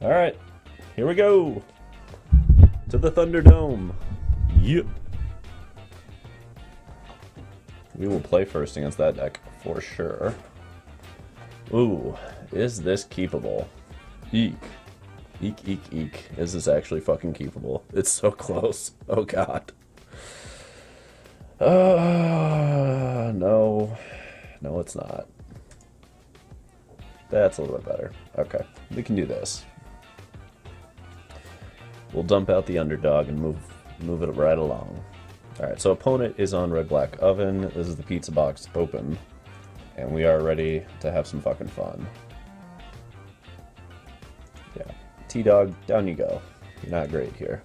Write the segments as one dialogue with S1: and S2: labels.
S1: Alright, here we go! To the Thunderdome! Yep! We will play first against that deck, for sure. Ooh, is this keepable? Eek. Eek, eek, eek. Is this actually fucking keepable? It's so close. Oh god. No. No, it's not. That's a little bit better. Okay, we can do this. We'll dump out the underdog and move it right along. Alright, so opponent is on red-black oven. This is the pizza box open. And we are ready to have some fucking fun. Yeah. T-Dog, down you go. You're not great here.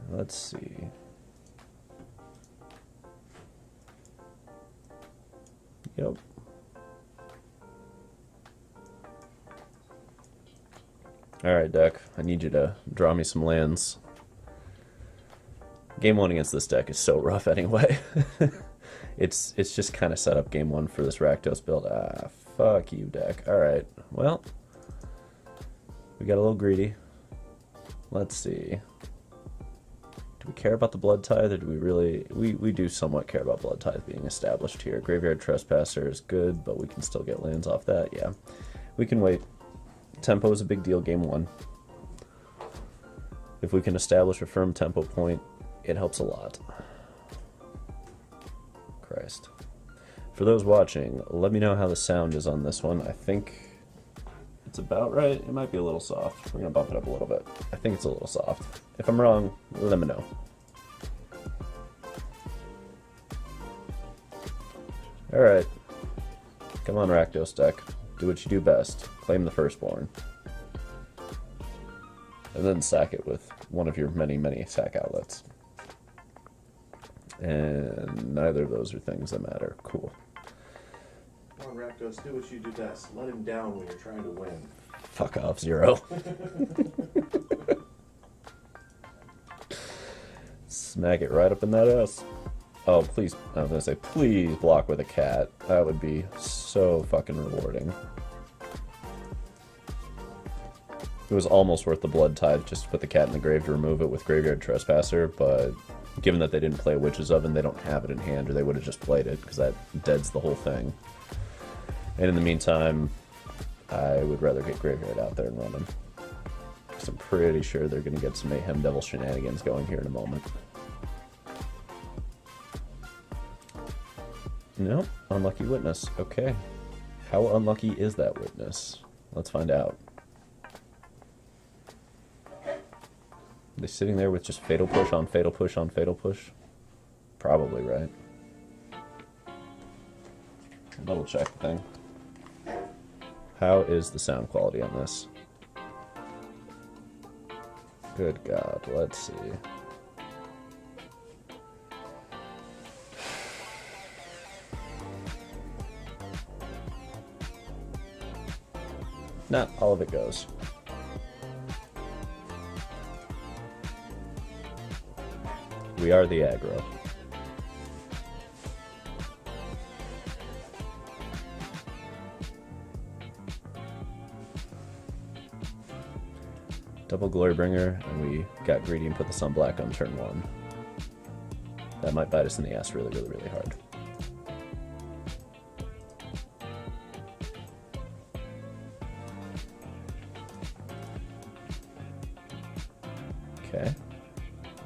S1: Let's see. Yep. Alright, deck. I need you to draw me some lands. Game 1 against this deck is so rough anyway. It's just kind of set up game 1 for this Rakdos build. Ah, fuck you, deck. Alright, well. We got a little greedy. Let's see. Do we care about the Blood Tithe, or do we really... We do somewhat care about Blood Tithe being established here. Graveyard Trespasser is good, but we can still get lands off that. Yeah, we can wait. Tempo is a big deal game 1. If we can establish a firm tempo point, it helps a lot. Christ. For those watching, let me know how the sound is on this one. I think it's about right. It might be a little soft. We're going to bump it up a little bit. I think it's a little soft. If I'm wrong, let me know. Alright. Come on, Rakdos deck. Do what you do best. Claim the Firstborn. And then sack it with one of your many, many sack outlets. And neither of those are things that matter. Cool.
S2: Come on, Rakdos, do what you do best. Let him down when you're trying to win.
S1: Fuck off, Zero. Smack it right up in that ass. Oh, please, I was gonna say, please block with a cat. That would be so fucking rewarding. It was almost worth the Blood Tithe just to put the cat in the grave to remove it with Graveyard Trespasser, but given that they didn't play Witch's Oven, they don't have it in hand, or they would have just played it, because that deads the whole thing. And in the meantime, I would rather get Graveyard out there and run them. Because I'm pretty sure they're going to get some Mayhem Devil shenanigans going here in a moment. Nope, unlucky witness. Okay. How unlucky is that witness? Let's find out. Are they sitting there with just Fatal Push on Fatal Push on Fatal Push? Probably, right? Double check the thing. How is the sound quality on this? Good God, let's see. Not all of it goes. We are the aggro. Double Glorybringer, and we got greedy and put this on black on turn 1. That might bite us in the ass really, really, really hard. Okay.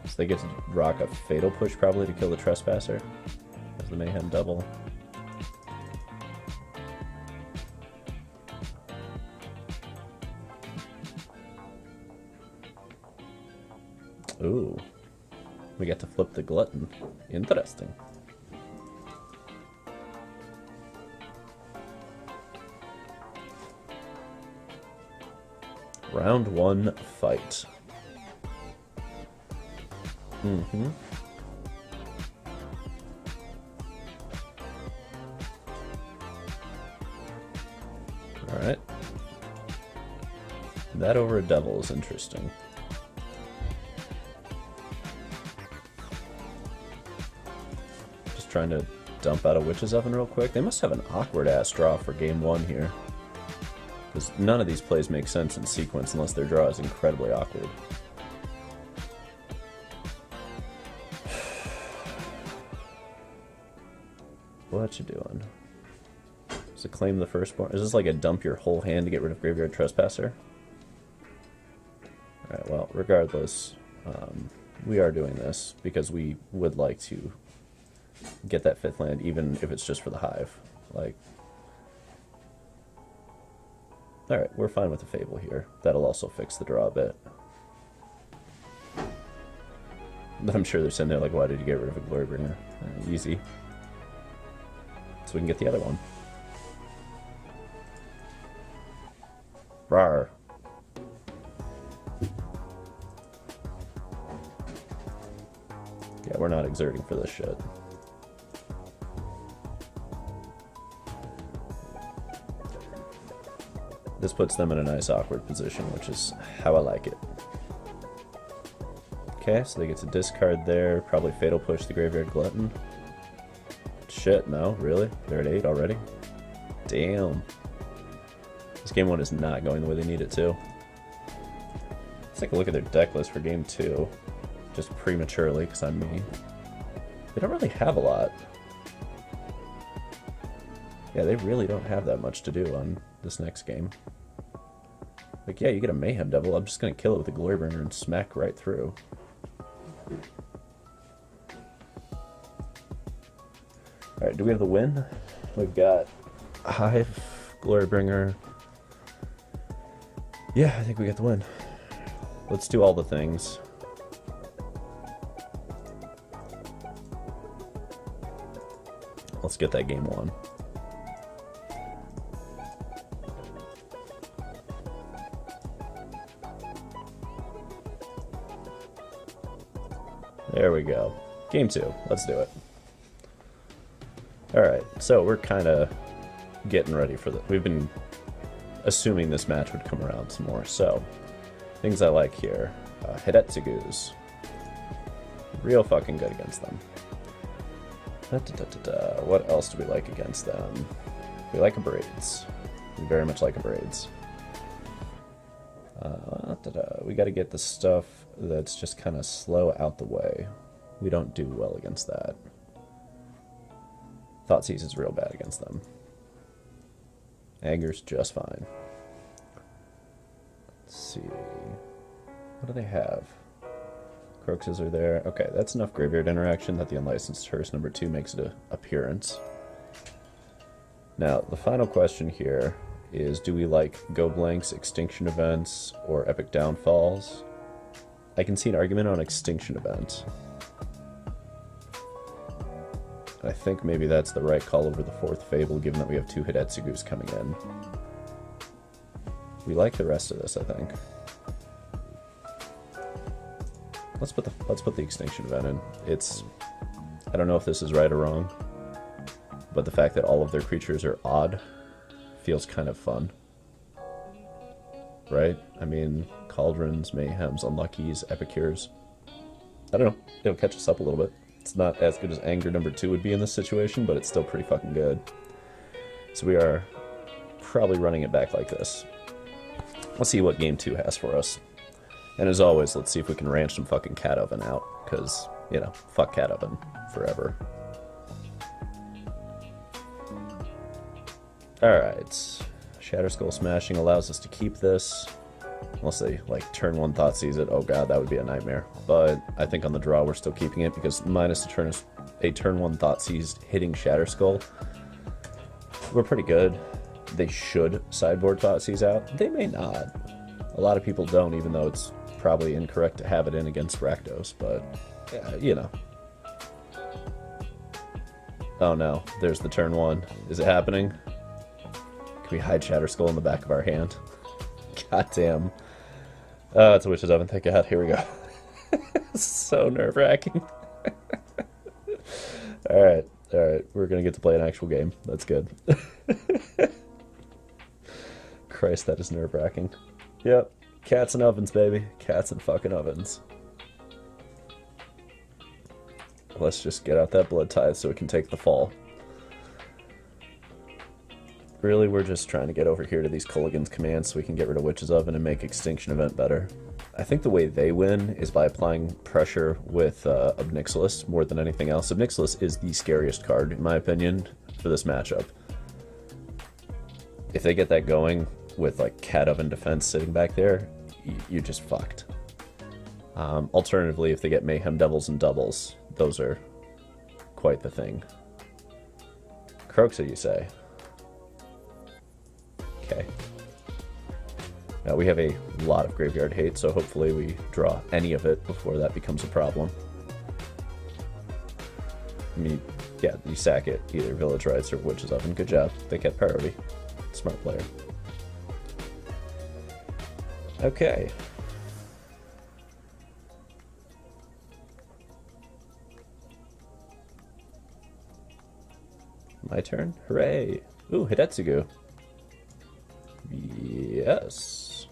S1: So they get to rock a Fatal Push probably to kill the Trespasser as the Mayhem double. Ooh. We get to flip the Glutton. Interesting. Round 1 fight. Mm-hmm. Alright. That over a devil is interesting. Just trying to dump out a Witch's Oven real quick. They must have an awkward-ass draw for game 1 here. Because none of these plays make sense in sequence unless their draw is incredibly awkward. What you doing? Is it claim the firstborn? Is this like a dump your whole hand to get rid of Graveyard Trespasser? Alright, well, regardless, we are doing this because we would like to get that 5th land, even if it's just for the Hive. Like, alright, we're fine with the Fable here. That'll also fix the draw a bit. But I'm sure they're sitting there like, why did you get rid of a Glorybringer? Easy. So we can get the other one. Rawr. Yeah, we're not exerting for this shit. This puts them in a nice awkward position, which is how I like it. Okay, so they get to discard there, probably Fatal Push the Graveyard Glutton. Shit, no, really? They're at 8 already? Damn. This game 1 is not going the way they need it to. Let's take a look at their deck list for game 2. Just prematurely, because I'm me. They don't really have a lot. Yeah, they really don't have that much to do on this next game. Like, yeah, you get a Mayhem Devil, I'm just going to kill it with a Glorybringer and smack right through. Alright, do we have the win? We've got Hive, Glorybringer. Yeah, I think we get the win. Let's do all the things. Let's get that game 1. There we go. Game 2. Let's do it. Alright, so we're kind of getting ready for this. We've been assuming this match would come around some more. So, things I like here. Hidetsugus. Real fucking good against them. What else do we like against them? We like Abrades. We very much like Abrades. We got to get the stuff that's just kind of slow out the way. We don't do well against that. Thoughtseize is real bad against them. Anger's just fine. Let's see. What do they have? Croxes are there. Okay, that's enough graveyard interaction that the Unlicensed Hearse number 2 makes an appearance. Now, the final question here is, do we like Go Blanks, Extinction Events, or Epic Downfalls? I can see an argument on Extinction Event. I think maybe that's the right call over the 4th Fable, given that we have 2 Hidetsugus coming in. We like the rest of this, I think. Let's put the Extinction Event in. It's, I don't know if this is right or wrong, but the fact that all of their creatures are odd feels kind of fun. Right? I mean, Cauldrons, Mayhems, Unluckies, Epicures. I don't know. It'll catch us up a little bit. It's not as good as Anger number 2 would be in this situation, but it's still pretty fucking good. So we are probably running it back like this. Let's see what game 2 has for us. And as always, let's see if we can ranch some fucking Cat Oven out, because, you know, fuck Cat Oven forever. Alright. Shatterskull Smashing allows us to keep this. Unless they, like, turn 1 Thoughtseize it. Oh god, that would be a nightmare. But I think on the draw we're still keeping it, because minus a turn 1 Thoughtseize hitting Shatterskull, we're pretty good. They should sideboard Thoughtseize out. They may not. A lot of people don't, even though it's probably incorrect to have it in against Rakdos, but, you know. Oh no, there's the turn 1. Is it happening? Can we hide Shatterskull in the back of our hand? God damn. It's a Witch's Oven, thank god. Here we go. So nerve-wracking. Alright, we're gonna get to play an actual game. That's good. Christ, that is nerve-wracking. Yep, cats and ovens, baby. Cats and fucking ovens. Let's just get out that Blood Tithe so we can take the fall. Really, we're just trying to get over here to these Culligan's commands so we can get rid of Witch's Oven and make Extinction Event better. I think the way they win is by applying pressure with Obnixilis more than anything else. Obnixilis is the scariest card, in my opinion, for this matchup. If they get that going with like Cat Oven defense sitting back there, you're just fucked. Alternatively, if they get Mayhem Devils and doubles, those are quite the thing. Croxa, you say? Okay. Now we have a lot of graveyard hate, so hopefully we draw any of it before that becomes a problem. I mean, yeah, you sack it, either Village Rites or Witch's Oven. Good job. They kept priority. Smart player. Okay. My turn? Hooray! Ooh, Hidetsugu. Yes.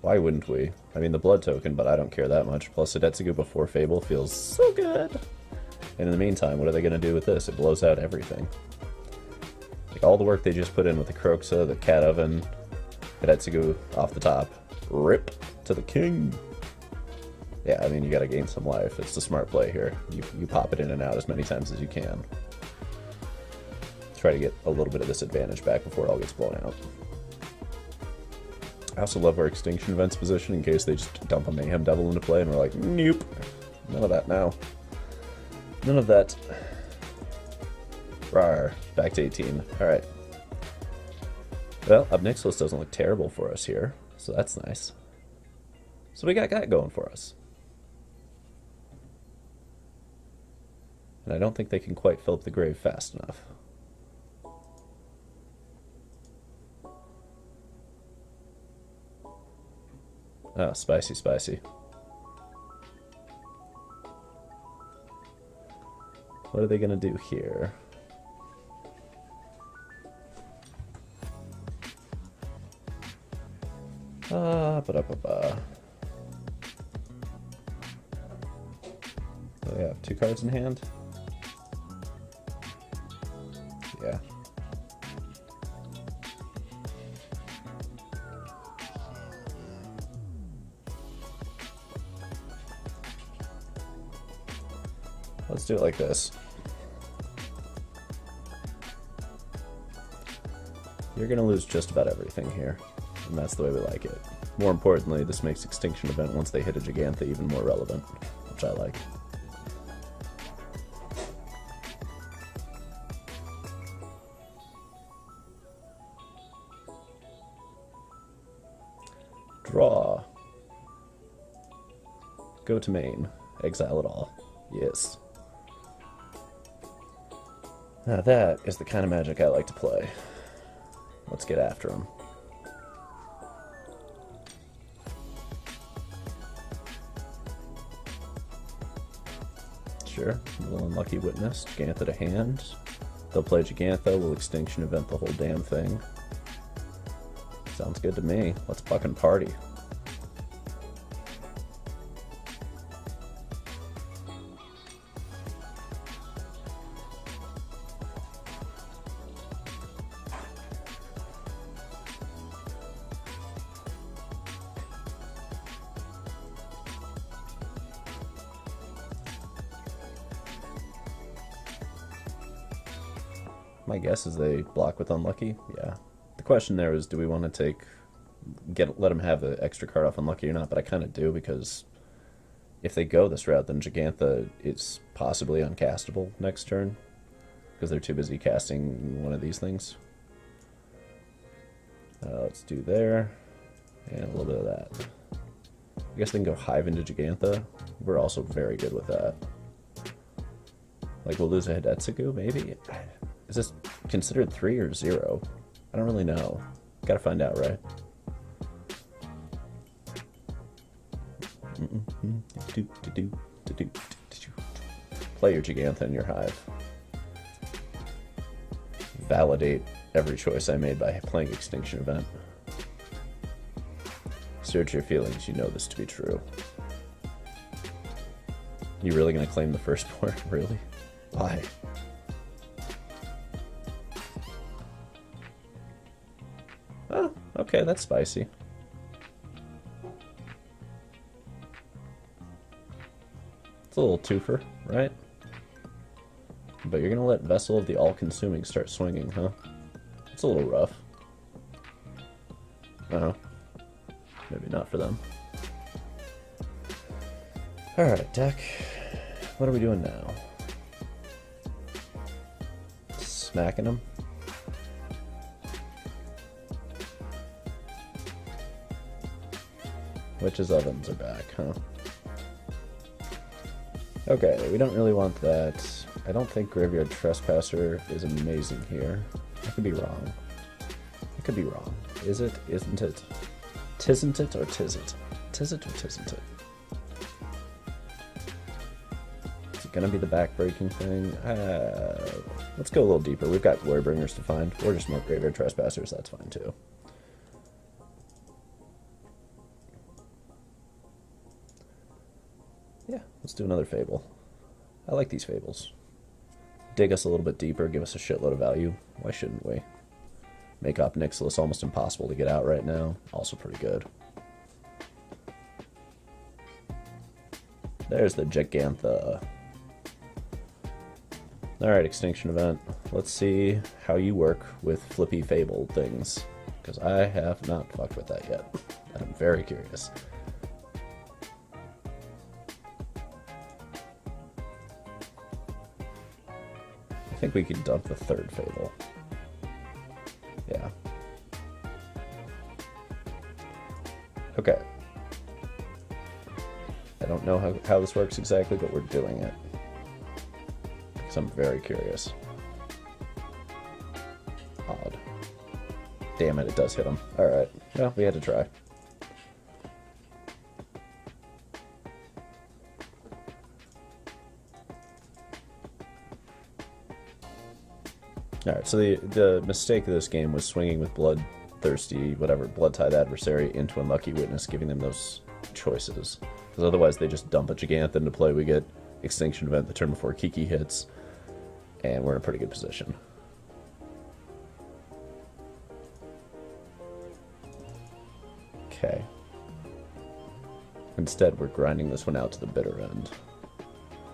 S1: Why wouldn't we? I mean, the blood token, but I don't care that much. Plus, Hidetsugu before Fable feels so good. And in the meantime, what are they going to do with this? It blows out everything. Like, all the work they just put in with the Croxa, the Cat Oven, Hidetsugu off the top. Rip to the king! Yeah, I mean, you gotta gain some life. It's the smart play here. You pop it in and out as many times as you can. Try to get a little bit of this advantage back before it all gets blown out. I also love our Extinction Events position in case they just dump a Mayhem Devil into play and we're like, nope. None of that now. None of that. Rawr. Back to 18. Alright. Well, Obnixilis doesn't look terrible for us here, so that's nice. So we got that going for us. And I don't think they can quite fill up the grave fast enough. Oh, spicy, spicy. What are they gonna do here? Ba-da-ba-ba. Oh, they have 2 cards in hand? Yeah. Let's do it like this. You're gonna lose just about everything here, and that's the way we like it. More importantly, this makes Extinction Event once they hit a Gigantha even more relevant, which I like. Draw. Go to main. Exile it all. Yes. Now that is the kind of Magic I like to play. Let's get after him. Sure, a little unlucky witness. Gigantha to hand. They'll play Gigantha, we'll Extinction Event the whole damn thing. Sounds good to me. Let's fucking party. My guess is they block with Unlucky. Yeah. The question there is, do we want to let them have the extra card off Unlucky or not? But I kind of do, because if they go this route, then Gigantha is possibly uncastable next turn, because they're too busy casting one of these things. Let's do there, and a little bit of that. I guess they can go Hive into Gigantha. We're also very good with that. Like, we'll lose a Hidetsugu, maybe? Is this considered 3 or 0? I don't really know. Gotta find out, right? Play your Gigantha in your Hive. Validate every choice I made by playing Extinction Event. Search your feelings, you know this to be true. You really gonna claim the firstborn? Really? Why? Okay, that's spicy. It's a little twofer, right? But you're gonna let Vessel of the All-Consuming start swinging, huh? It's a little rough. Uh-huh. Maybe not for them. Alright, deck. What are we doing now? Smacking them? Witch's Ovens are back, huh? Okay, we don't really want that. I don't think Graveyard Trespasser is amazing here. I could be wrong. I could be wrong. Is it? Isn't it? Tisn't it or tis it? Tis it or tisn't it? Is it gonna be the back-breaking thing? Let's go a little deeper. We've got Glorybringers to find. Or just more Graveyard Trespassers, that's fine too. Yeah, let's do another Fable. I like these Fables. Dig us a little bit deeper, give us a shitload of value. Why shouldn't we? Make Op Nixilis almost impossible to get out right now. Also pretty good. There's the Gigantha. Alright, Extinction Event. Let's see how you work with flippy Fable things. Because I have not fucked with that yet. I'm very curious. I think we could dump the third Fable. Yeah. Okay. I don't know how this works exactly, but we're doing it. Because I'm very curious. Odd. Damn it, it does hit him. Alright. Well, we had to try. Alright, so the mistake of this game was swinging with Bloodthirsty, whatever, Blood-Tithe Adversary into Unlucky Witness, giving them those choices. Because otherwise they just dump a Gigantha into play, we get Extinction Event the turn before Kiki hits, and we're in a pretty good position. Okay. Instead, we're grinding this one out to the bitter end.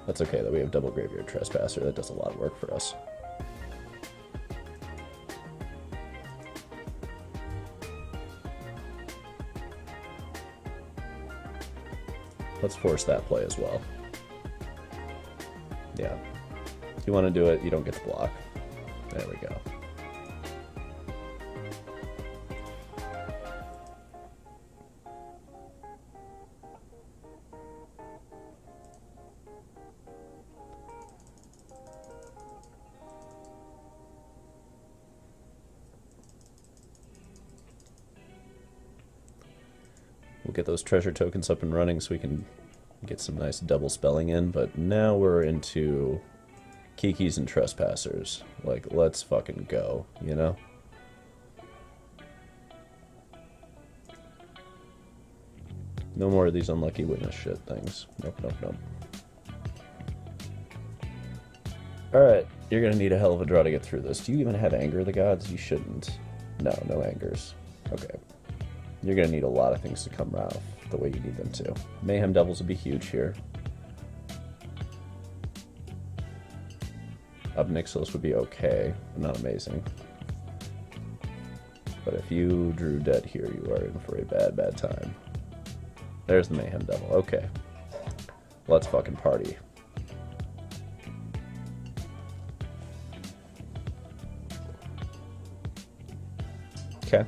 S1: That's okay, though. We have double Graveyard Trespasser. That does a lot of work for us. Let's force that play as well. Yeah. If you want to do it, you don't get to block. There we go. We'll get those treasure tokens up and running so we can get some nice double spelling in, but now we're into Kikis and Trespassers. Like, let's fucking go, you know? No more of these Unlucky Witness shit things. Nope, nope, nope. Alright, you're gonna need a hell of a draw to get through this. Do you even have Anger of the Gods? You shouldn't. No, no Angers. Okay. You're going to need a lot of things to come out the way you need them to. Mayhem Devils would be huge here. Ob Nixilis would be okay, but not amazing. But if you drew dead here, you are in for a bad, bad time. There's the Mayhem Devil. Okay. Let's fucking party. Okay.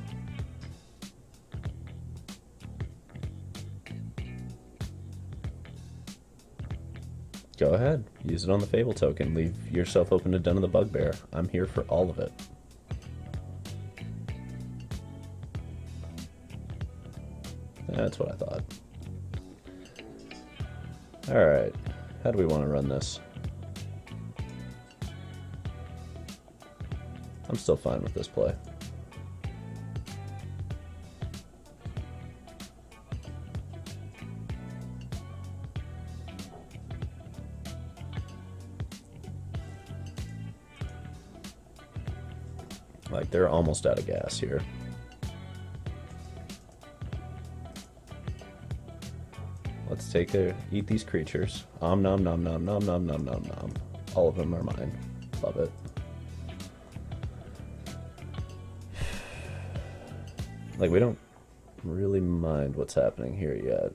S1: Go ahead. Use it on the Fable token. Leave yourself open to Den of the Bugbear. I'm here for all of it. That's what I thought. Alright. How do we want to run this? I'm still fine with this play. Like, they're almost out of gas here. let's eat these creatures. Nom nom nom nom nom nom nom nom nom. All of them are mine. Love it. Like, we don't really mind what's happening here yet.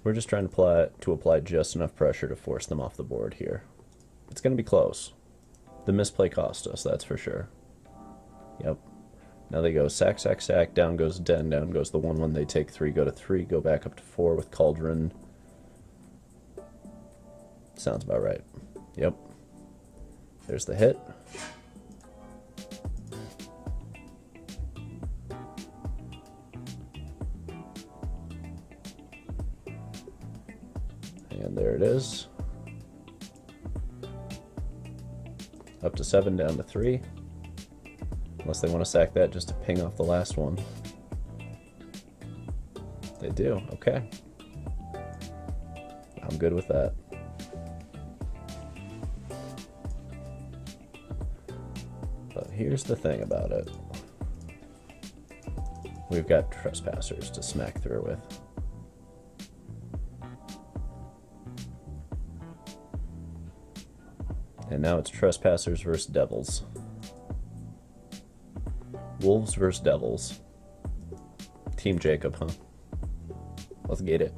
S1: We're just trying to apply just enough pressure to force them off the board here. It's going to be close. The misplay cost us, that's for sure. Yep. Now they go sack, sack, sack, down goes Den, down goes the 1/1, they take 3, go to 3, go back up to 4 with Cauldron. Sounds about right. Yep. There's the hit. And there it is. Up to 7, down to 3. Unless they want to sack that just to ping off the last one. They do, okay. I'm good with that. But here's the thing about it. We've got Trespassers to smack through with. And now it's Trespassers versus Devils. Wolves versus Devils. Team Jacob, huh? Let's get it.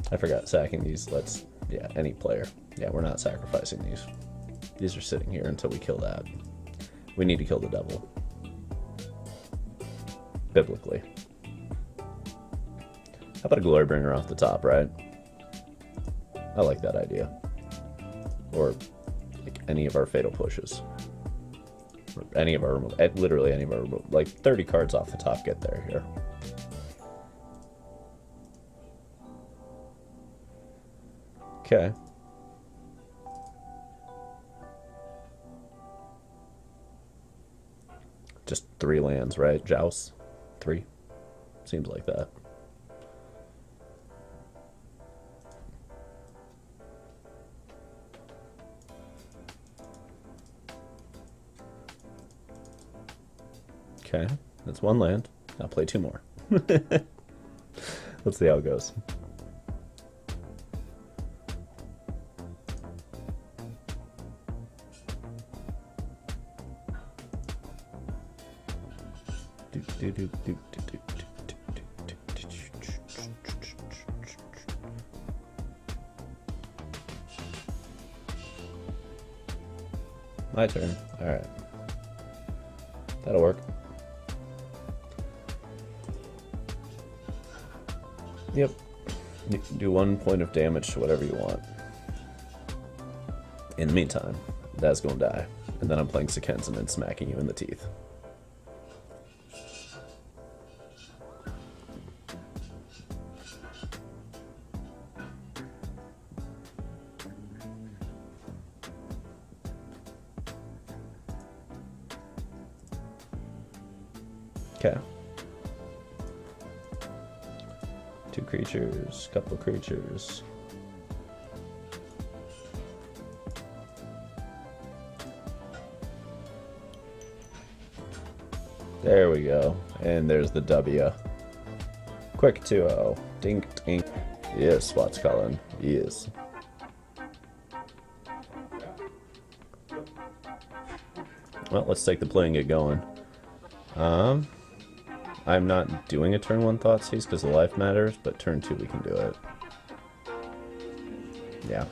S1: I forgot sacking these yeah, any player. Yeah, we're not sacrificing these. These are sitting here until we kill that. We need to kill the devil. Biblically. How about a Glorybringer off the top, right? I like that idea. Or like any of our fatal pushes. Or any of our literally any of our like 30 cards off the top get there here. Okay. Just 3 lands, right? Jaus? 3? Seems like that. Okay, that's 1 land. I'll play 2 more. Let's see how it goes. My turn. Alright. That'll work. Yep. You can do 1 point of damage to whatever you want. In the meantime, that's gonna die. And then I'm playing Sekens and then smacking you in the teeth. Okay. 2 creatures, couple creatures. There we go. And there's the W. Quick 2-0. Dink, dink. Yes, SwatCollins. Yes. Well, let's take the play and get going. I'm not doing a turn 1 Thoughtseize because the life matters, but turn 2 we can do it. Yeah.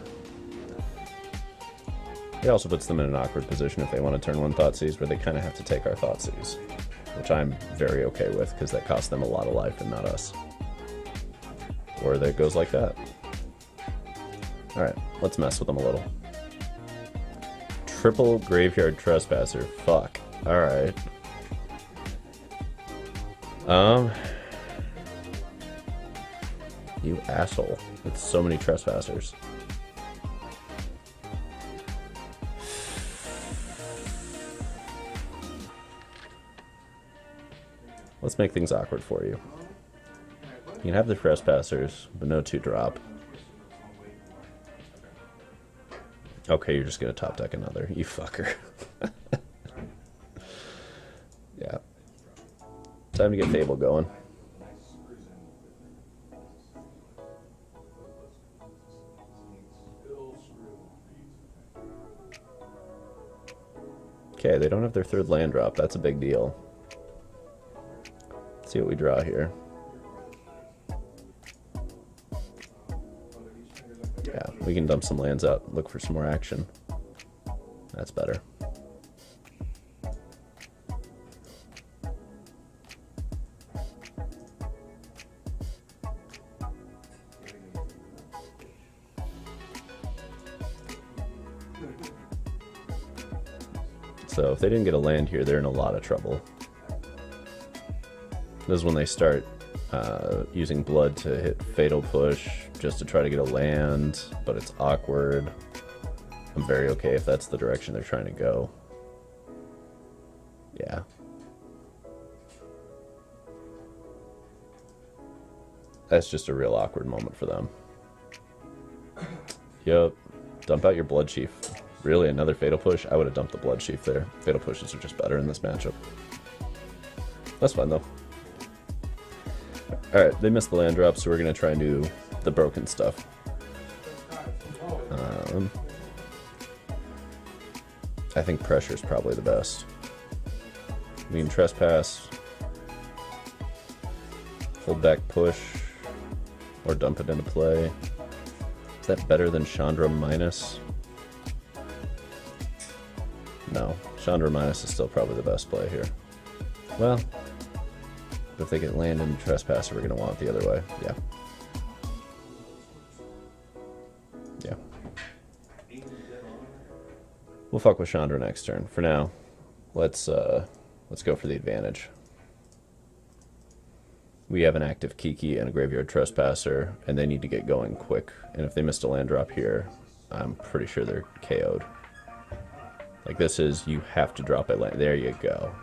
S1: It also puts them in an awkward position if they want to turn 1 Thoughtseize where they kind of have to take our Thoughtseize, which I'm very okay with because that costs them a lot of life and not us. Or that goes like that. Alright, let's mess with them a little. Triple Graveyard Trespasser. Fuck. Alright. You asshole. With so many Trespassers. let's make things awkward for you. You can have the Trespassers, but no 2-drop. Okay, you're just gonna top deck another, you fucker. Yeah. Time to get Fable going. Okay, they don't have their 3rd land drop. That's a big deal. Let's see what we draw here. Yeah, we can dump some lands out, look for some more action. That's better. So if they didn't get a land here, they're in a lot of trouble. This is when they start using blood to hit Fatal Push just to try to get a land, but it's awkward. I'm very okay if that's the direction they're trying to go. Yeah. That's just a real awkward moment for them. Yep. Dump out your Blood Chief. Really, another Fatal Push? I would have dumped the Blood Chief there. Fatal Pushes are just better in this matchup. That's fine, though. Alright, they missed the land drop, so we're going to try and do the broken stuff. I think pressure is probably the best. We can Trespass, hold back push, or dump it into play. Is that better than Chandra Minus? No, Chandra Minus is still probably the best play here. Well, if they get land and Trespasser, we're going to want it the other way. Yeah. Yeah. We'll fuck with Chandra next turn. For now, let's go for the advantage. We have an active Kiki and a Graveyard Trespasser, and they need to get going quick. And if they missed a land drop here, I'm pretty sure they're KO'd. Like, this is, you have to drop a land. There you go.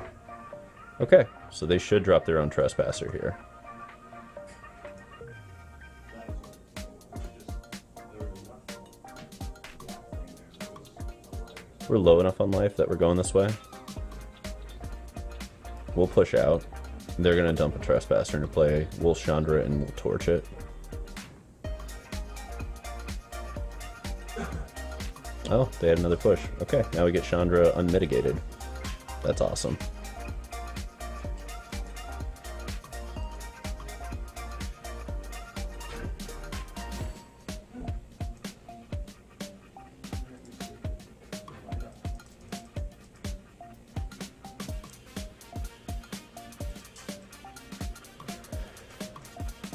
S1: Okay, so they should drop their own Trespasser here. We're low enough on life that we're going this way. We'll push out. They're going to dump a Trespasser into play. We'll Chandra it and we'll torch it. Oh, they had another push. Okay, now we get Chandra unmitigated. That's awesome.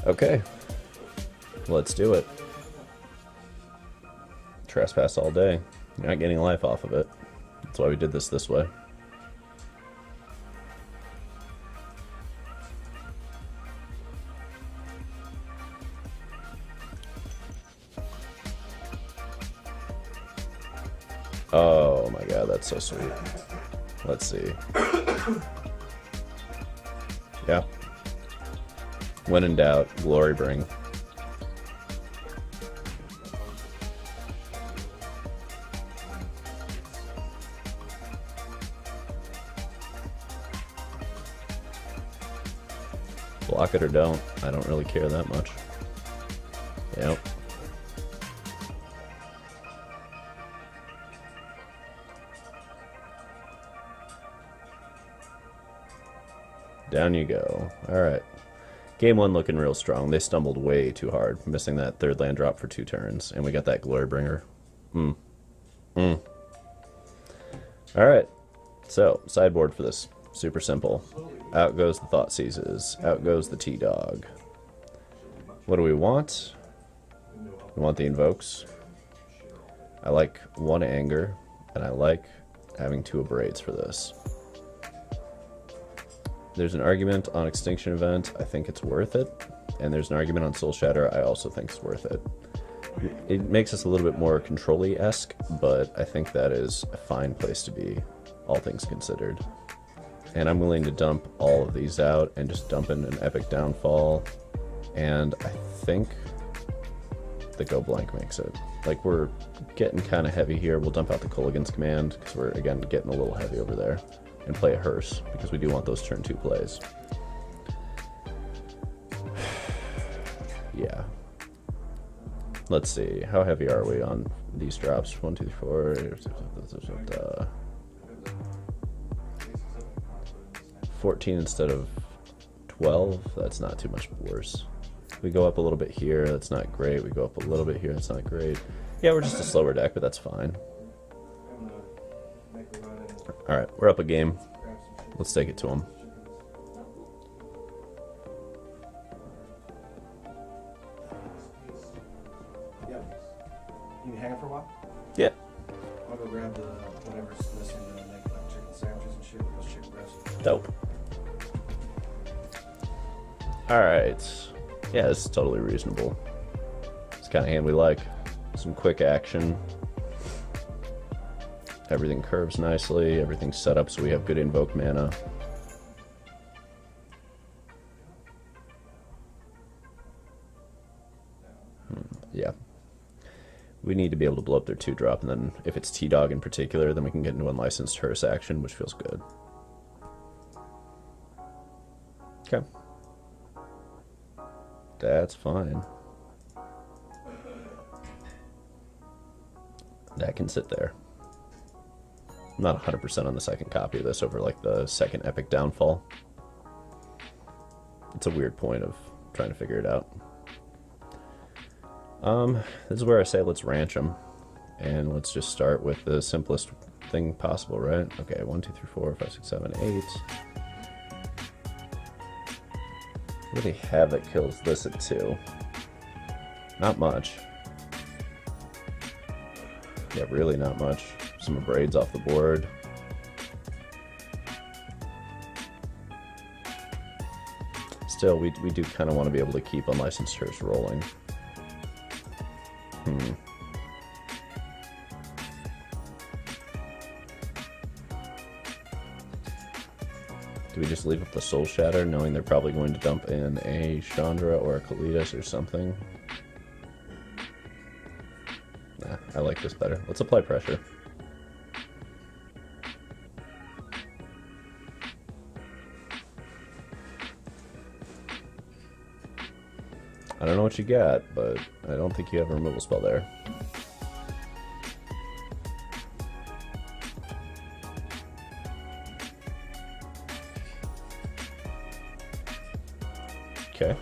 S1: Okay, let's do it. Trespass all day. You're not getting life off of it. That's why we did this way. Oh my god, that's so sweet. Let's see. Yeah. When in doubt, glory bring. Block it or don't. I don't really care that much. Yep. Down you go. Alright. Game 1 looking real strong. They stumbled way too hard, missing that 3rd land drop for 2 turns, and we got that Glory Bringer. Alright, so, sideboard for this. Super simple. Out goes the Thoughtseizes. Out goes the T-Dog. What do we want? We want the Invokes. I like 1 Anger, and I like having 2 Abrades for this. There's an argument on Extinction Event, I think it's worth it. And there's an argument on Soul Shatter, I also think it's worth it. It makes us a little bit more Control-y-esque, but I think that is a fine place to be, all things considered. And I'm willing to dump all of these out and just dump in an Epic Downfall. And I think the Go Blank makes it. Like, we're getting kind of heavy here. We'll dump out the Culligan's Command, because we're, again, getting a little heavy over there. And play a Hearse, because we do want those turn 2 plays. Yeah. Let's see. How heavy are we on these drops? 1, 2, 3, 4... 14 instead of 12. That's not too much worse. We go up a little bit here. That's not great. We go up a little bit here. That's not great. Yeah, we're just a slower deck, but that's fine. Alright, we're up a game. Let's take it to him.
S2: You hang it for a while?
S1: Yeah.
S2: I'll go grab the whatever's missing to make like chicken sandwiches and shit with those chicken breasts.
S1: Dope. Alright. Yeah, this is totally reasonable. It's the kind of hand we like. Some quick action. Everything curves nicely. Everything's set up so we have good invoke mana. Yeah. We need to be able to blow up their 2-drop, and then if it's T-Dog in particular, then we can get into unlicensed Hearse action, which feels good. Okay. That's fine. That can sit there. I'm not 100% on the second copy of this over like the second Epic Downfall. It's a weird point of trying to figure it out. This is where I say let's ranch them. And let's just start with the simplest thing possible, right? Okay, 1, 2, 3, 4, 5, 6, 7, 8. What do they have that kills this at 2? Not much. Yeah, really not much. Some Abrades off the board. Still, we do kind of want to be able to keep unlicensed Hearse rolling. Do we just leave up the Soul Shatter, knowing they're probably going to dump in a Chandra or a Kalidas or something? Nah, I like this better. Let's apply pressure. I don't know what you got, but I don't think you have a removal spell there. Okay.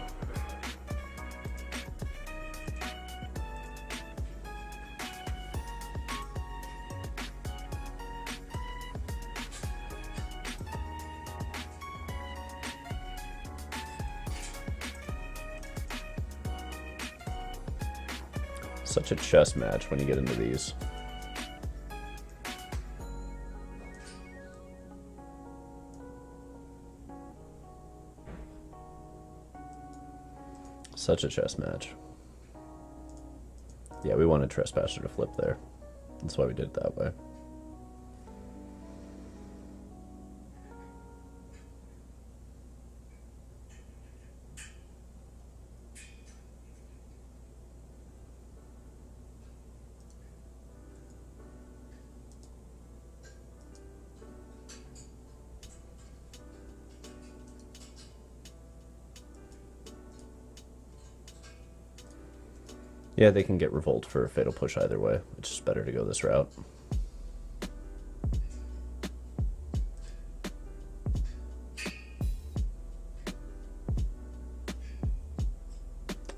S1: Such a chess match when you get into these. Such a chess match. Yeah, we wanted Trespasser to flip there. That's why we did it that way. Yeah, they can get Revolt for a Fatal Push either way. It's just better to go this route.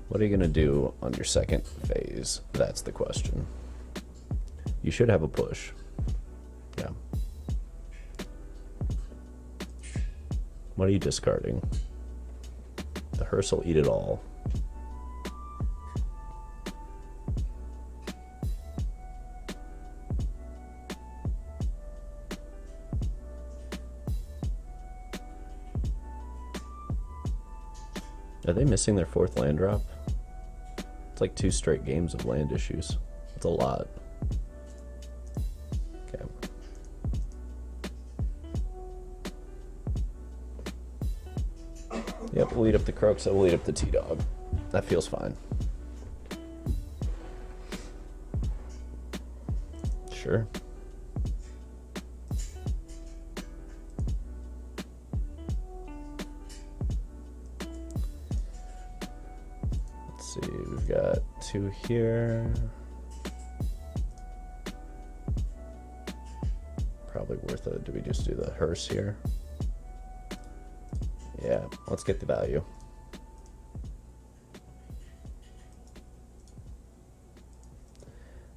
S1: What are you going to do on your second phase? That's the question. You should have a push. Yeah. What are you discarding? The Hearse will eat it all. Are they missing their 4th land drop? It's like 2 straight games of land issues. That's a lot. Okay. Yep, we'll eat up the Croak, so we'll eat up the T-Dog. That feels fine. Sure. Let's see, we've got 2 here. Probably worth it. Do we just do the hearse here? Yeah, let's get the value.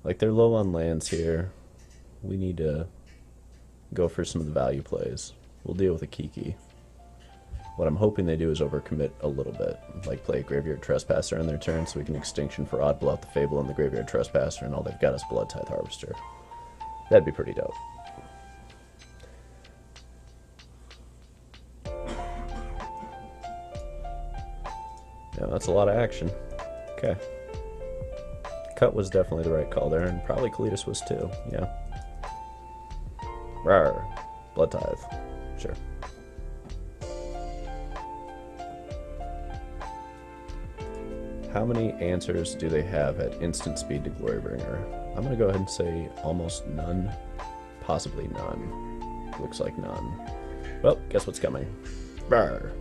S1: Like, they're low on lands here. We need to go for some of the value plays. We'll deal with a Kiki. What I'm hoping they do is overcommit a little bit. Like, play a Graveyard Trespasser on their turn so we can Extinction for Oddblow out the Fable and the Graveyard Trespasser, and all they've got is Blood Tithe Harvester. That'd be pretty dope. Yeah, that's a lot of action. Okay. Cut was definitely the right call there, and probably Kalitas was too, yeah. Rawr. Blood Tithe. Sure. How many answers do they have at instant speed to Glorybringer? I'm gonna go ahead and say almost none. Possibly none. Looks like none. Well, guess what's coming? Rawr.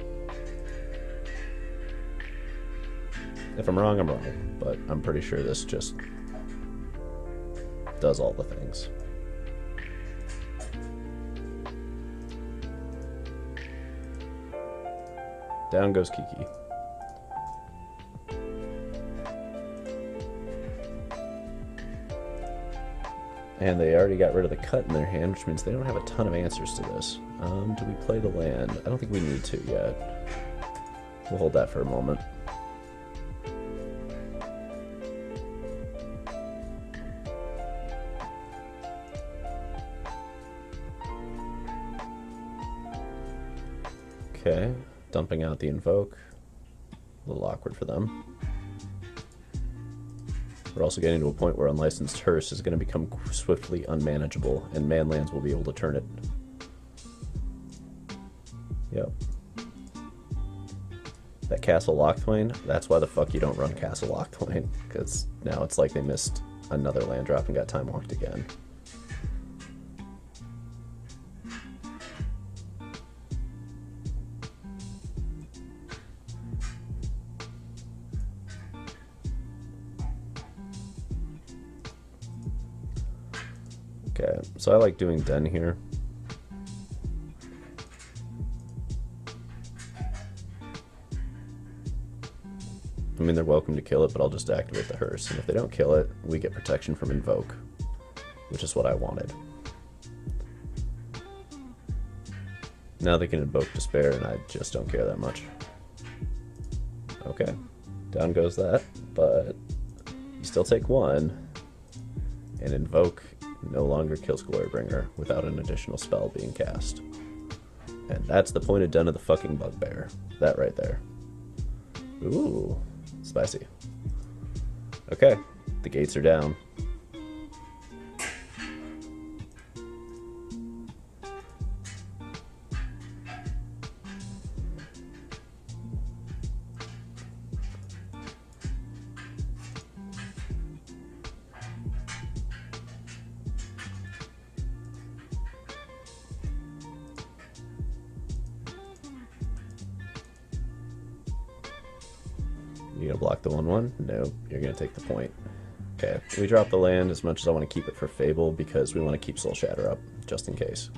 S1: If I'm wrong, I'm wrong, but I'm pretty sure this just does all the things. Down goes Kiki. And they already got rid of the cut in their hand, which means they don't have a ton of answers to this. Do we play the land? I don't think we need to yet. We'll hold that for a moment. Okay, dumping out the Invoke. A little awkward for them. We're also getting to a point where Unlicensed Hearse is going to become swiftly unmanageable, and Manlands will be able to turn it. Yep. That Castle Lockthwain, that's why the fuck you don't run Castle Lockthwain, because now it's like they missed another land drop and got time walked again. Okay, so I like doing Den here. I mean, they're welcome to kill it, but I'll just activate the Hearse. And if they don't kill it, we get protection from Invoke, which is what I wanted. Now they can Invoke Despair, and I just don't care that much. Okay, down goes that, but you still take 1, and Invoke no longer kills Glorybringer without an additional spell being cast. And that's the point of done of the fucking Bugbear. That right there. Ooh, spicy. Okay, the gates are down. You gonna block the 1/1? No, you're gonna take the point. Okay, we drop the land as much as I want to keep it for Fable because we want to keep Soul Shatter up, just in case.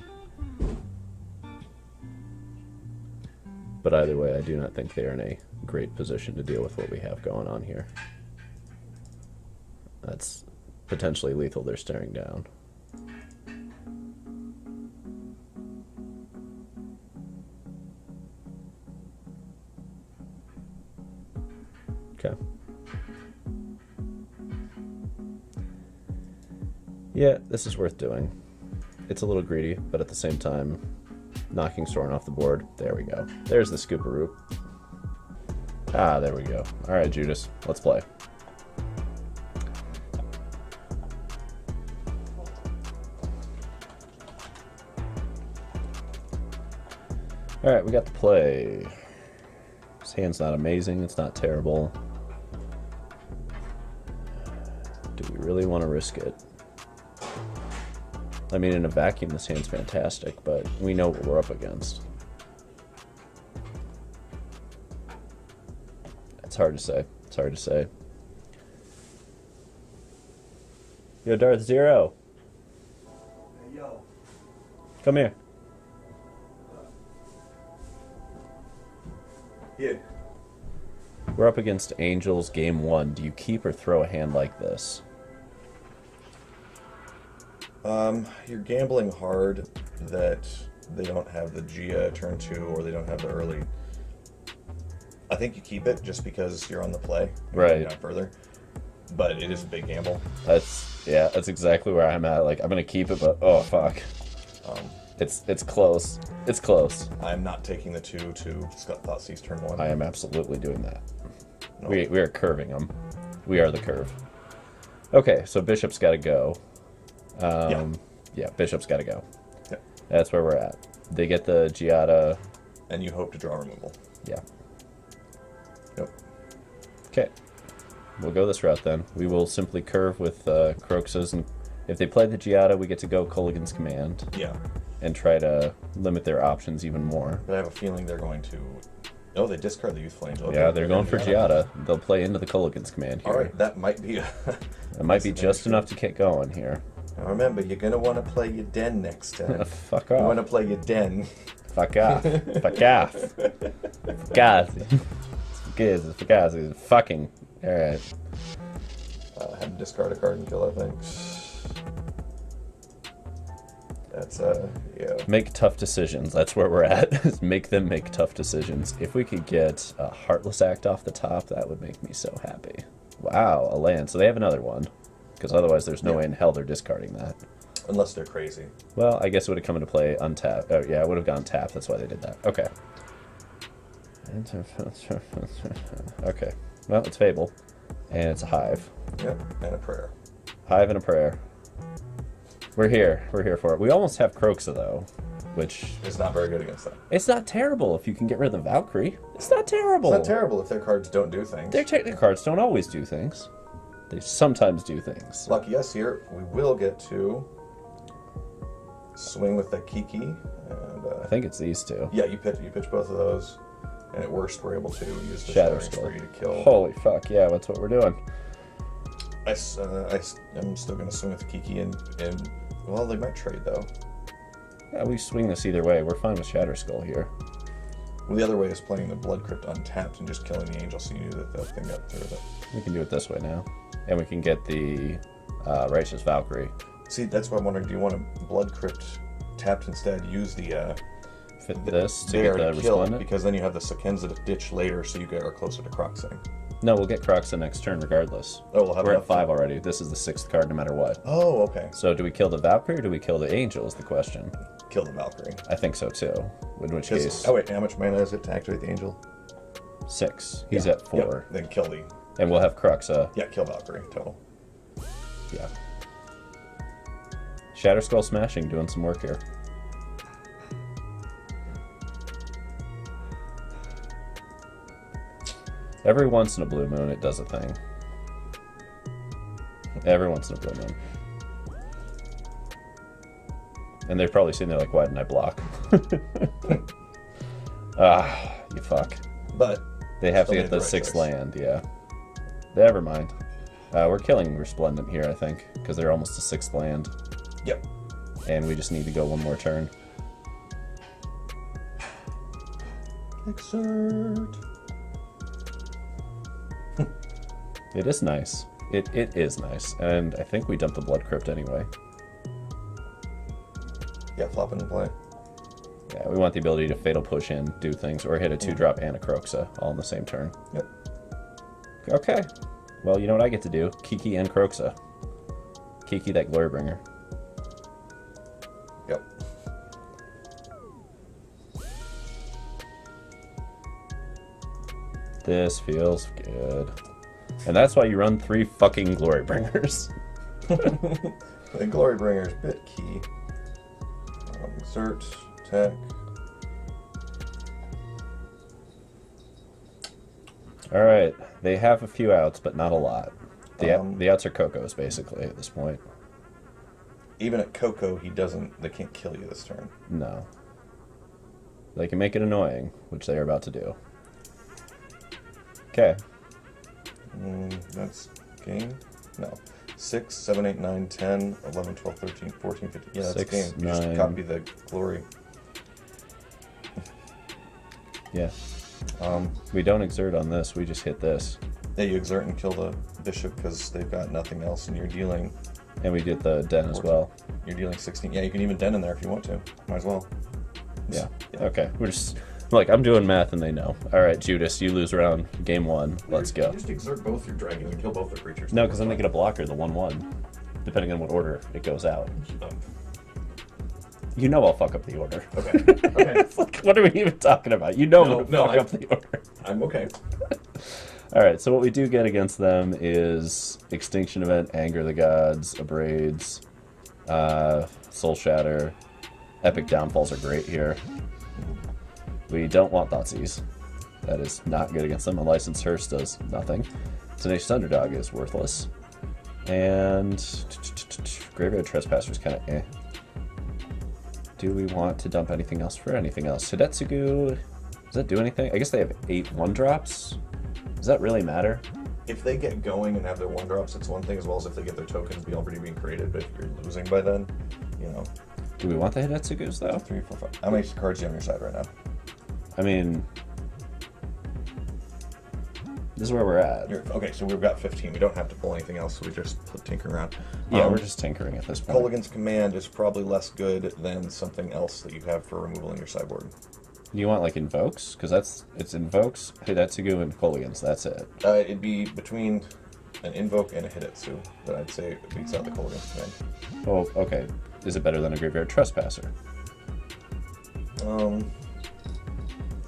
S1: But either way, I do not think they are in a great position to deal with what we have going on here. That's potentially lethal they're staring down. Okay. Yeah, this is worth doing. It's a little greedy, but at the same time, knocking Sorin off the board. There we go. There's the Scooparoo. Ah, there we go. Alright, Judas, let's play. Alright, we got the play. This hand's not amazing. It's not terrible. Do we really want to risk it? I mean, in a vacuum, this hand's fantastic, but we know what we're up against. It's hard to say. It's hard to say. Yo, Darth Zero.
S2: Hey, yo.
S1: Come here.
S2: Yeah.
S1: We're up against Angels game 1. Do you keep or throw a hand like this?
S3: You're gambling hard that they don't have the Gia turn 2 or they don't have the early. I think you keep it just because you're on the play.
S1: Right.
S3: Not further. But it is a big gamble.
S1: That's exactly where I'm at. Like, I'm gonna keep it, but oh fuck. It's close. It's close.
S3: I'm not taking the 2 to Thoughtseize turn 1.
S1: I am absolutely doing that.
S3: No.
S1: We are curving them. We are the curve. Okay, so Bishop's got to go. Yeah, Bishop's got to go.
S3: Yeah.
S1: That's where we're at. They get the Giada.
S3: And you hope to draw removal.
S1: Yeah.
S3: Yep.
S1: Okay. We'll go this route then. We will simply curve with Croxas, and if they play the Giada, we get to go Culligan's Command.
S3: Yeah.
S1: And try to limit their options even more.
S3: But I have a feeling they're going to... Oh, they discard the Youthful Angel. Okay,
S1: yeah, they're going for Giada. They'll play into the Culligan's Command here.
S3: Alright, that might be...
S1: It might be just enough to get going here.
S3: Now remember, you're going to want to play your den next time.
S1: Fuck off.
S3: You want to play your den.
S1: Fuck off. Fuck off. Fugazi. Fugazi. Fucking. Alright.
S3: Have to discard a card and kill, I think. That's, yeah.
S1: Make tough decisions. That's where we're at. Make them make tough decisions. If we could get a Heartless Act off the top, that would make me so happy. Wow, a land. So they have another one. Because otherwise there's no way in hell they're discarding that.
S3: Unless they're crazy.
S1: Well, I guess it would have come into play untapped. Oh, yeah, it would have gone tapped. That's why they did that. Okay. Okay. Well, it's Fable. And it's a Hive.
S3: Yep, and a prayer.
S1: Hive and a prayer. We're here. We're here for it. We almost have Croxa, though, which...
S3: It's not very good against that.
S1: It's not terrible if you can get rid of the Valkyrie. It's not terrible.
S3: It's not terrible if their cards don't do things.
S1: Their technical cards don't always do things. They sometimes do things.
S3: Lucky us here, we will get to swing with the Kiki. And,
S1: I think it's these two.
S3: Yeah, you pitch both of those. And at worst, we're able to use the
S1: Shadow
S3: Skull to kill.
S1: Holy fuck, yeah, that's what we're doing.
S3: I'm still going to swing with the Kiki and well, they might trade though.
S1: Yeah, we swing this either way. We're fine with Shatter Skull here.
S3: Well, the other way is playing the Blood Crypt untapped and just killing the Angel, so you knew that that thing got through with it.
S1: We can do it this way now. And we can get the Righteous Valkyrie.
S3: See, that's why I'm wondering, do you want a Blood Crypt tapped instead? Use the...
S1: Fit this to get the
S3: kill,
S1: Resplendent?
S3: because then you have the Sekenza to ditch later, so you are closer to Croxing.
S1: No, we'll get Croxa next turn regardless.
S3: Oh, we'll have
S1: We're
S3: enough
S1: at 5
S3: time.
S1: already. This is the 6th card no matter what.
S3: Oh, okay.
S1: So do we kill the Valkyrie or do we kill the Angel is the question.
S3: Kill the Valkyrie.
S1: I think so too. In which case...
S3: Oh wait, how much mana is it to activate the Angel?
S1: 6. He's
S3: Yeah.
S1: at 4.
S3: Yep. Then kill the...
S1: And we'll have Croxa.
S3: Yeah, kill Valkyrie, total.
S1: Yeah. Shatter Skull Smashing doing some work here. Every once in a blue moon, it does a thing. Every once in a blue moon. And they're probably sitting there like, why didn't I block? Ah, you fuck.
S3: But
S1: they have to get
S3: made
S1: the
S3: the right
S1: 6th
S3: choice.
S1: land, yeah. Never mind. We're killing Resplendent here, I think, because they're almost a 6th land.
S3: Yep.
S1: And we just need to go one more turn.
S3: Exert.
S1: It is nice. It is nice. And I think we dumped the Blood Crypt anyway.
S3: Yeah, flop into play.
S1: Yeah, we want the ability to Fatal Push in, do things, or hit a 2-drop and a Croxa all in the same turn.
S3: Yep.
S1: Okay. Well, you know what I get to do? Kiki and Croxa. Kiki, that Glorybringer.
S3: Yep.
S1: This feels good. And that's why you run 3 fucking Glorybringers.
S3: The Glorybringer's bit key. Exert, attack.
S1: Alright, they have a few outs, but not a lot. The outs are Coco's, basically, at this point.
S3: Even at Coco, they can't kill you this turn.
S1: No. They can make it annoying, which they are about to do. Okay.
S3: That's game? No. 6, 7, 8, 9, 10, 11, 12, 13, 14, 15. Yeah, that's
S1: 6,
S3: game. You
S1: 9.
S3: just copy the glory.
S1: Yeah. We don't exert on this, we just hit this.
S3: Yeah, you exert and kill the bishop because they've got nothing else, and you're dealing...
S1: And we did the den as well.
S3: You're dealing 16. Yeah, you can even den in there if you want to. Might as well.
S1: Yeah. Okay. We're just... Like, I'm doing math and they know. Alright, Judas, you lose round game 1. Let's go.
S3: You just exert both your dragons and kill both the creatures.
S1: No, because then they get a blocker, the 1/1. Depending on what order it goes out. You know I'll fuck up the order.
S3: Okay. Okay.
S1: It's like, what are we even talking about? You know I'm gonna fuck up the order.
S3: I'm okay.
S1: Alright, so what we do get against them is Extinction Event, Anger the Gods, Abrades, Soul Shatter. Epic Downfalls are great here. We don't want Thoughtseize. That is not good against them. Unlicensed Hearse does nothing. Tenacious Underdog is worthless. And Graveyard Trespasser is kind of eh. Do we want to dump anything else for anything else? Hidetsugu, does that do anything? I guess they have 8 1-drops. Does that really matter?
S3: If they get going and have their 1-drops, it's one thing, as well as if they get their tokens already being created, but if you're losing by then, you know.
S1: Do we want the Hidetsugus, though?
S3: 3, 4, 5. How many cards do you have on your side right now?
S1: I mean, this is where we're at.
S3: Okay, so we've got 15. We don't have to pull anything else, so we just tinker around.
S1: Yeah, we're just tinkering at this point.
S3: Colligan's Command is probably less good than something else that you have for removal in your sideboard.
S1: Do you want, like, Invokes? Because it's Invokes, Hidetsugu, and Colligan's. That's it.
S3: It'd be between an Invoke and a Hidetsu, but I'd say it beats out the Colligan's Command.
S1: Oh, okay. Is it better than a Graveyard Trespasser?
S3: How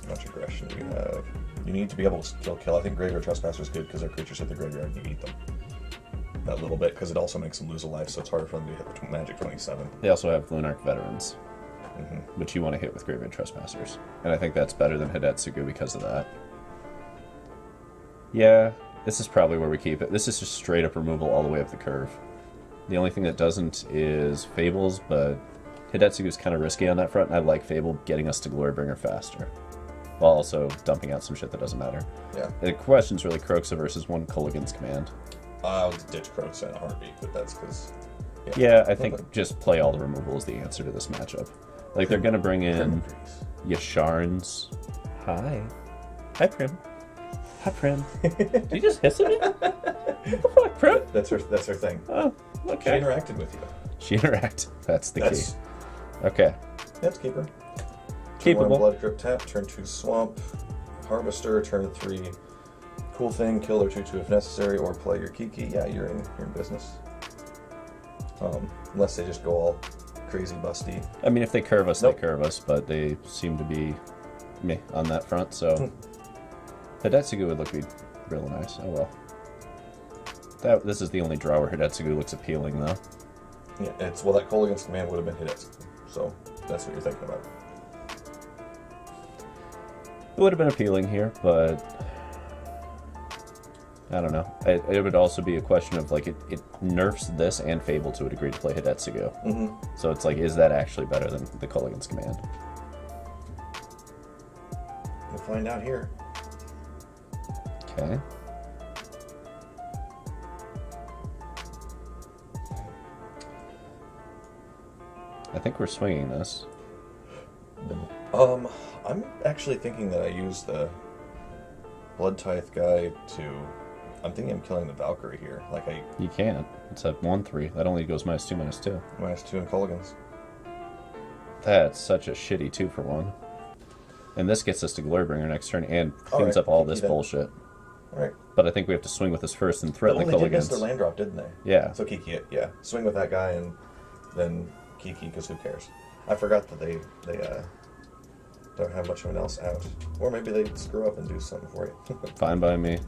S3: much aggression do you have? You need to be able to still kill. I think Graveyard Trespasser is good because their creatures hit the graveyard and you eat them. That little bit, because it also makes them lose a life, so it's harder for them to hit Magic 27.
S1: They also have Lunarch Veterans, which you want to hit with Graveyard Trespassers. And I think that's better than Hidetsugu because of that. Yeah, this is probably where we keep it. This is just straight up removal all the way up the curve. The only thing that doesn't is Fables, but Hidetsugu is kind of risky on that front, and I like Fable getting us to Glorybringer faster, while also dumping out some shit that doesn't matter.
S3: Yeah.
S1: The question's really Kroxa versus 1 Colligan's Command.
S3: I would ditch Kroxa in a heartbeat, but that's because...
S1: Yeah, I think just play all the removal is the answer to this matchup. Like, they're going to bring in Yasharns. Hi. Hi, Prim. Hi, Prim. Did you just hiss at me? What the fuck, Prim?
S3: That's her thing.
S1: Oh, okay.
S3: She interacted with you.
S1: She interacted. That's the key. Okay.
S3: Let's keep her.
S1: Keepable.
S3: Turn 1 Blood Grip tap, turn 2 Swamp, Harvester, turn 3 Cool Thing, kill their 2/2 if necessary, or play your Kiki. Yeah, you're in business. Unless they just go all crazy busty.
S1: I mean, if they curve us, they curve us, but they seem to be meh on that front, so Hidetsugu would look real nice. Oh well. This is the only draw where Hidetsugu looks appealing, though.
S3: Yeah, well, that Colligan's Command would have been Hidetsugu, so that's what you're thinking about.
S1: It would have been appealing here, but I don't know. It would also be a question of, like, it nerfs this and Fable to a degree to play Hidetsugu. So it's like, is that actually better than the Colligan's Command?
S3: We'll find out here.
S1: Okay. I think we're swinging this.
S3: I'm actually thinking that I use the Blood Tithe guy to... I'm thinking I'm killing the Valkyrie here. Like,
S1: You can't. It's a 1/3. That only goes -2, -2.
S3: -2 in Colligan's.
S1: That's such a shitty 2 for 1. And this gets us to Glorybringer next turn and cleans up all this bullshit.
S3: Alright.
S1: But I think we have to swing with this first and threaten the Colligans.
S3: They did miss their land drop, didn't they?
S1: Yeah.
S3: So Kiki, yeah. Swing with that guy and then Kiki, because who cares? I forgot that they don't have much of an else out. Or maybe they screw up and do something for you.
S1: Fine by me.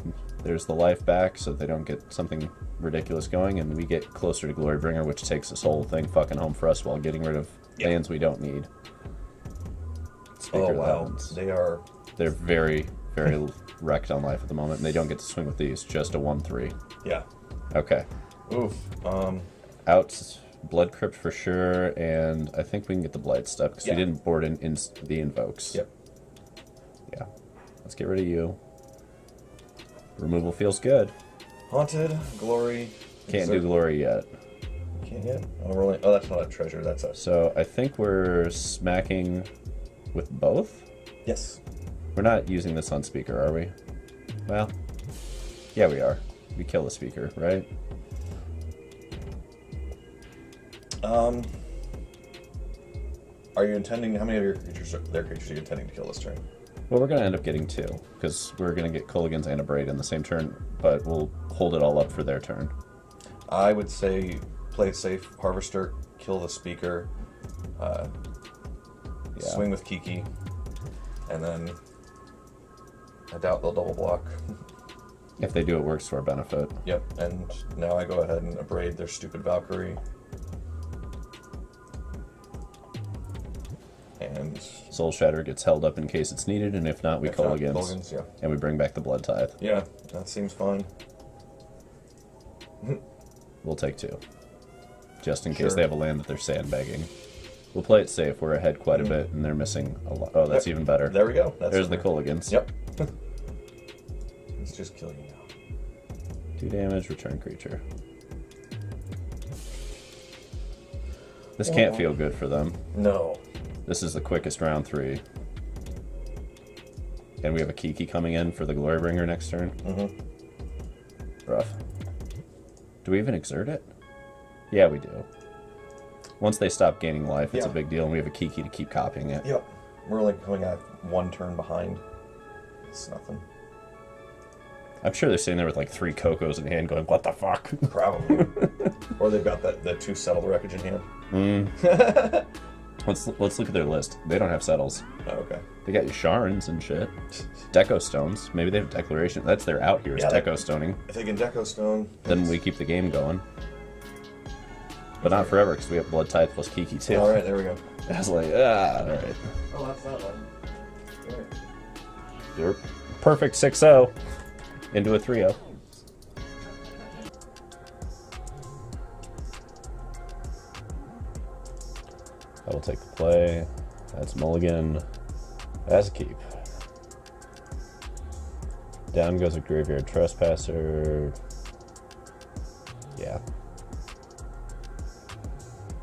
S1: There's the life back so they don't get something ridiculous going, and we get closer to Glorybringer, which takes this whole thing fucking home for us while getting rid of lands we don't need. Speaker
S3: Oh,
S1: of the
S3: wow.
S1: Heavens.
S3: They're
S1: They're very, very wrecked on life at the moment, and they don't get to swing with these. Just a 1/3.
S3: Yeah.
S1: Okay.
S3: Oof.
S1: Out Blood Crypt for sure, and I think we can get the Blight Step because
S3: Yeah.
S1: we didn't board in the Invokes.
S3: Yep.
S1: Yeah. Let's get rid of you. Removal feels good.
S3: Haunted, Glory.
S1: Can't do Glory yet.
S3: Can't yet? Oh, we're only, oh, that's not a treasure. That's a...
S1: So I think we're smacking with both?
S3: Yes.
S1: We're not using this on speaker, are we? Well, yeah, we are. We kill the speaker, right?
S3: Are you intending... How many of your creatures are you intending to kill this turn?
S1: Well, we're going to end up getting 2, because we're going to get Culligans and a Braid in the same turn, but we'll hold it all up for their turn.
S3: I would say play it safe. Harvester, kill the speaker, swing with Kiki, and then I doubt they'll double block.
S1: If they do, it works to our benefit.
S3: Yep, and now I go ahead and abrade their stupid Valkyrie. And
S1: Soul Shatter gets held up in case it's needed, and if not, we Culligans.
S3: Yeah.
S1: And we bring back the Blood Tithe.
S3: Yeah, that seems fine.
S1: We'll take 2. Just in
S3: Sure.
S1: case they have a land that they're sandbagging. We'll play it safe. We're ahead quite a bit, and they're missing a lot. Oh, that's even better.
S3: There we go.
S1: There's the Culligans.
S3: Yep. Let's just kill you now.
S1: 2 damage, return creature. This can't feel good for them.
S3: No.
S1: This is the quickest round 3. And we have a Kiki coming in for the Glorybringer next turn. Rough. Do we even exert it? Yeah, we do. Once they stop gaining life, it's a big deal, and we have a Kiki to keep copying it.
S3: Yep. We're only coming at 1 turn behind. It's nothing.
S1: I'm sure they're sitting there with like 3 Cocos in hand going, what the fuck?
S3: Probably. Or they've got the 2 settled wreckage in hand.
S1: Let's look at their list. They don't have settles.
S3: Oh, okay.
S1: They got Sharns and shit. Deco Stones. Maybe they have Declaration. That's their out here is Deco Stoning.
S3: If they can Deco Stone...
S1: Then we keep the game going. But not forever, because we have Blood Tithe plus Kiki too.
S3: Alright, there we go.
S1: I was like, alright.
S3: Oh, that's that one. Alright.
S1: You're perfect 6-0 into a 3-0. I will take the play. That's mulligan. That's a keep. Down goes a Graveyard Trespasser. Yeah.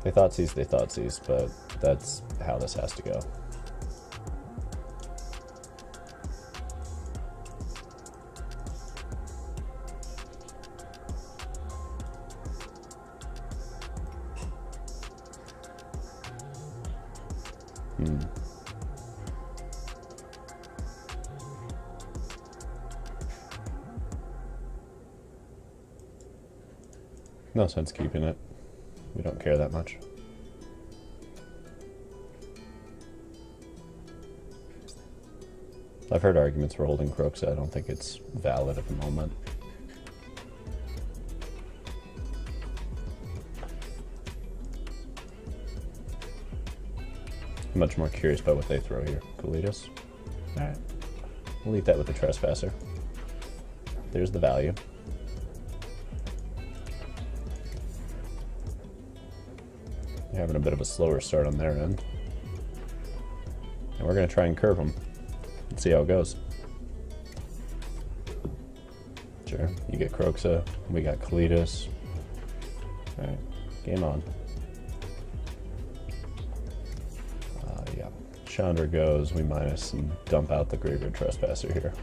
S1: They Thoughtseize, but that's how this has to go. No sense keeping it. We don't care that much. I've heard arguments for holding Crooks. I don't think it's valid at the moment. I'm much more curious about what they throw here. Judas. Alright. We'll eat that with the Trespasser. There's the value. They're having a bit of a slower start on their end. And we're going to try and curve them. Let's see how it goes. Sure, you get Croxa, we got Judas. Alright, game on. Yeah, Chandra goes, we minus and dump out the Graveyard Trespasser here.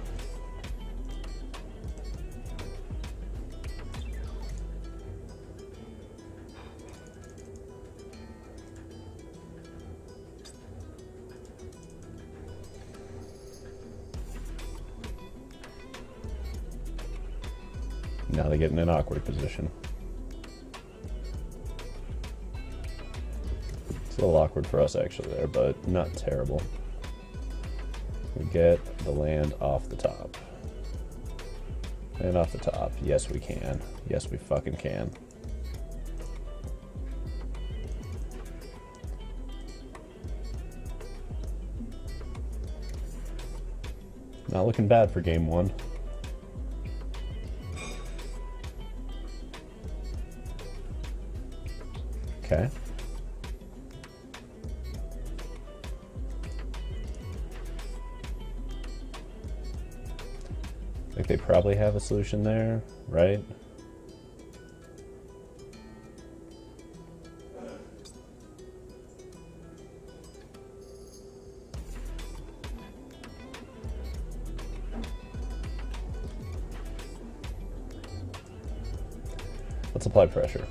S1: Now they get in an awkward position. It's a little awkward for us actually there, but not terrible. We get the land off the top. And off the top. Yes, we can. Yes, we fucking can. Not looking bad for game one. Okay. Like they probably have a solution there, right? Let's apply pressure.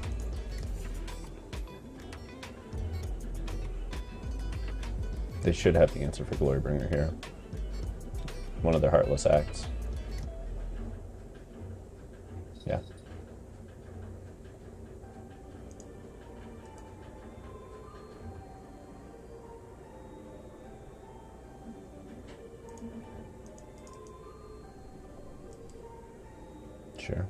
S1: They should have the answer for Glorybringer here. One of their heartless acts. Yeah. Sure.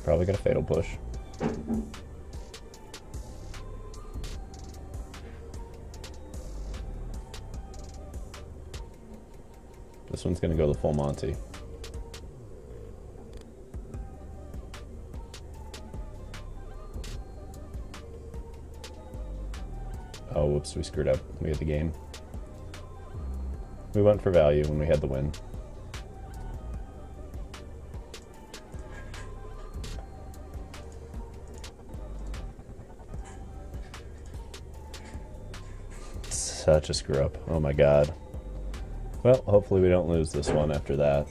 S1: Probably got a fatal push. This one's gonna go the full Monty. Oh, whoops, we screwed up. We had the game. We went for value when we had the win. Such a screw up. Oh my god. Well, hopefully we don't lose this one after that.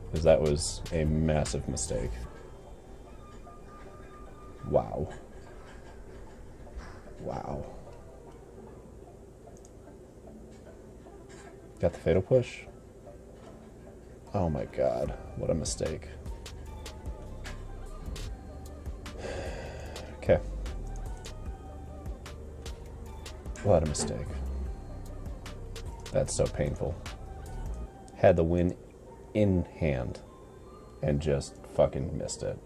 S1: Because that was a massive mistake. Wow. Wow. Got the fatal push? Oh my god. What a mistake. Okay. What a mistake. That's so painful. Had the win in hand and just fucking missed it.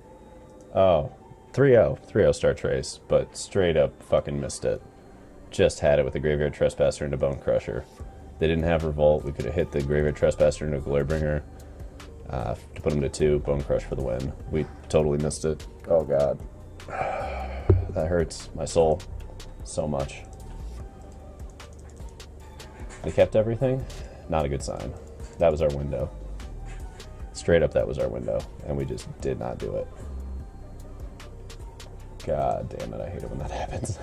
S1: Oh, 3-0. 3-0 start trace, but straight up fucking missed it. Just had it with the Graveyard Trespasser into Bone Crusher. They didn't have Revolt. We could have hit the Graveyard Trespasser into Glorybringer to put him to 2, Bone Crush for the win. We totally missed it. Oh god. That hurts my soul so much. They kept everything? Not a good sign. That was our window. Straight up, that was our window. And we just did not do it. God damn it, I hate it when that happens.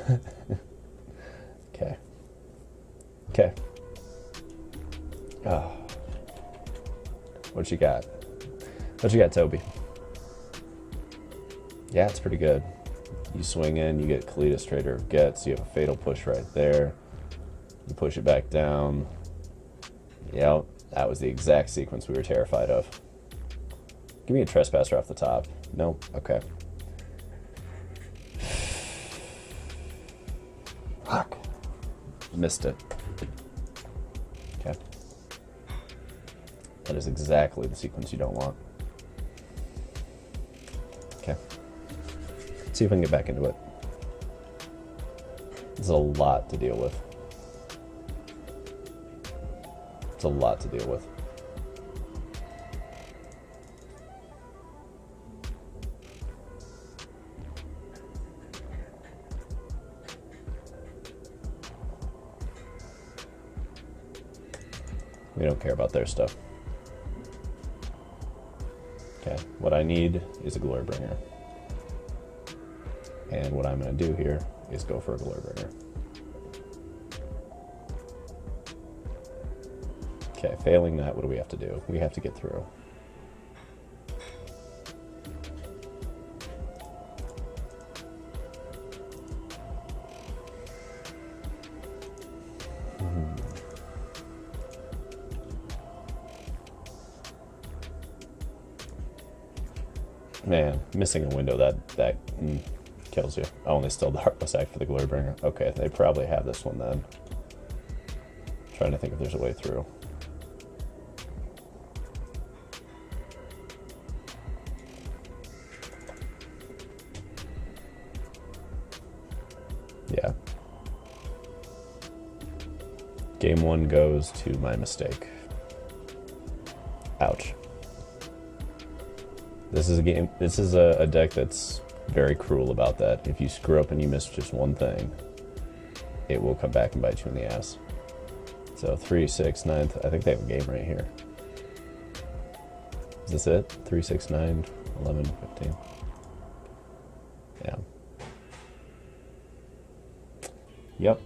S1: Okay. Okay. Oh. What you got? What you got, Toby? Yeah, it's pretty good. You swing in, you get Kalidas, Trader of Gets, you have a fatal push right there. You push it back down. Yep, that was the exact sequence we were terrified of. Give me a Trespasser off the top. Nope, okay. Fuck. Missed it. Okay. That is exactly the sequence you don't want. Okay. Let's see if we can get back into it. This is a lot to deal with. It's a lot to deal with. We don't care about their stuff. Okay, what I need is a Glorybringer. And what I'm going to do here is go for a Glorybringer. Okay, failing that, what do we have to do? We have to get through. Man, missing a window, that kills you. Oh, and they still the Heartless Act for the Glorybringer. Okay, they probably have this one then. Trying to think if there's a way through. Yeah. Game 1 goes to my mistake. Ouch. This is a game. This is a deck that's very cruel about that. If you screw up and you miss just one thing, it will come back and bite you in the ass. So 3, 6, 9th. I think they have a game right here. Is this it? 3, 6, 9, 11, 15. Yeah. Yep.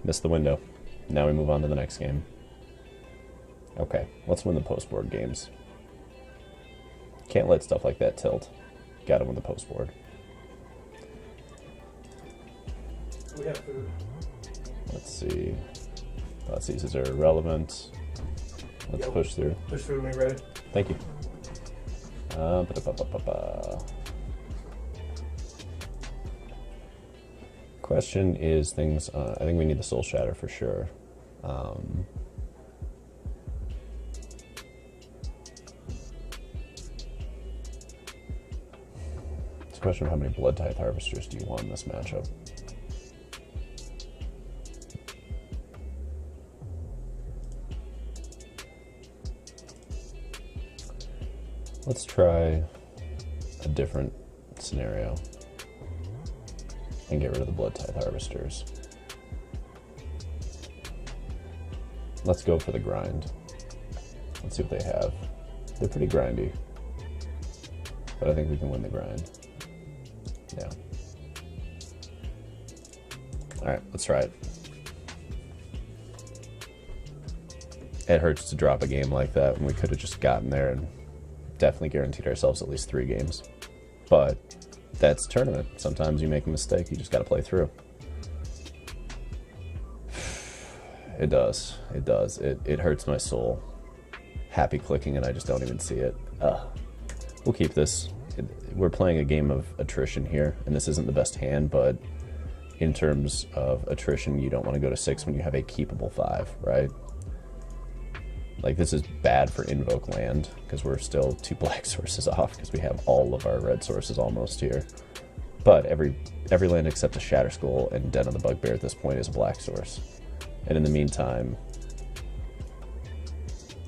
S1: Missed the window. Now we move on to the next game. Okay, let's win the post board games. Can't let stuff like that tilt. Gotta win the post board.
S2: We have food.
S1: Let's see. Thoughtseizes are irrelevant. Let's push through.
S2: Push through when you're ready.
S1: Thank you. Ba-da-ba-ba-ba-ba. Question is things. I think we need the Soul Shatter for sure. It's a question of how many Blood Tithe Harvesters do you want in this matchup? Let's try a different scenario and get rid of the Blood Tithe Harvesters. Let's go for the grind. Let's see what they have. They're pretty grindy, but I think we can win the grind. Yeah. All right, let's try it. It hurts to drop a game like that when we could have just gotten there and definitely guaranteed ourselves at least 3 games. But that's tournament. Sometimes you make a mistake, you just got to play through. It does. It does. It hurts my soul. Happy clicking and I just don't even see it. We'll keep this. We're playing a game of attrition here, and this isn't the best hand, but in terms of attrition, you don't want to go to 6 when you have a keepable 5, right? Like, this is bad for Invoke land, because we're still 2 black sources off, because we have all of our red sources almost here. But every land except the Shatter Skull and Den of the Bugbear at this point is a black source. And in the meantime,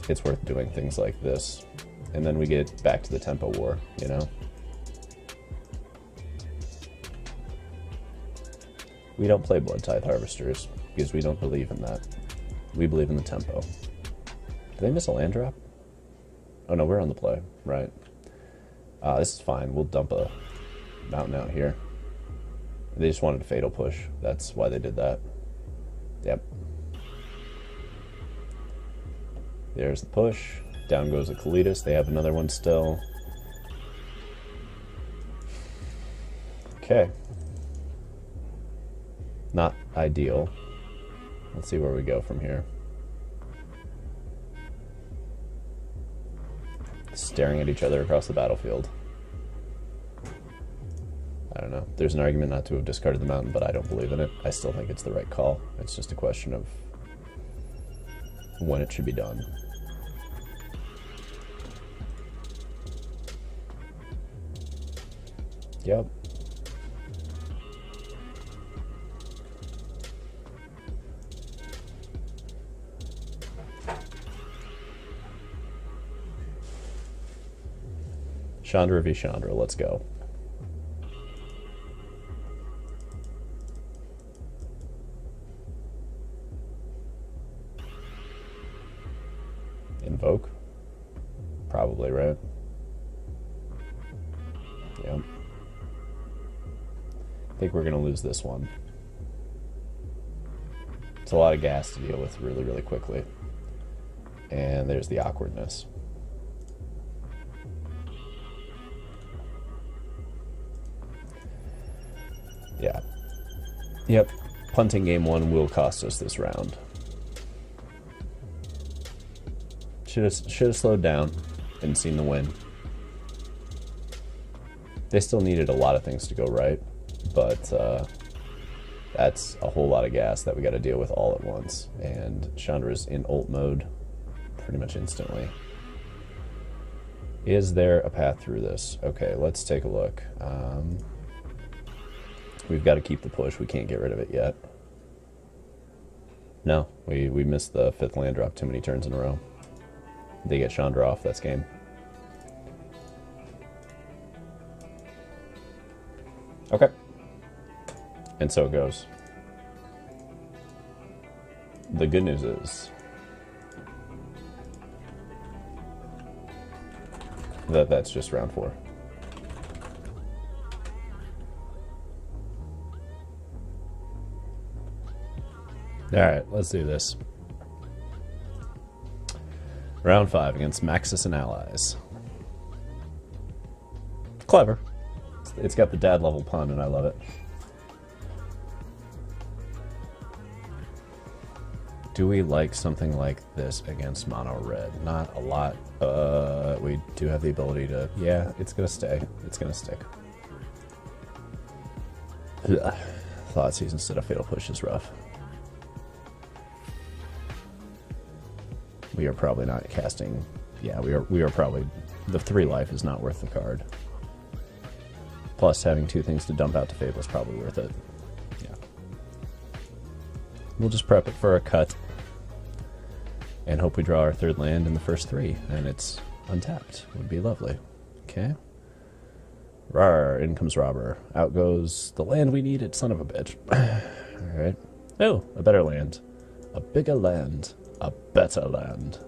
S1: it's worth doing things like this. And then we get back to the tempo war, you know? We don't play Blood Tithe Harvesters, because we don't believe in that. We believe in the tempo. Did they miss a land drop? Oh no, we're on the play, right. This is fine, we'll dump a mountain out here. They just wanted a fatal push, that's why they did that. Yep. There's the push. Down goes the Kalitas. They have another one still. Okay. Not ideal. Let's see where we go from here. Staring at each other across the battlefield. I don't know. There's an argument not to have discarded the mountain, but I don't believe in it. I still think it's the right call. It's just a question of when it should be done. Yep. Chandra v. Chandra, let's go. Invoke? Probably, right? Yep. I think we're going to lose this one. It's a lot of gas to deal with really, really quickly. And there's the awkwardness. Yeah. Yep. Punting game 1 will cost us this round. Should have slowed down and seen the win. They still needed a lot of things to go right, but that's a whole lot of gas that we got to deal with all at once. And Chandra's in ult mode pretty much instantly. Is there a path through this? Okay, let's take a look. We've got to keep the push. We can't get rid of it yet. No, we missed the 5th land drop too many turns in a row. They get Chandra off, that's game. Okay. And so it goes. The good news is that that's just round 4. Alright, let's do this. Round 5 against Maxisandallies. Clever. It's got the dad level pun and I love it. Do we like something like this against mono red? Not a lot. We do have the ability to... Yeah, it's gonna stay. It's gonna stick. Ugh. Thoughtseize instead of Fatal Push is rough. We are probably not casting... Yeah, we are probably... The 3 life is not worth the card. Plus, having 2 things to dump out to Fable is probably worth it. Yeah. We'll just prep it for a cut. And hope we draw our 3rd land in the first 3. And it's untapped. Would be lovely. Okay. Rawr, in comes Robber. Out goes the land we needed, son of a bitch. Alright. Oh, a better land. A bigger land. A better land.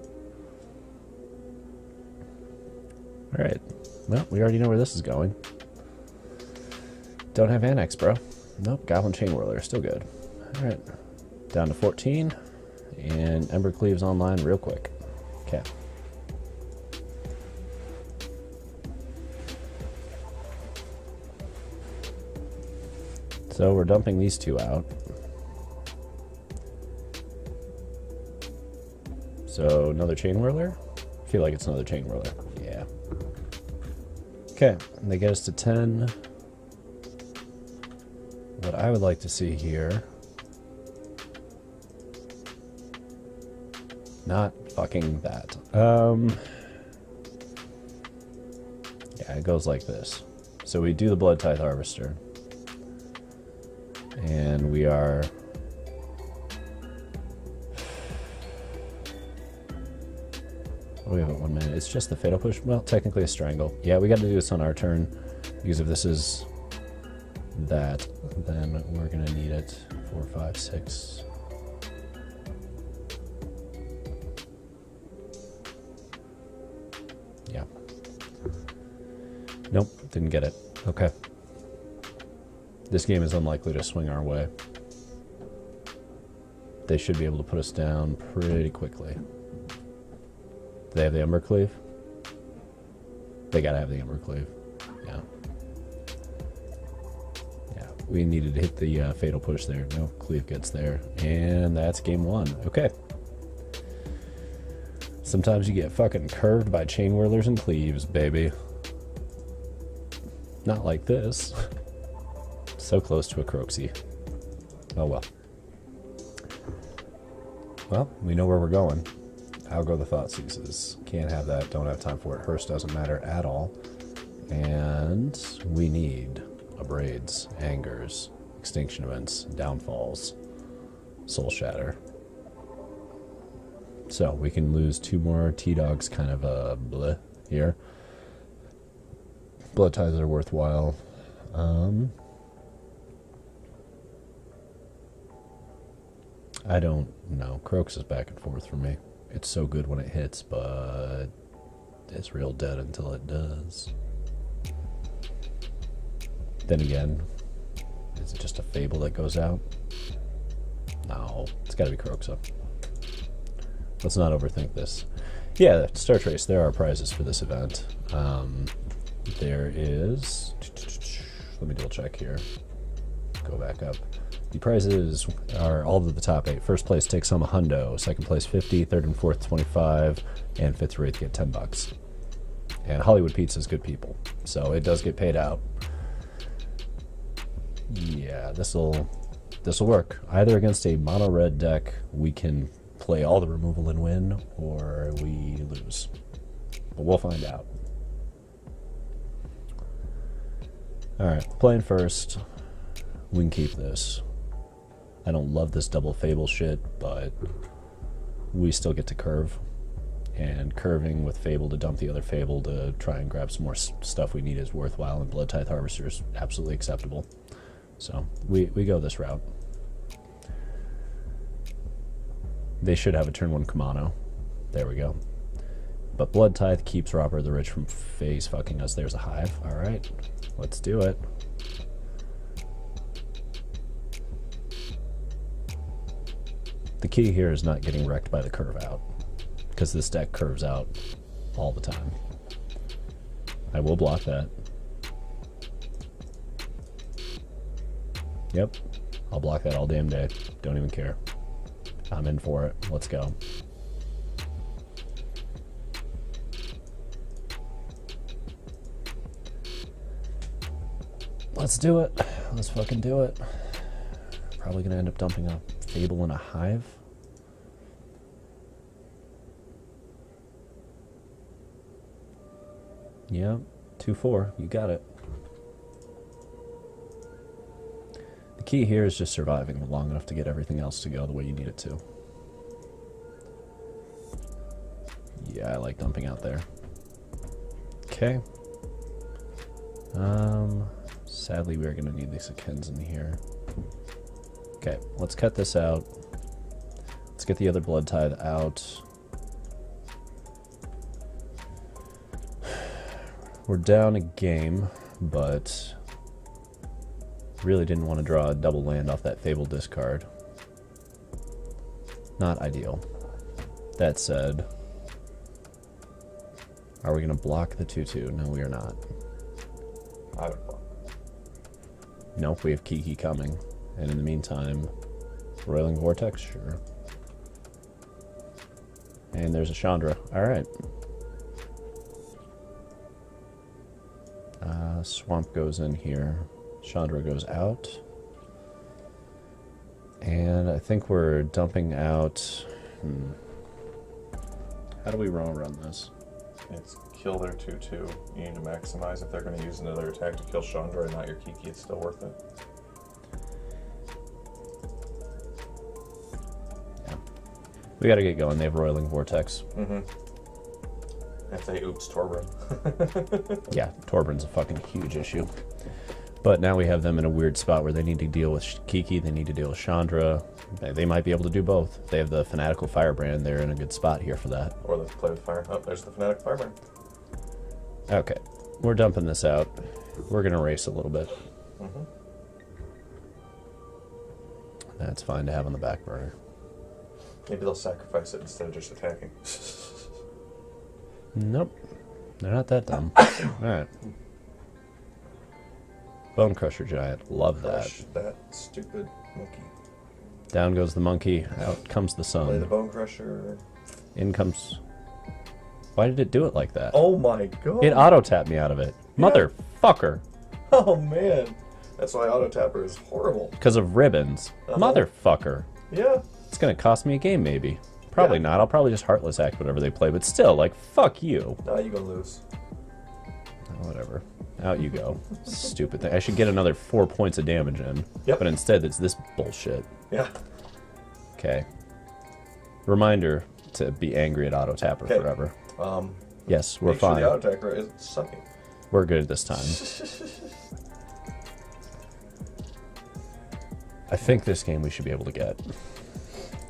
S1: Alright. Well, we already know where this is going. Don't have Annex, bro. Nope, Goblin Chain Whirler. Still good. Alright. Down to 14. And Embercleave's online real quick. Okay. So we're dumping these 2 out. So another Chain Whirler? I feel like it's another Chain Whirler. Yeah. Okay, and they get us to 10. What I would like to see here... Not fucking that. Yeah, it goes like this. So we do the Blood Tithe Harvester. And we are... Oh, we have it 1 minute. It's just the Fatal Push. Well, technically a Strangle. Yeah, we got to do this on our turn. Because if this is that, then we're going to need it. 4, 5, 6... Yeah. Nope, didn't get it. Okay. This game is unlikely to swing our way. They should be able to put us down pretty quickly. They have the Embercleave? They gotta have the Embercleave. Yeah. Yeah, we needed to hit the Fatal Push there. No, Cleave gets there. And that's game 1. Okay. Sometimes you get fucking curved by Chain Whirlers and Cleaves, baby. Not like this. So close to a Croxy. Oh well. Well, we know where we're going. I'll go the Thoughtseizes. Can't have that, don't have time for it. Hearse doesn't matter at all. And we need Abrades, Angers, Extinction Events, Downfalls, Soul Shatter. So we can lose 2 more T-Dogs, kind of a bleh here. Blood Tithes are worthwhile. I don't know. Croaks is back and forth for me. It's so good when it hits, but it's real dead until it does. Then again, is it just a Fable that goes out? No, it's got to be Croxa. Let's not overthink this. Yeah, Star Trace, there are prizes for this event. There is... Let me double check here. Go back up. The prizes are all of the top 8. First place takes home a hundo. Second place 50, third and fourth 25, and fifth through 8th get $10. And Hollywood Pizza's good people, so it does get paid out. Yeah, this'll work. Either against a mono red deck, we can play all the removal and win, or we lose. But we'll find out. Alright, playing first. We can keep this. I don't love this double Fable shit, but we still get to curve. And curving with Fable to dump the other Fable to try and grab some more stuff we need is worthwhile, and Blood Tithe Harvester is absolutely acceptable. So we go this route. They should have a turn 1 Kumano. There we go. But Blood Tithe keeps Robber the Rich from phase fucking us. There's a Hive. Alright, let's do it. The key here is not getting wrecked by the curve out, because this deck curves out all the time. I will block that. Yep, I'll block that all damn day. Don't even care. I'm in for it. Let's go. Let's do it. Let's fucking do it. Probably gonna end up dumping a Fable and a Hive. Yeah, 2-4. You got it. The key here is just surviving long enough to get everything else to go the way you need it to. Yeah, I like dumping out there. Okay. Sadly, we're going to need these Akens in here. Okay, let's cut this out. Let's get the other Blood Tithe out. We're down a game, but really didn't want to draw a double land off that Fable discard. Not ideal. That said, are we going to block the 2-2? No, we are not.
S3: I would block.
S1: Nope, we have Kiki coming. And in the meantime, Roiling Vortex, sure. And there's a Chandra. Alright. Swamp goes in here. Chandra goes out. And I think we're dumping out... How do we run this?
S3: It's kill their 2-2. You need to maximize. If they're going to use another attack to kill Chandra and not your Kiki, it's still worth it.
S1: Yeah. We gotta get going. They have Roiling Vortex.
S3: Mm-hmm. If they oops Torbran.
S1: Yeah, Torbran's a fucking huge issue. But now we have them in a weird spot where they need to deal with Kiki, they need to deal with Chandra. They might be able to do both. They have the Fanatical Firebrand. They're in a good spot here for that.
S3: Or let's play with fire. Oh, there's the Fanatic Firebrand.
S1: Okay, we're dumping this out. We're gonna race a little bit.
S3: Mm-hmm.
S1: That's fine to have on the back burner.
S3: Maybe they'll sacrifice it instead of just attacking.
S1: Nope, they're not that dumb. Alright. Bone Crusher Giant, love
S3: Crush that stupid monkey.
S1: Down goes the monkey, out comes the sun.
S3: Play the Bone Crusher.
S1: In comes... Why did it do it like that?
S3: Oh my god!
S1: It auto-tapped me out of it.
S3: Yeah.
S1: Motherfucker.
S3: Oh man! That's why Auto Tapper is horrible.
S1: Because of ribbons. Motherfucker.
S3: Yeah.
S1: It's gonna cost me a game, maybe. Probably not. I'll probably just Heartless Act whatever they play, but still, like, fuck you.
S3: Now you gonna lose.
S1: Whatever. Out you go. Stupid thing. I should get another 4 points of damage in.
S3: Yep.
S1: But instead, it's this bullshit.
S3: Yeah.
S1: Okay. Reminder to be angry at Auto Tapper forever. Yes, we're fine.
S3: Make sure the Auto Tapper isn't sucking.
S1: We're good this time. I think this game we should be able to get.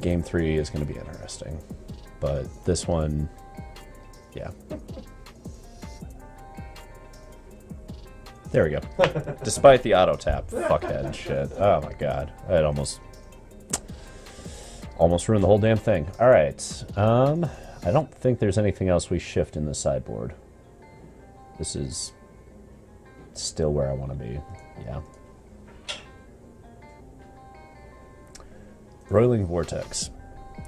S1: Game 3 is going to be interesting. But this one, yeah. There we go. Despite the auto tap, fuckhead shit. Oh my god. It almost ruined the whole damn thing. Alright. I don't think there's anything else we shift in the sideboard. This is still where I want to be. Yeah. Roiling Vortex.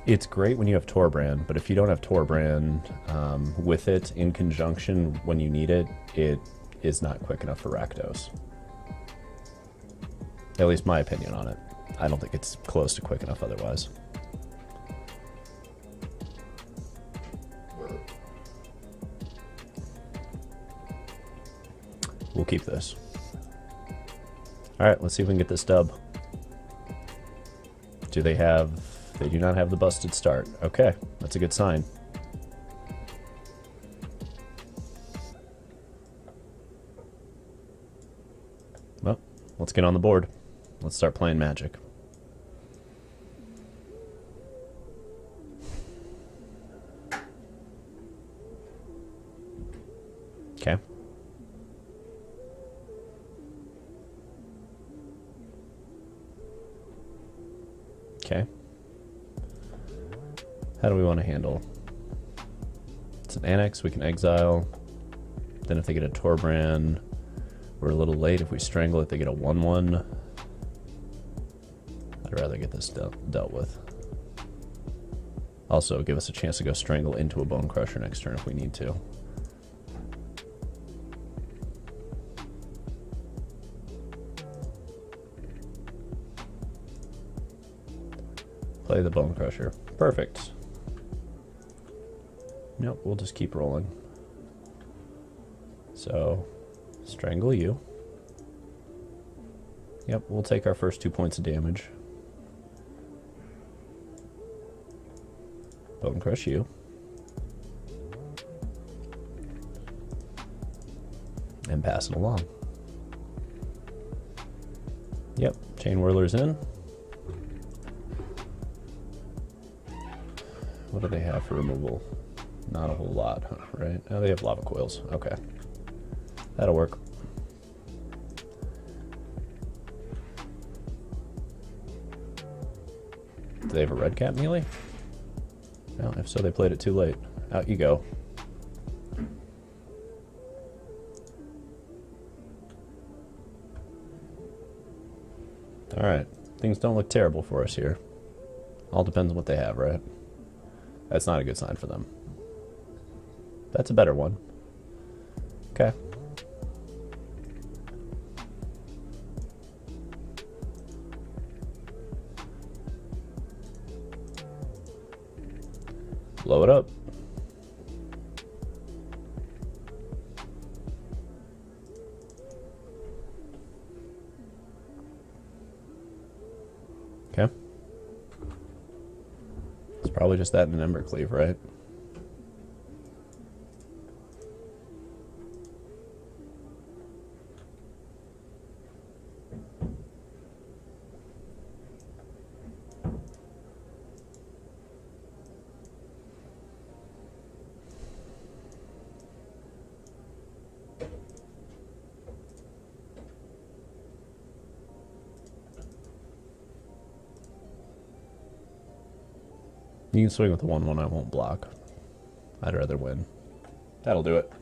S1: It's great when you have Torbran, but if you don't have Torbran with it in conjunction when you need it, it is not quick enough for Rakdos. At least my opinion on it. I don't think it's close to quick enough otherwise. We'll keep this. Alright, let's see if we can get this dub. Do they have... They do not have the busted start. Okay, that's a good sign. Well, let's get on the board. Let's start playing Magic. Okay. Okay. How do we want to handle? It's an annex, we can exile. Then if they get a Torbrand, we're a little late. If we strangle it, they get a 1/1. I'd rather get this dealt with. Also, give us a chance to go strangle into a Bone Crusher next turn if we need to. Play the Bone Crusher. Perfect. Nope, we'll just keep rolling. So, strangle you. Yep, we'll take our first 2 points of damage. Bone Crush you. And pass it along. Yep, Chain Whirler's in. What do they have for removal? Not a whole lot, huh, right? Oh, they have Lava Coils. Okay. That'll work. Do they have a red cap melee? No, if so, they played it too late. Out you go. Alright. Things don't look terrible for us here. All depends on what they have, right? That's not a good sign for them. That's a better one. Okay. Blow it up. Okay. It's probably just that and an Ember Cleave, right? You can swing with the 1/1, I won't block. I'd rather win. That'll do it.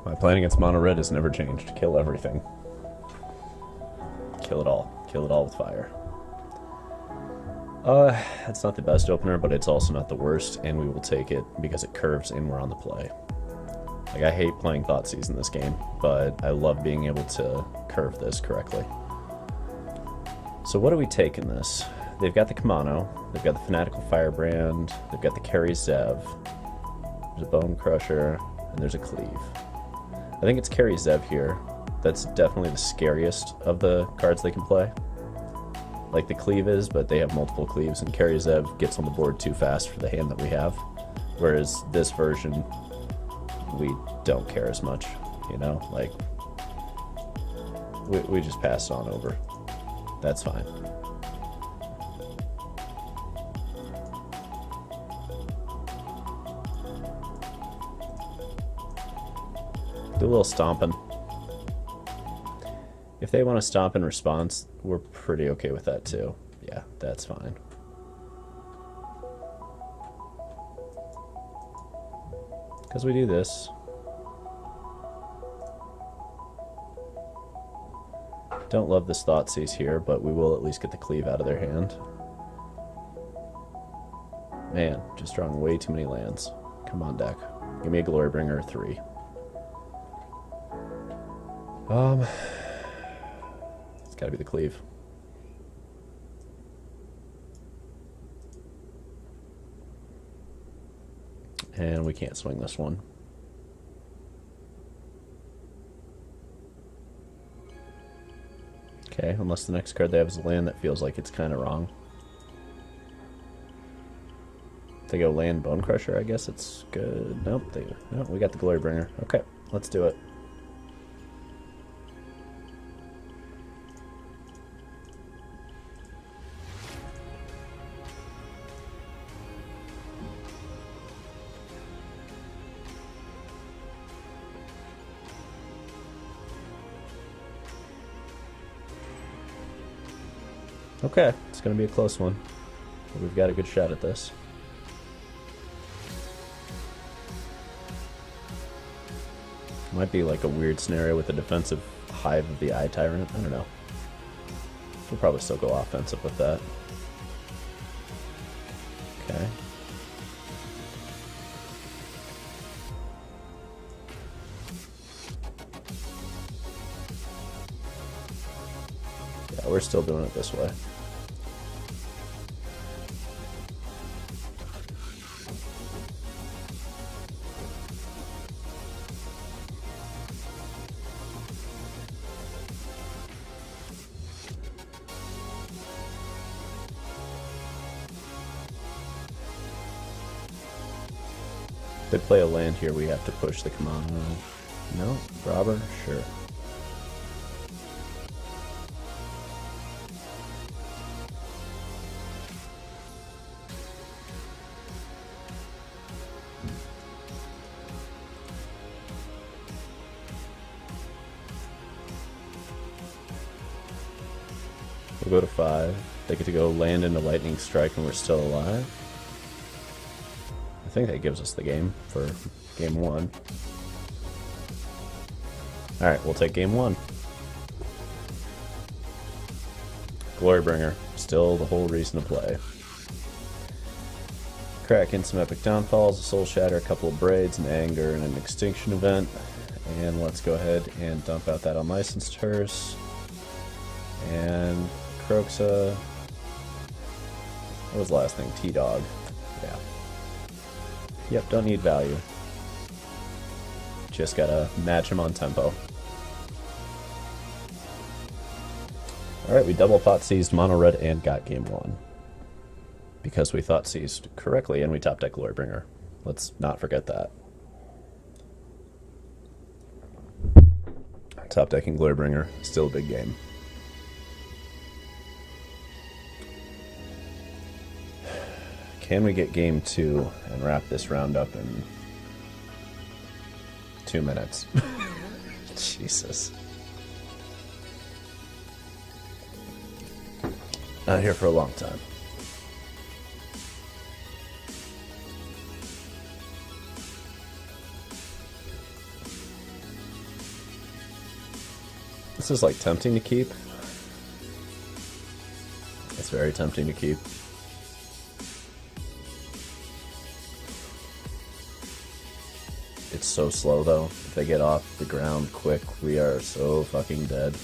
S1: My plan against mono red has never changed. Kill everything. Kill it all. Kill it all with fire. It's not the best opener, but it's also not the worst, and we will take it because it curves and we're on the play. Like, I hate playing Thoughtseize in this game, but I love being able to curve this correctly. So what do we take in this? They've got the Kamano, they've got the Fanatical Firebrand, they've got the Carry Zev, there's a Bone Crusher, and there's a Cleave. I think it's Carry Zev here. That's definitely the scariest of the cards they can play. Like the Cleave is, but they have multiple Cleaves, and Carry Zev gets on the board too fast for the hand that we have. Whereas this version, we don't care as much, you know? Like, we just pass on over. That's fine. Do a little stomping. If they want to stomp in response, we're pretty okay with that too. Yeah, that's fine. Because we do this. Don't love this Thoughtseize here, but we will at least get the Cleave out of their hand. Man, just drawing way too many lands. Come on, deck. Give me a Glorybringer or 3. It's gotta be the Cleave. And we can't swing this one. Okay, unless the next card they have is a land that feels like it's kind of wrong. If they go land Bone Crusher, I guess it's good. Nope, nope, we got the Glorybringer. Okay, let's do it. Okay, it's going to be a close one. But we've got a good shot at this. Might be like a weird scenario with a defensive Hive of the Eye Tyrant. I don't know. We'll probably still go offensive with that. Okay. Yeah, we're still doing it this way. If they play a land here, we have to push the command. No? Robber? Sure. We'll go to 5. They get to go land into Lightning Strike and we're still alive. I think that gives us the game for game 1. Alright, we'll take game 1. Glorybringer, still the whole reason to play. Kraken, some epic downfalls, a soul shatter, a couple of braids, an anger, and an extinction event. And let's go ahead and dump out that unlicensed hearse. And Urquisa. What was the last thing? T-Dog. Yeah. Yep, don't need value. Just gotta match him on tempo. Alright, we double Thoughtseized mono red and got game 1. Because we Thoughtseized correctly and we top deck Glorybringer. Let's not forget that. Top decking Glorybringer, still a big game. Can we get game 2 and wrap this round up in 2 minutes? Jesus. Not here for a long time. This is like tempting to keep. It's very tempting to keep. It's so slow though. If they get off the ground quick, we are so fucking dead.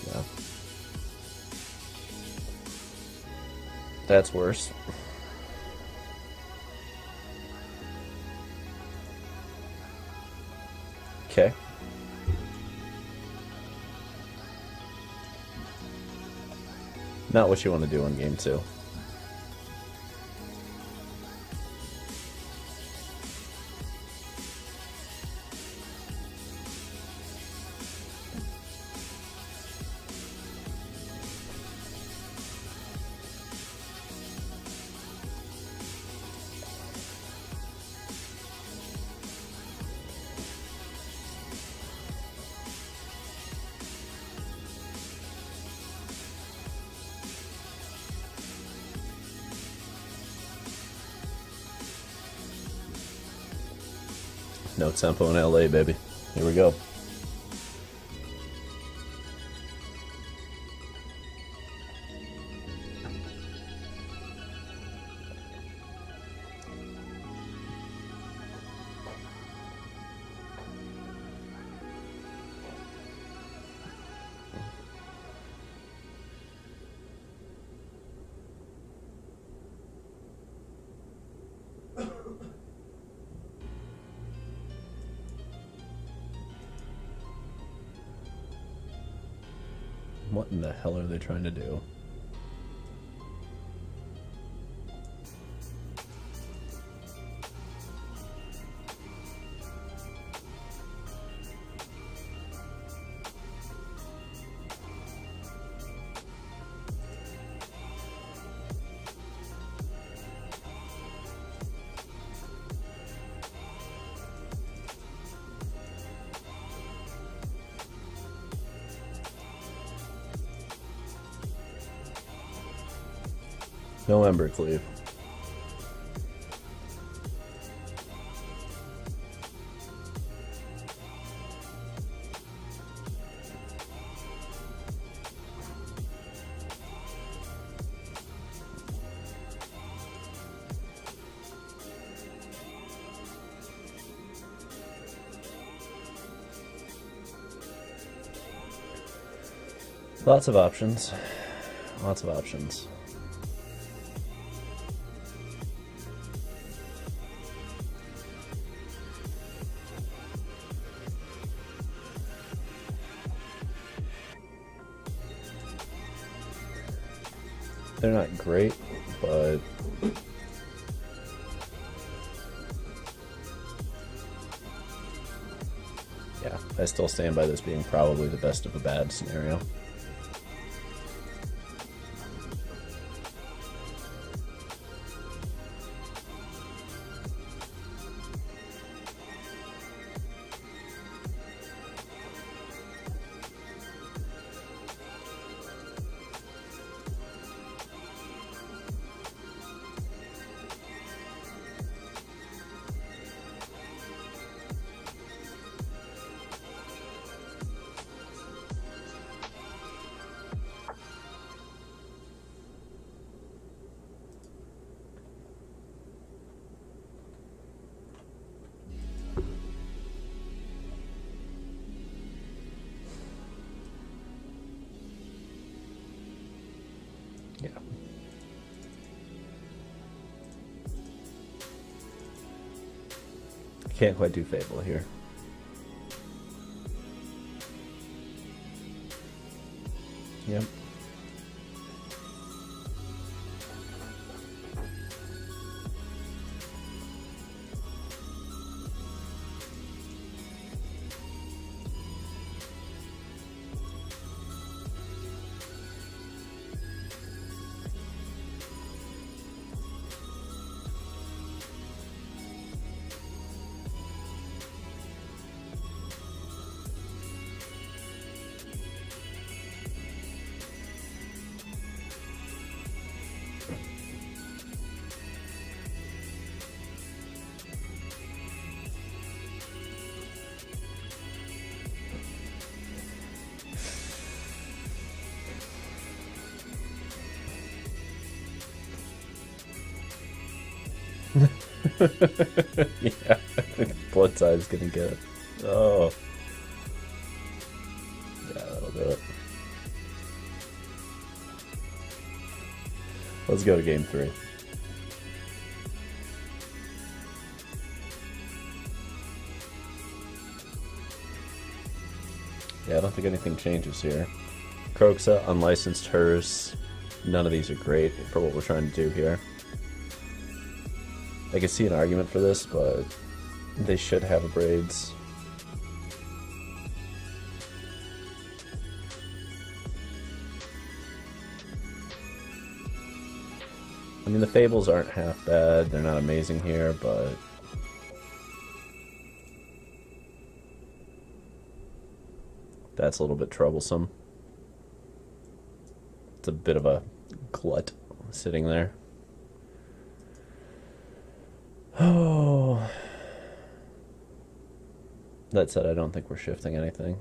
S1: Yeah. That's worse. Okay. Not what you want to do in game 2. No tempo in LA, baby. Here we go. What in the hell are they trying to do? No Embercleave. Lots of options. Lots of options. They're not great, but yeah, I still stand by this being probably the best of a bad scenario. Yeah. Can't quite do Fable here. Yep. Yeah, I think Bloodside's gonna get it. Oh. Yeah, that'll do it. Let's go to game 3. Yeah, I don't think anything changes here. Kroxa, unlicensed Hers. None of these are great for what we're trying to do here. I can see an argument for this, but they should have a Braids. I mean, the Fables aren't half bad. They're not amazing here, but that's a little bit troublesome. It's a bit of a glut sitting there. Oh. That said, I don't think we're shifting anything.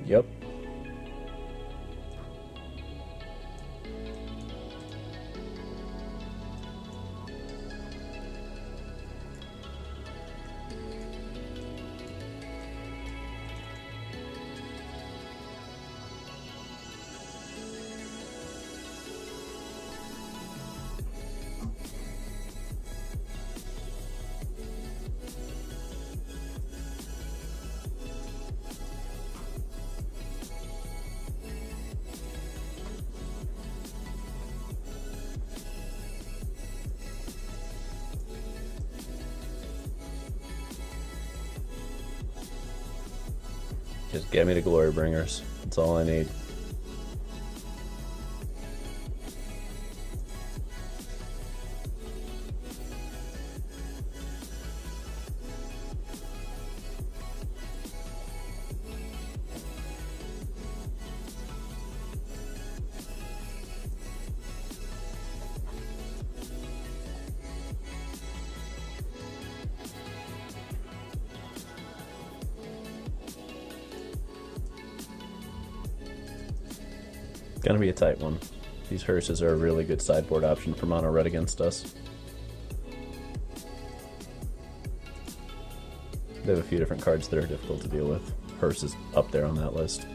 S1: Yep. Just get me the Glory Bringers. That's all I need. Gonna be a tight one. These hearses are a really good sideboard option for mono red against us. They have a few different cards that are difficult to deal with. Hearse is up there on that list.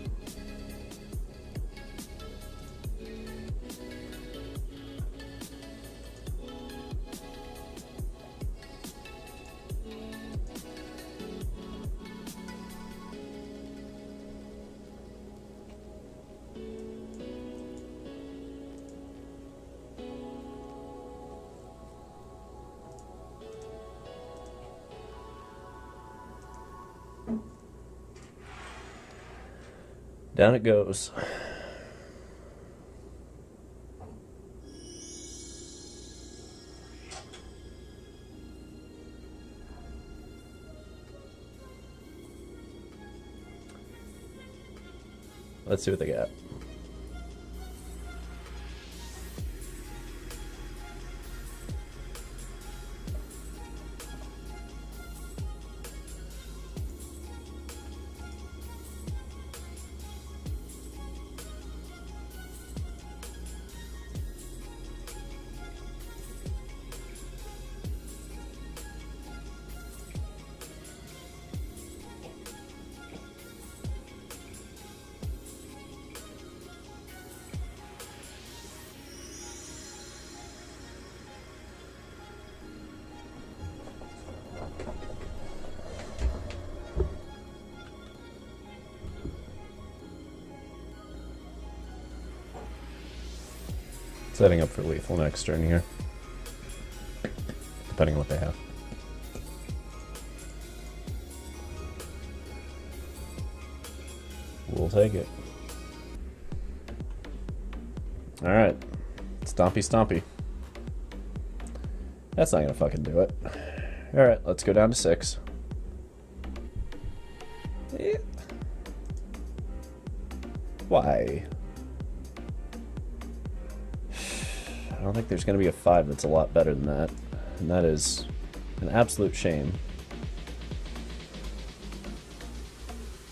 S1: Down it goes. Let's see what they got. Setting up for lethal next turn here, depending on what they have. We'll take it. Alright. Stompy stompy. That's not gonna fucking do it. Alright, let's go down to 6. Why? I don't think there's going to be a 5 that's a lot better than that. And that is an absolute shame.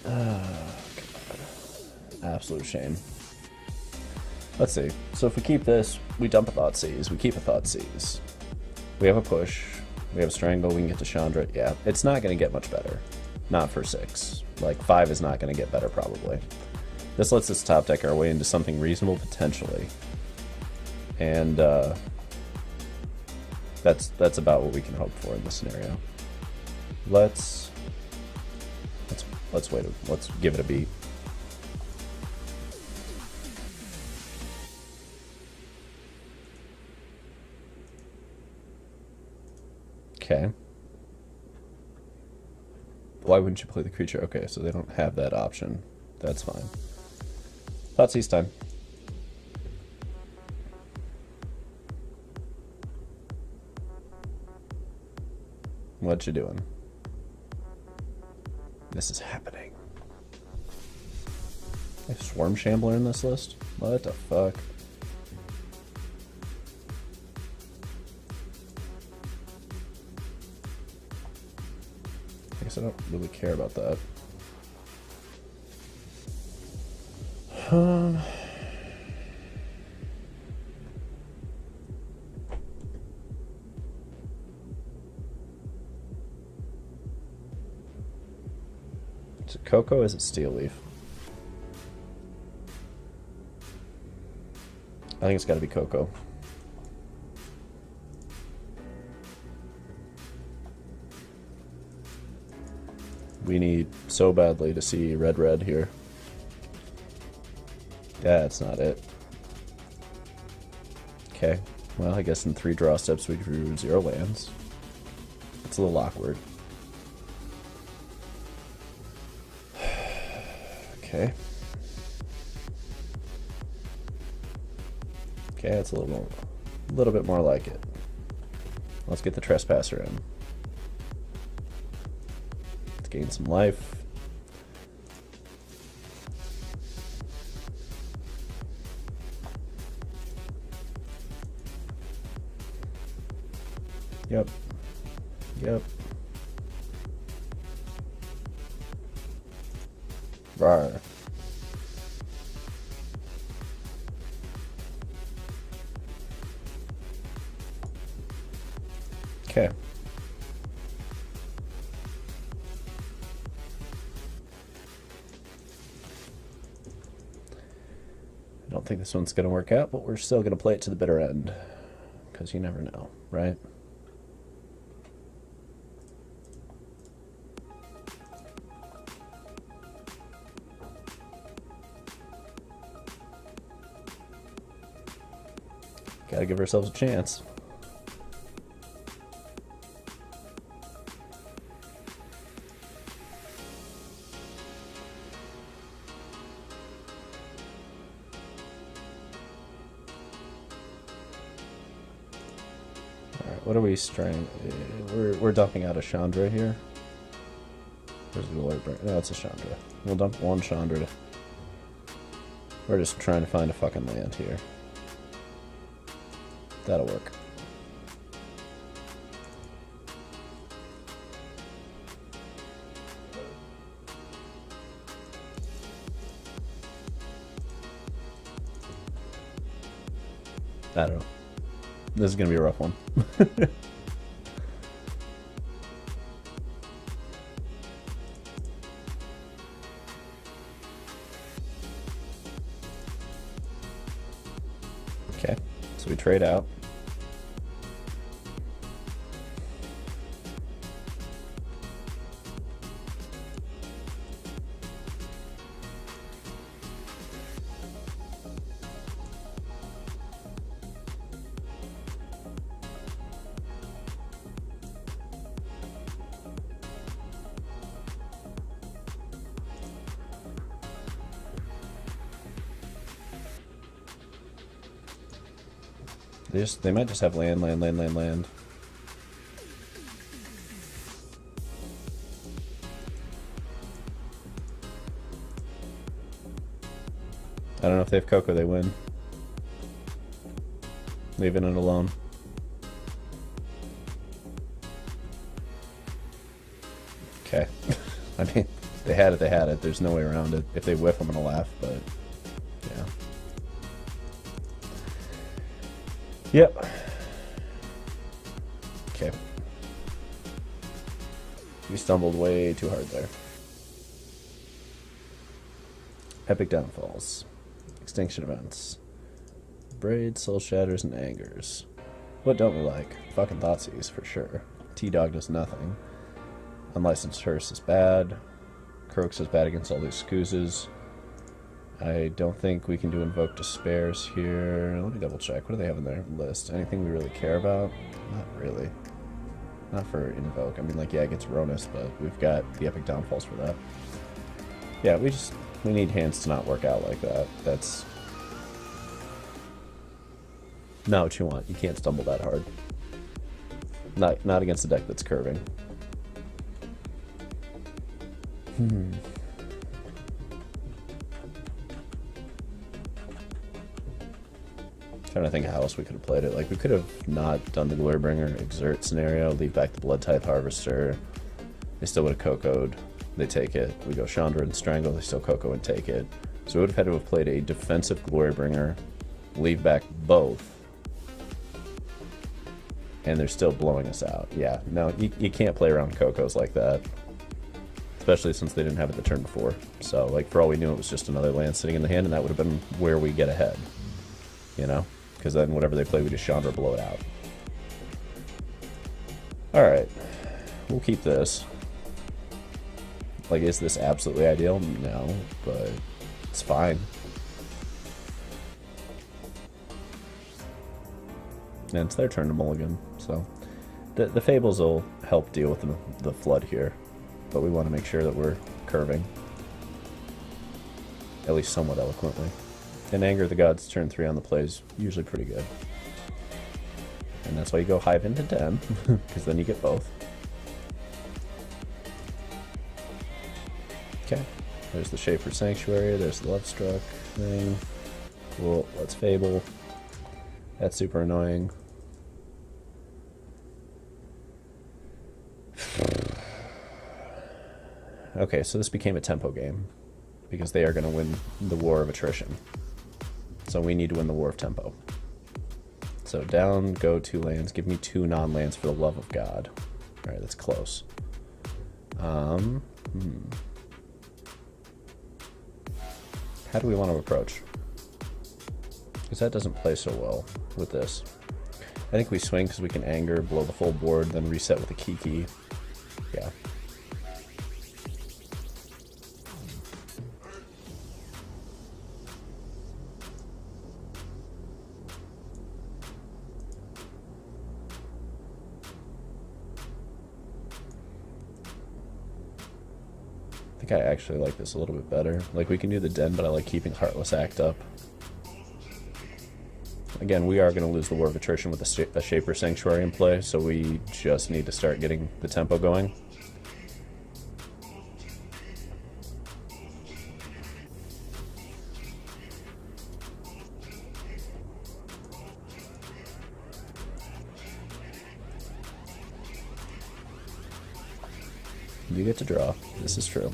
S1: Oh, God. Absolute shame. Let's see. So if we keep this, we dump a Thoughtseize. We keep a Thoughtseize. We have a push. We have a Strangle. We can get to Chandra. Yeah, it's not going to get much better. Not for 6. Like, 5 is not going to get better, probably. This lets us top deck our way into something reasonable, potentially. And that's about what we can hope for in this scenario. Let's wait. Let's give it a beat. Okay. Why wouldn't you play the creature? Okay, so they don't have that option. That's fine. Thoughtseize time. What you doing? This is happening. I have Swarm Shambler in this list? What the fuck? I guess I don't really care about that. Is it Coco or is it Steel Leaf? I think it's got to be Coco. We need so badly to see red here. Yeah, that's not it. Okay, well, I guess in 3 draw steps we drew 0 lands. It's a little awkward. Okay. Okay, that's a little bit more like it. Let's get the Trespasser in. Let's gain some life. Yep. Yep. Rawr. Okay. I don't think this one's going to work out, but we're still going to play it to the bitter end. Because you never know, right? Gotta give ourselves a chance. Alright, what are we straying? We're dumping out a Chandra here. Where's the Glory Bringer? No, it's a Chandra. We'll dump one Chandra. We're just trying to find a fucking land here. That'll work. I don't know. This is gonna be a rough one. Okay, so we trade out. They might just have land. I don't know if they have Coco, they win. Leaving it alone. Okay. I mean, they had it. There's no way around it. If they whiff, I'm gonna laugh, but yeah. Yep. Okay. We stumbled way too hard there. Epic Downfalls. Extinction Events. Braids, Soul Shatters, and Angers. What don't we like? Fucking Thoughtseize, for sure. T-Dog does nothing. Unlicensed Hearse is bad. Croaks is bad against all these Scoozes. I don't think we can do Invoke Despairs here. Let me double check. What do they have in their list? Anything we really care about? Not really. Not for Invoke. I mean, like, yeah, it gets Ronus, but we've got the Epic Downfalls for that. Yeah, we need hands to not work out like that. That's not what you want. You can't stumble that hard. Not against a deck that's curving. Trying to think how else we could have played it. Like, we could have not done the Glorybringer Exert scenario, leave back the Blood Tithe Harvester. They still would have Coco'd. They take it. We go Chandra and Strangle. They still Coco and take it. So we would have had to have played a defensive Glorybringer, leave back both, and they're still blowing us out. Yeah, no, you can't play around Cocos like that, especially since they didn't have it the turn before. So, like, for all we knew, it was just another land sitting in the hand, and that would have been where we get ahead, you know? Because then whatever they play, we just Chandra blow it out. Alright, we'll keep this. Like, is this absolutely ideal? No, but it's fine. And it's their turn to mulligan, so the Fables will help deal with the flood here, but we want to make sure that we're curving. at least somewhat eloquently. And Anger the Gods turn 3 on the play is usually pretty good. And that's why you go Hive into Den, because then you get both. Okay, there's the Shaper Sanctuary, there's the Lovestruck thing. Cool, let's Fable. That's super annoying. Okay, so this became a tempo game, because they are going to win the War of Attrition. So we need to win the War of Tempo. So down, go 2 lands, give me 2 non-lands for the love of God. Alright, that's close. How do we want to approach? Because that doesn't play so well with this. I think we swing because we can Anger, blow the full board, then reset with a Kiki. Yeah. I think I actually like this a little bit better. Like, we can do the Den, but I like keeping Heartless Act up. Again, we are going to lose the War of Attrition with a Shaper Sanctuary in play, so we just need to start getting the tempo going. You get to draw. This is true.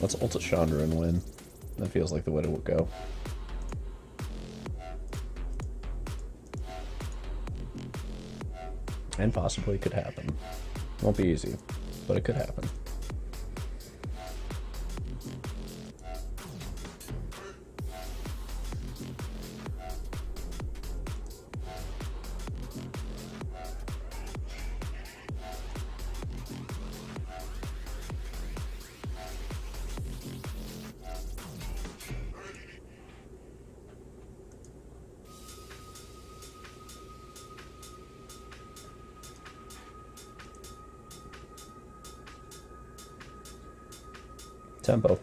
S1: Let's ult at Chandra and win. That feels like the way to go. And possibly it could happen. Won't be easy, but it could happen. Tempo.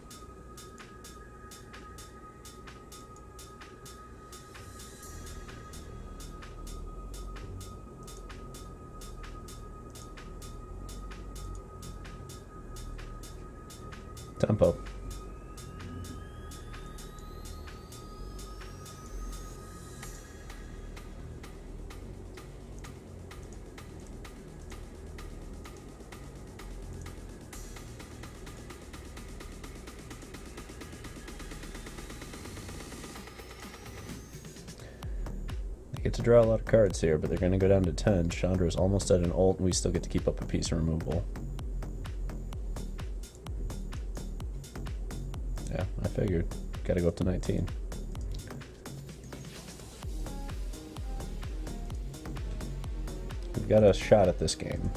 S1: Tempo. Get to draw a lot of cards here, but they're going to go down to 10. Chandra's almost at an ult, and we still get to keep up a piece of removal. Yeah, I figured. Gotta go up to 19. We've got a shot at this game.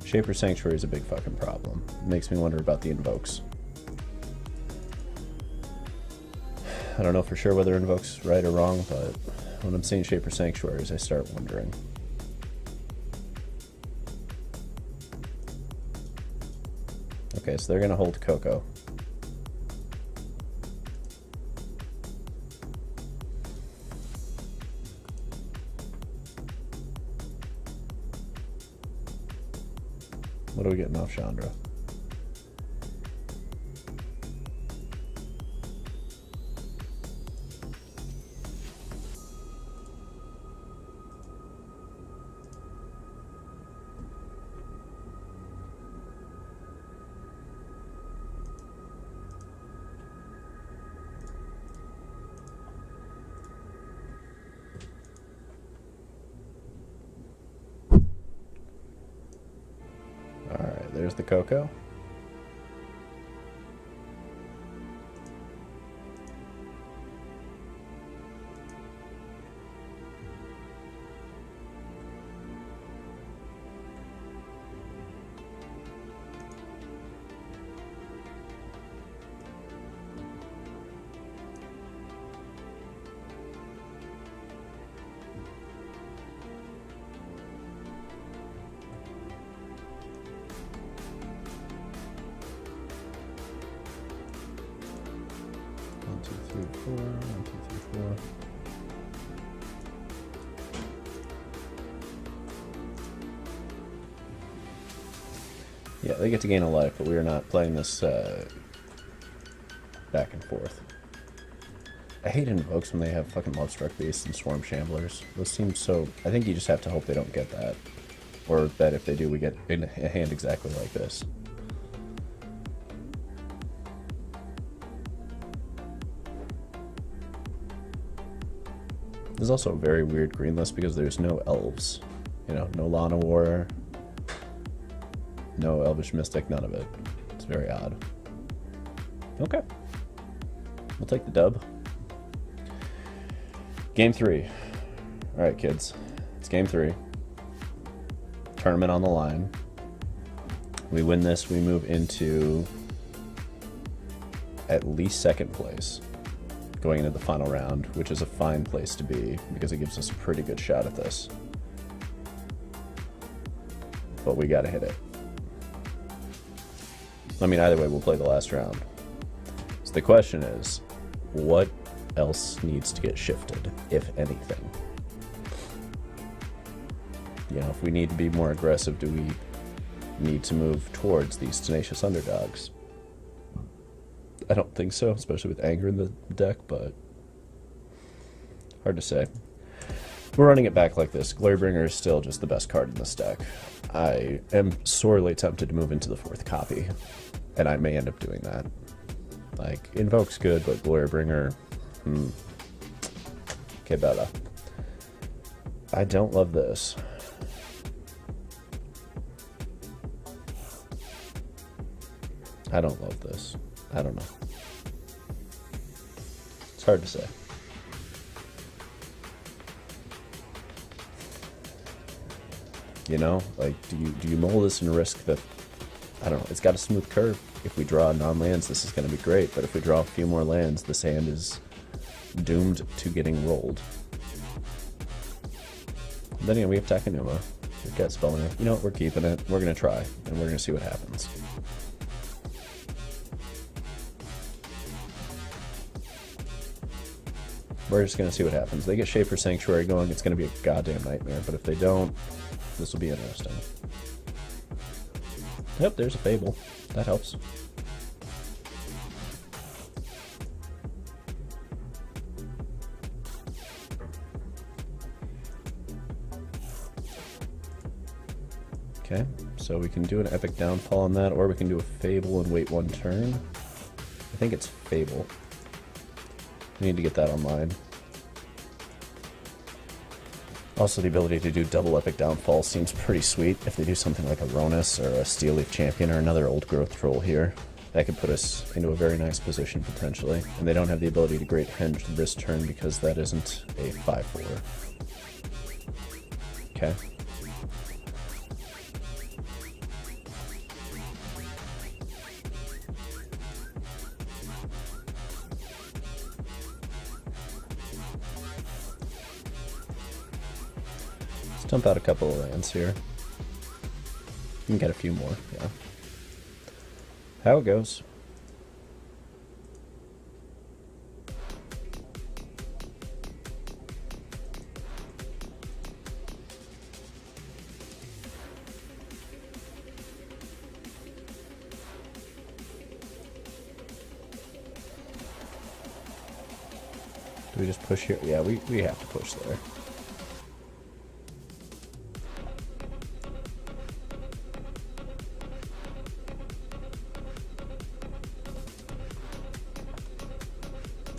S1: Shaper Sanctuary is a big fucking problem. It makes me wonder about the invokes. I don't know for sure whether invokes right or wrong, but when I'm seeing Shaper Sanctuaries, I start wondering. Okay, so they're going to hold Coco. What are we getting off Chandra? There's the Coco. 3, 4. 1, 2, 3, 4. Yeah, they get to gain a life, but we are not playing this back and forth. I hate invokes when they have fucking Lovestruck Beasts and Swarm Shamblers. Those seem so... I think you just have to hope they don't get that. Or that if they do, we get in a hand exactly like this. There's also a very weird green list because there's no elves. You know, no Lana War, no Elvish Mystic, none of it. It's very odd. Okay. We'll take the dub. Game 3. Alright, kids. It's game 3. Tournament on the line. We win this, we move into at least second place going into the final round, which is a fine place to be because it gives us a pretty good shot at this. But we gotta hit it. I mean, either way, we'll play the last round. So the question is, what else needs to get shifted, if anything? You know, if we need to be more aggressive, do we need to move towards these tenacious underdogs? I don't think so, especially with anger in the deck, but hard to say. We're running it back like this. Glorybringer is still just the best card in this deck. I am sorely tempted to move into the 4th copy, and I may end up doing that. Like, Invoke's good, but Glorybringer... Okay, better. I don't love this. I don't love this. I don't know. It's hard to say. You know, like, do you mull this and risk that? I don't know. It's got a smooth curve. If we draw non-lands, this is going to be great. But if we draw a few more lands, this hand is doomed to getting rolled. And then again, we have Takenuma. We've got Spelling. You know what? We're keeping it. We're going to try, and we're going to see what happens. We're just going to see what happens. They get Shaper Sanctuary going, it's going to be a goddamn nightmare. But if they don't, this will be interesting. Yep, there's a Fable. That helps. Okay, so we can do an Epic Downfall on that, or we can do a Fable and wait 1 turn. I think it's Fable. We need to get that online. Also, the ability to do double Epic Downfall seems pretty sweet. If they do something like a Ronus or a Steel Leaf Champion or another Old Growth Troll here, that could put us into a very nice position potentially. And they don't have the ability to Great Henge this turn because that isn't a 5/4. Okay. Dump out a couple of lands here. You can get a few more, yeah. How it goes. Do we just push here? Yeah, we have to push there.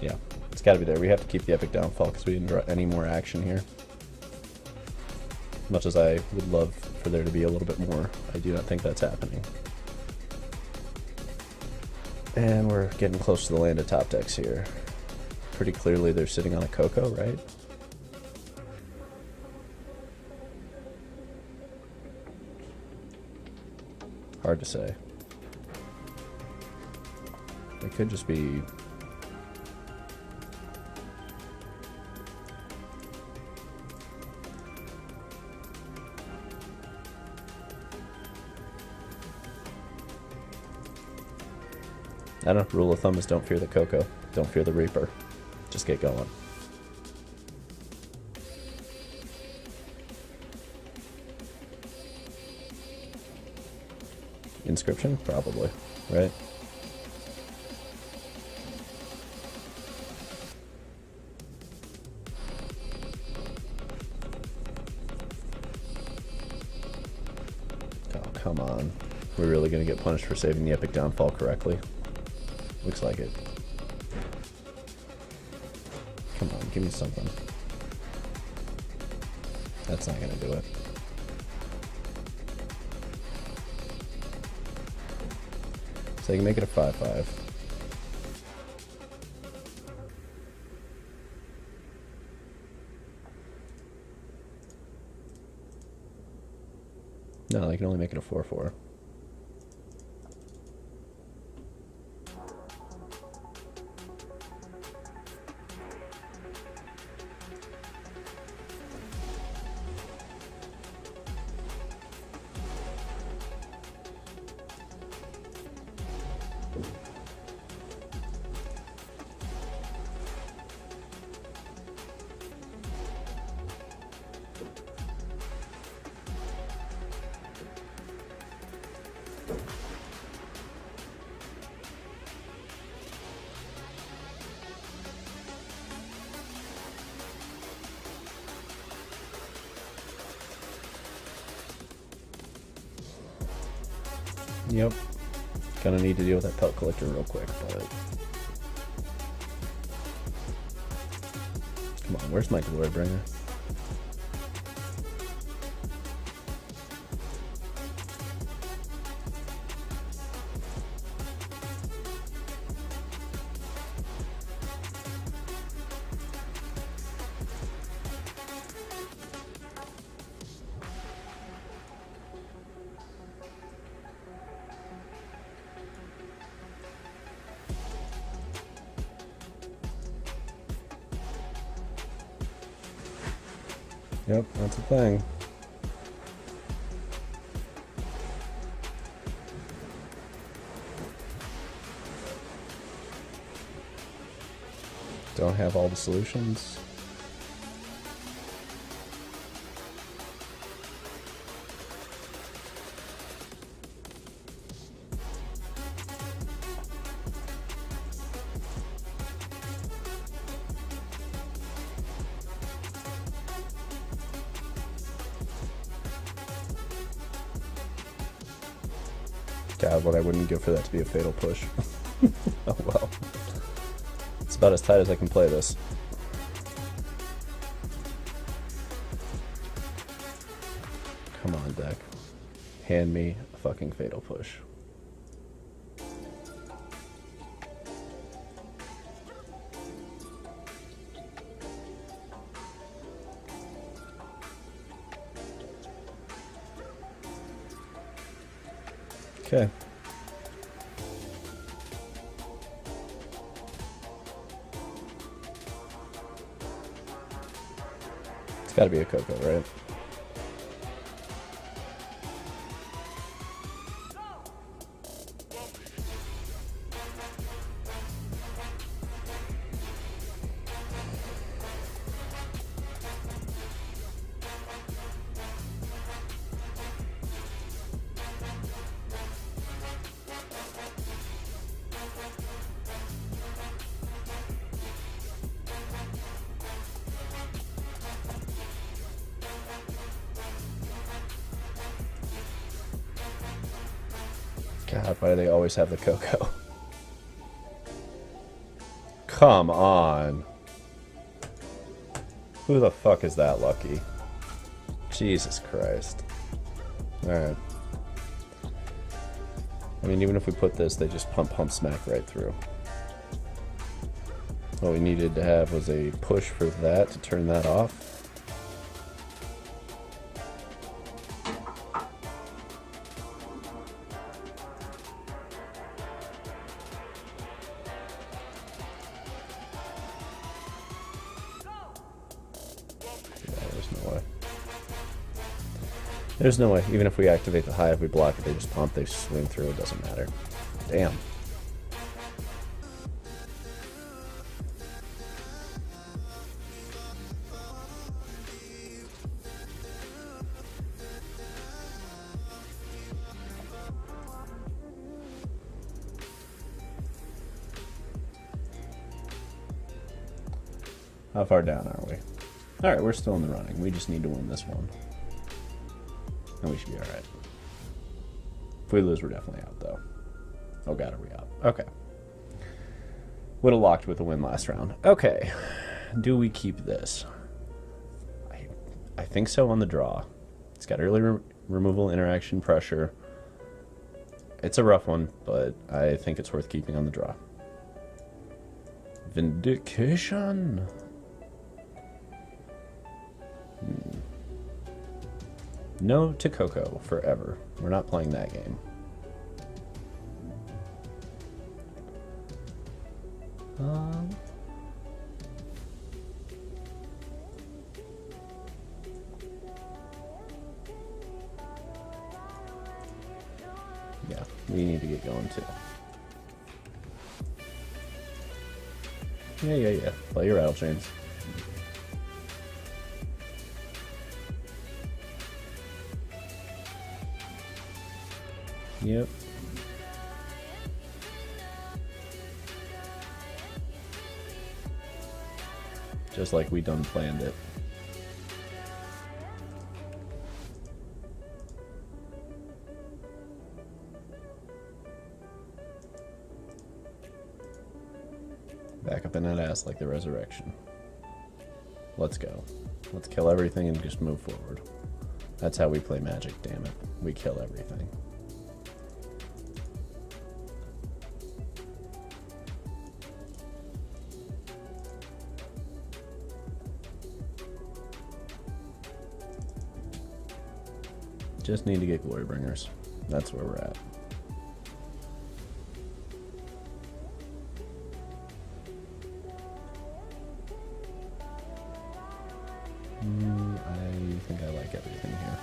S1: Yeah, it's got to be there. We have to keep the Epic Downfall because we didn't draw any more action here. Much as I would love for there to be a little bit more, I do not think that's happening. And we're getting close to the land of top decks here. Pretty clearly they're sitting on a Coco, right? Hard to say. It could just be... I don't know, rule of thumb is don't fear the Coco. Don't fear the Reaper. Just get going. Inscription? Probably, right? Oh, come on. We're really going to get punished for saving the Epic Downfall correctly. Looks like it. Come on, give me something. That's not going to do it. So you can make it a 5/5. No, they can only make it a 4/4. Yep. Gonna need to deal with that pelt collector real quick, but... Come on, where's my Glorybringer? Yep, that's a thing. Don't have all the solutions. God, what I wouldn't give for that to be a fatal push. Oh well. It's about as tight as I can play this. Come on, deck. Hand me a fucking fatal push. Okay. It's gotta be a Coco, right? God, why do they always have the Coco? Come on. Who the fuck is that lucky? Jesus Christ. Alright. I mean, even if we put this, they just pump smack right through. What we needed to have was a push for that to turn that off. There's no way. Even if we activate the hive, we block it, they just pump, they swing through, it doesn't matter. Damn. How far down are we? Alright, we're still in the running. We just need to win this one. And we should be alright. If we lose, we're definitely out, though. Oh god, are we out? Okay. Would have locked with a win last round. Okay. Do we keep this? I think so on the draw. It's got early removal, interaction, pressure. It's a rough one, but I think it's worth keeping on the draw. Vindication. No to Coco forever. We're not playing that game. Yeah, we need to get going too. Yeah. Play your rattle chains. Yep. Just like we done planned it. Back up in that ass like the resurrection. Let's go. Let's kill everything and just move forward. That's how we play Magic, damn it. We kill everything. Just need to get Glorybringers. That's where we're at. I think I like everything here.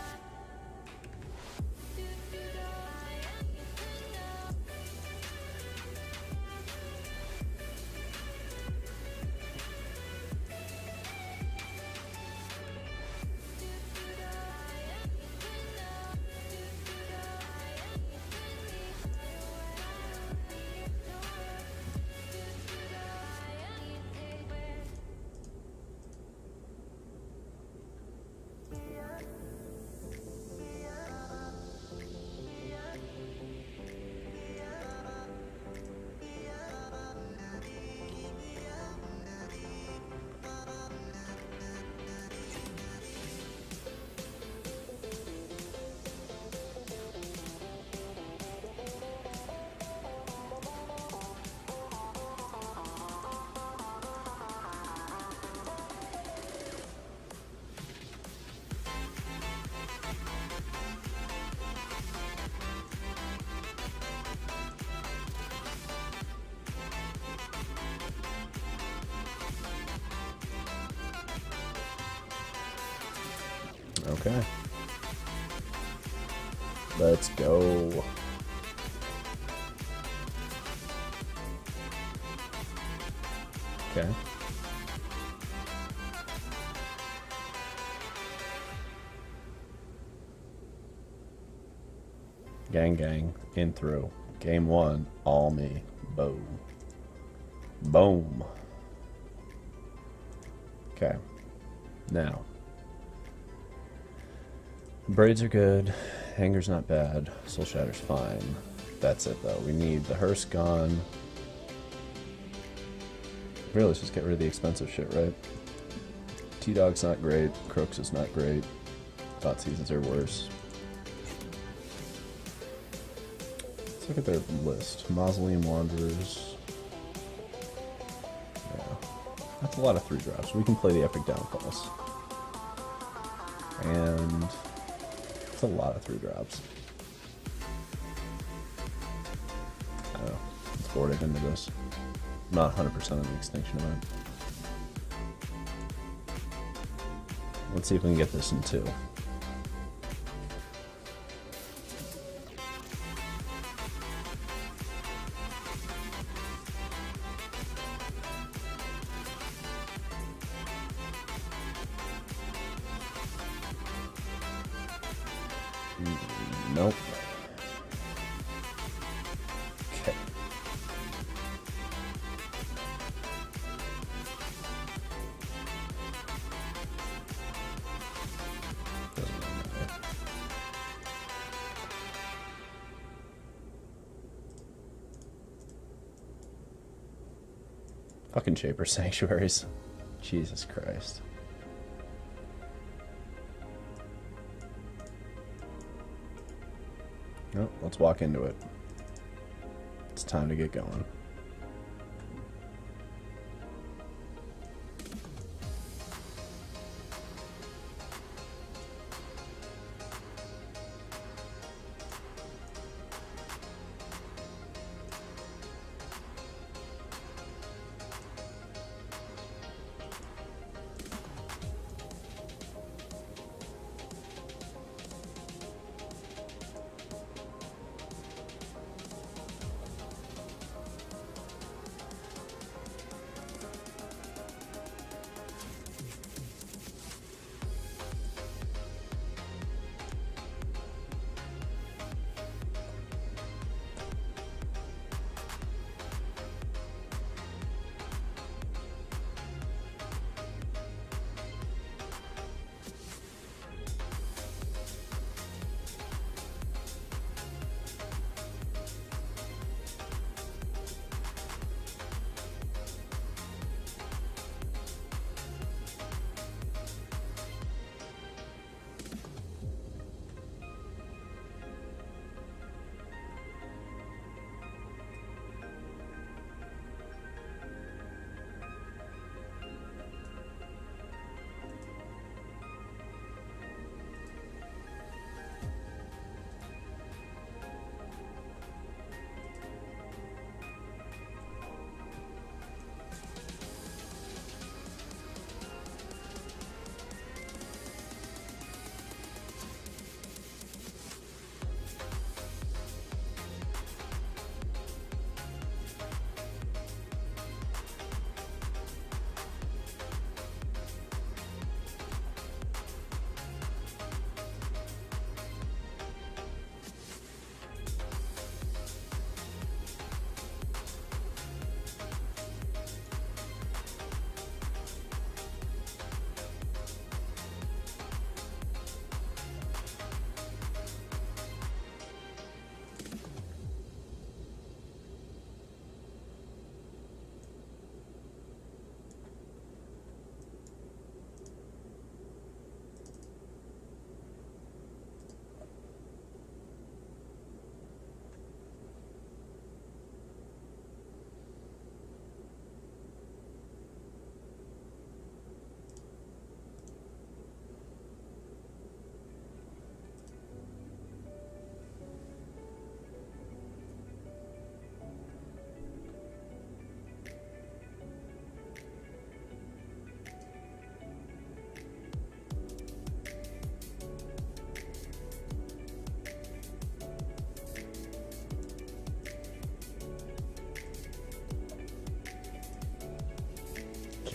S1: Okay. Let's go. Okay. Gang, in through. Game one, all me. Boom. Boom. Okay. Now. Braids are good. Anger's not bad. Soul Shatter's fine. That's it, though. We need the hearse gone. Really, let's just get rid of the expensive shit, right? T-Dog's not great. Crooks is not great. Thoughtseizes are worse. Let's look at their list. Mausoleum Wanderers. Yeah. That's a lot of 3-drops. We can play the Epic Downfalls. And it's a lot of 3-drops. I don't know. Let's board it into this. I'm not 100% on the Extinction event. Let's see if we can get this in 2. Nope. Okay. Fucking Shaper Sanctuaries. Jesus Christ. Well, let's walk into it. It's time to get going.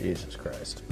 S1: Jesus Christ.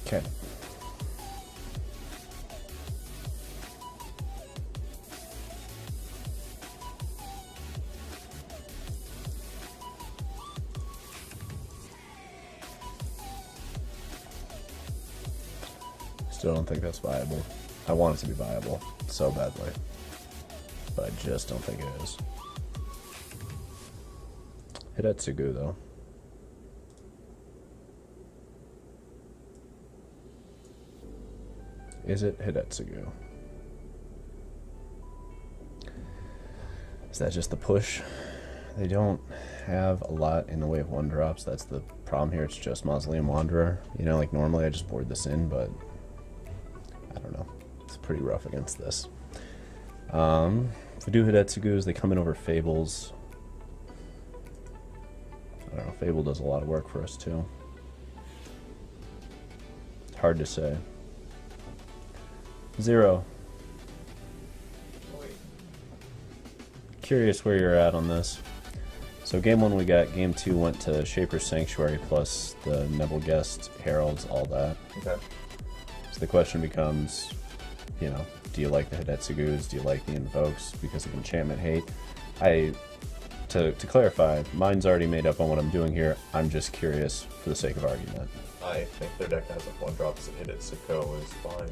S1: Okay. Still don't think that's viable. I want it to be viable. so badly. But I just don't think it is. Hidetsugu, though. Is it Hidetsugu? Is that just the push? They don't have a lot in the way of 1-drops. That's the problem here. It's just Mausoleum Wanderer. You know, like normally I just board this in, but I don't know. It's pretty rough against this. If we do Hidetsugus, they come in over Fables. I don't know. Fable does a lot of work for us too. Hard to say. 0. Curious where you're at on this. So game 1 we got, game 2 went to Shaper's Sanctuary plus the Nebelgest, Heralds, all that.
S3: Okay.
S1: So the question becomes, you know, do you like the Hidetsugus? Do you like the Invokes because of enchantment hate? To clarify, mine's already made up on what I'm doing here. I'm just curious for the sake of argument.
S3: I think their deck has a 1-drops that Hidetsugu is fine.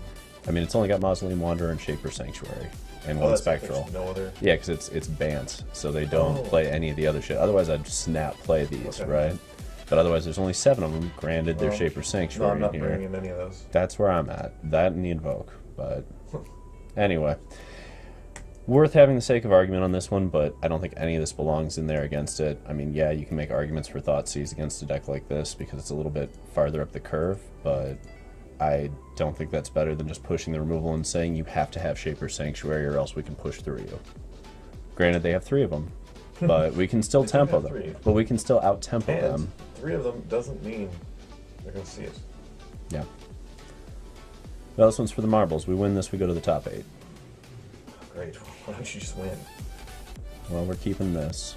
S1: I mean, it's only got Mausoleum Wanderer and Shaper's Sanctuary. And one Spectral.
S3: No other?
S1: Yeah, because it's Bant, so they don't play any of the other shit. Otherwise, I'd snap play these, right? But otherwise, there's only 7 of them. Granted, they're Shaper's Sanctuary.
S3: No, I'm not
S1: here.
S3: bringing in any of those.
S1: That's where I'm at. That and the Invoke. But anyway, worth having the sake of argument on this one, but I don't think any of this belongs in there against it. I mean, yeah, you can make arguments for Thoughtseize against a deck like this because it's a little bit farther up the curve, but I don't think that's better than just pushing the removal and saying you have to have Shaper's Sanctuary or else we can push through you. Granted, they have 3 of them, but we can still tempo them.
S3: 3.
S1: But we can still out-tempo
S3: And
S1: them.
S3: 3 of them doesn't mean they're going to see it.
S1: Yeah. Well, this one's for the marbles. We win this, we go to the top 8.
S3: Great. Why don't you just win?
S1: Well, we're keeping this.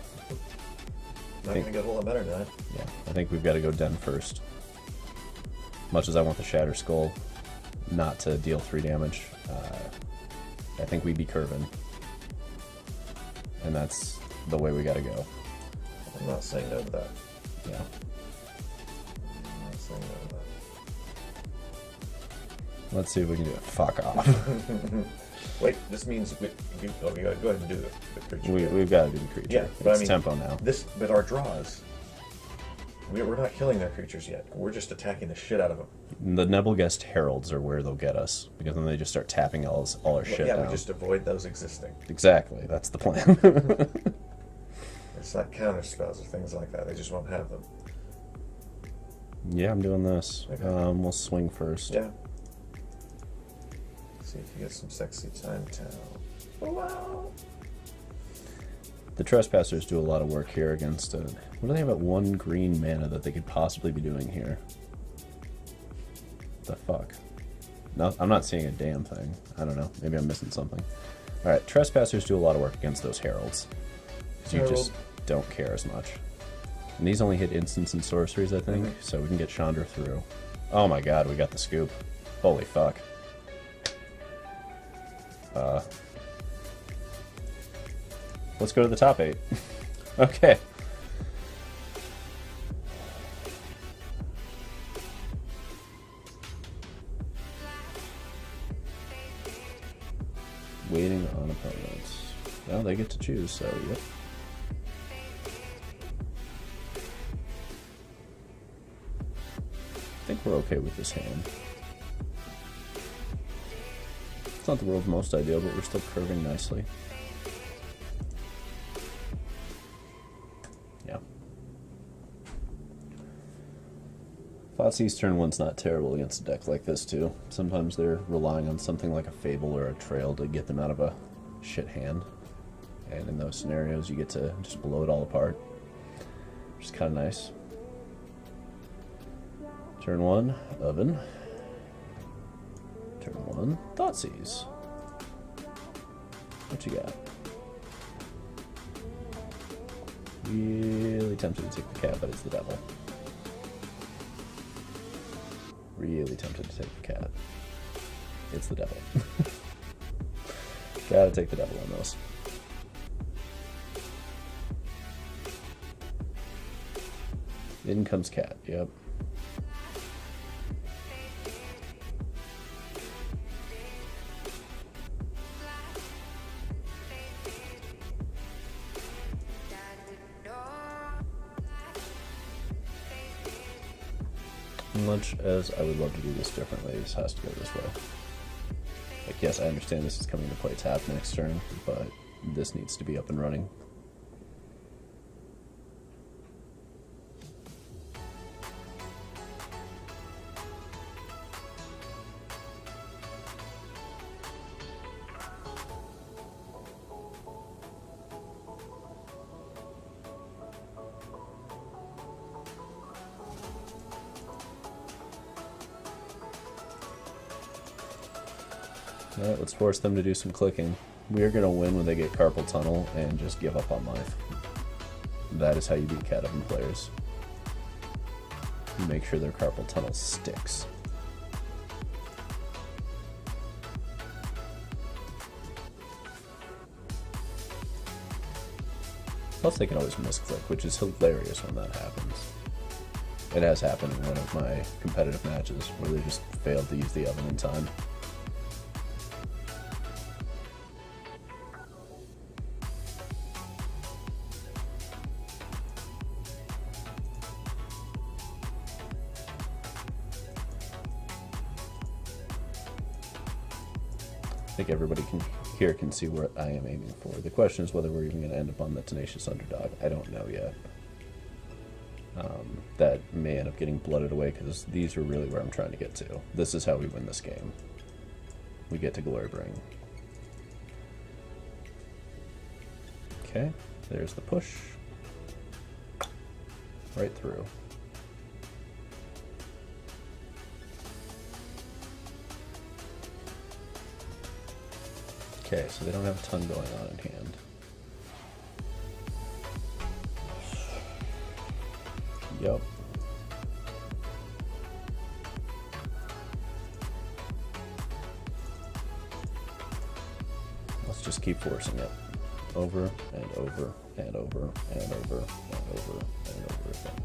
S3: Not going to get a whole lot better than that.
S1: Yeah, I think we've got to go Den first. Much as I want the Shatter Skull not to deal 3 damage, I think we'd be curving. And that's the way we got to go.
S3: I'm not saying no to that.
S1: Yeah.
S3: I'm not saying no to that.
S1: Let's see if we can do it. Fuck off.
S3: Wait, this means we gotta go ahead and do the creature.
S1: We've got to do the creature.
S3: Yeah, but
S1: it's
S3: I mean,
S1: tempo now.
S3: But our draws, we're not killing their creatures yet. We're just attacking the shit out of them.
S1: The Nebelgest Heralds are where they'll get us, because then they just start tapping all our shit down.
S3: We just avoid those existing.
S1: Exactly, that's the plan.
S3: It's not counter spells or things like that. They just won't have them.
S1: Yeah, I'm doing this.
S3: Okay.
S1: We'll swing first.
S3: Yeah. See if you get some sexy time town. Oh, wow.
S1: The Trespassers do a lot of work here against what do they have at 1 green mana that they could possibly be doing here? The fuck? No, I'm not seeing a damn thing. I don't know. Maybe I'm missing something. Alright, Trespassers do a lot of work against those Heralds. You just don't care as much. And these only hit instants and sorceries, I think, so we can get Chandra through. Oh my god, we got the scoop. Holy fuck. Let's go to the top 8. Okay. Waiting on opponents. Well, they get to choose, so yep. I think we're okay with this hand. It's not the world's most ideal, but we're still curving nicely. Yeah. Thoughtseize turn 1's not terrible against a deck like this, too. Sometimes they're relying on something like a Fable or a Trail to get them out of a shit hand. And in those scenarios, you get to just blow it all apart. Which is kind of nice. Turn 1, Oven. Turn 1, Thoughtseize. What you got? Really tempted to take the cat, but it's the devil. Really tempted to take the cat. It's the devil. Gotta take the devil on those. In comes cat, yep. much as I would love to do this differently, this has to go this way. Like, yes, I understand this is coming to play tap next turn, but this needs to be up and running. Alright, let's force them to do some clicking. We are going to win when they get Carpal Tunnel and just give up on life. That is how you beat Cat Oven players. You make sure their Carpal Tunnel sticks. Plus they can always misclick, which is hilarious when that happens. It has happened in one of my competitive matches where they just failed to use the oven in time. I think everybody here can see where I am aiming for. The question is whether we're even going to end up on the Tenacious Underdog. I don't know yet. That may end up getting blooded away because these are really where I'm trying to get to. This is how we win this game. We get to Glorybringer. Okay, there's the push. Right through. Okay, so they don't have a ton going on in hand. Yup. Let's just keep forcing it. Over and over and over and over and over and over again.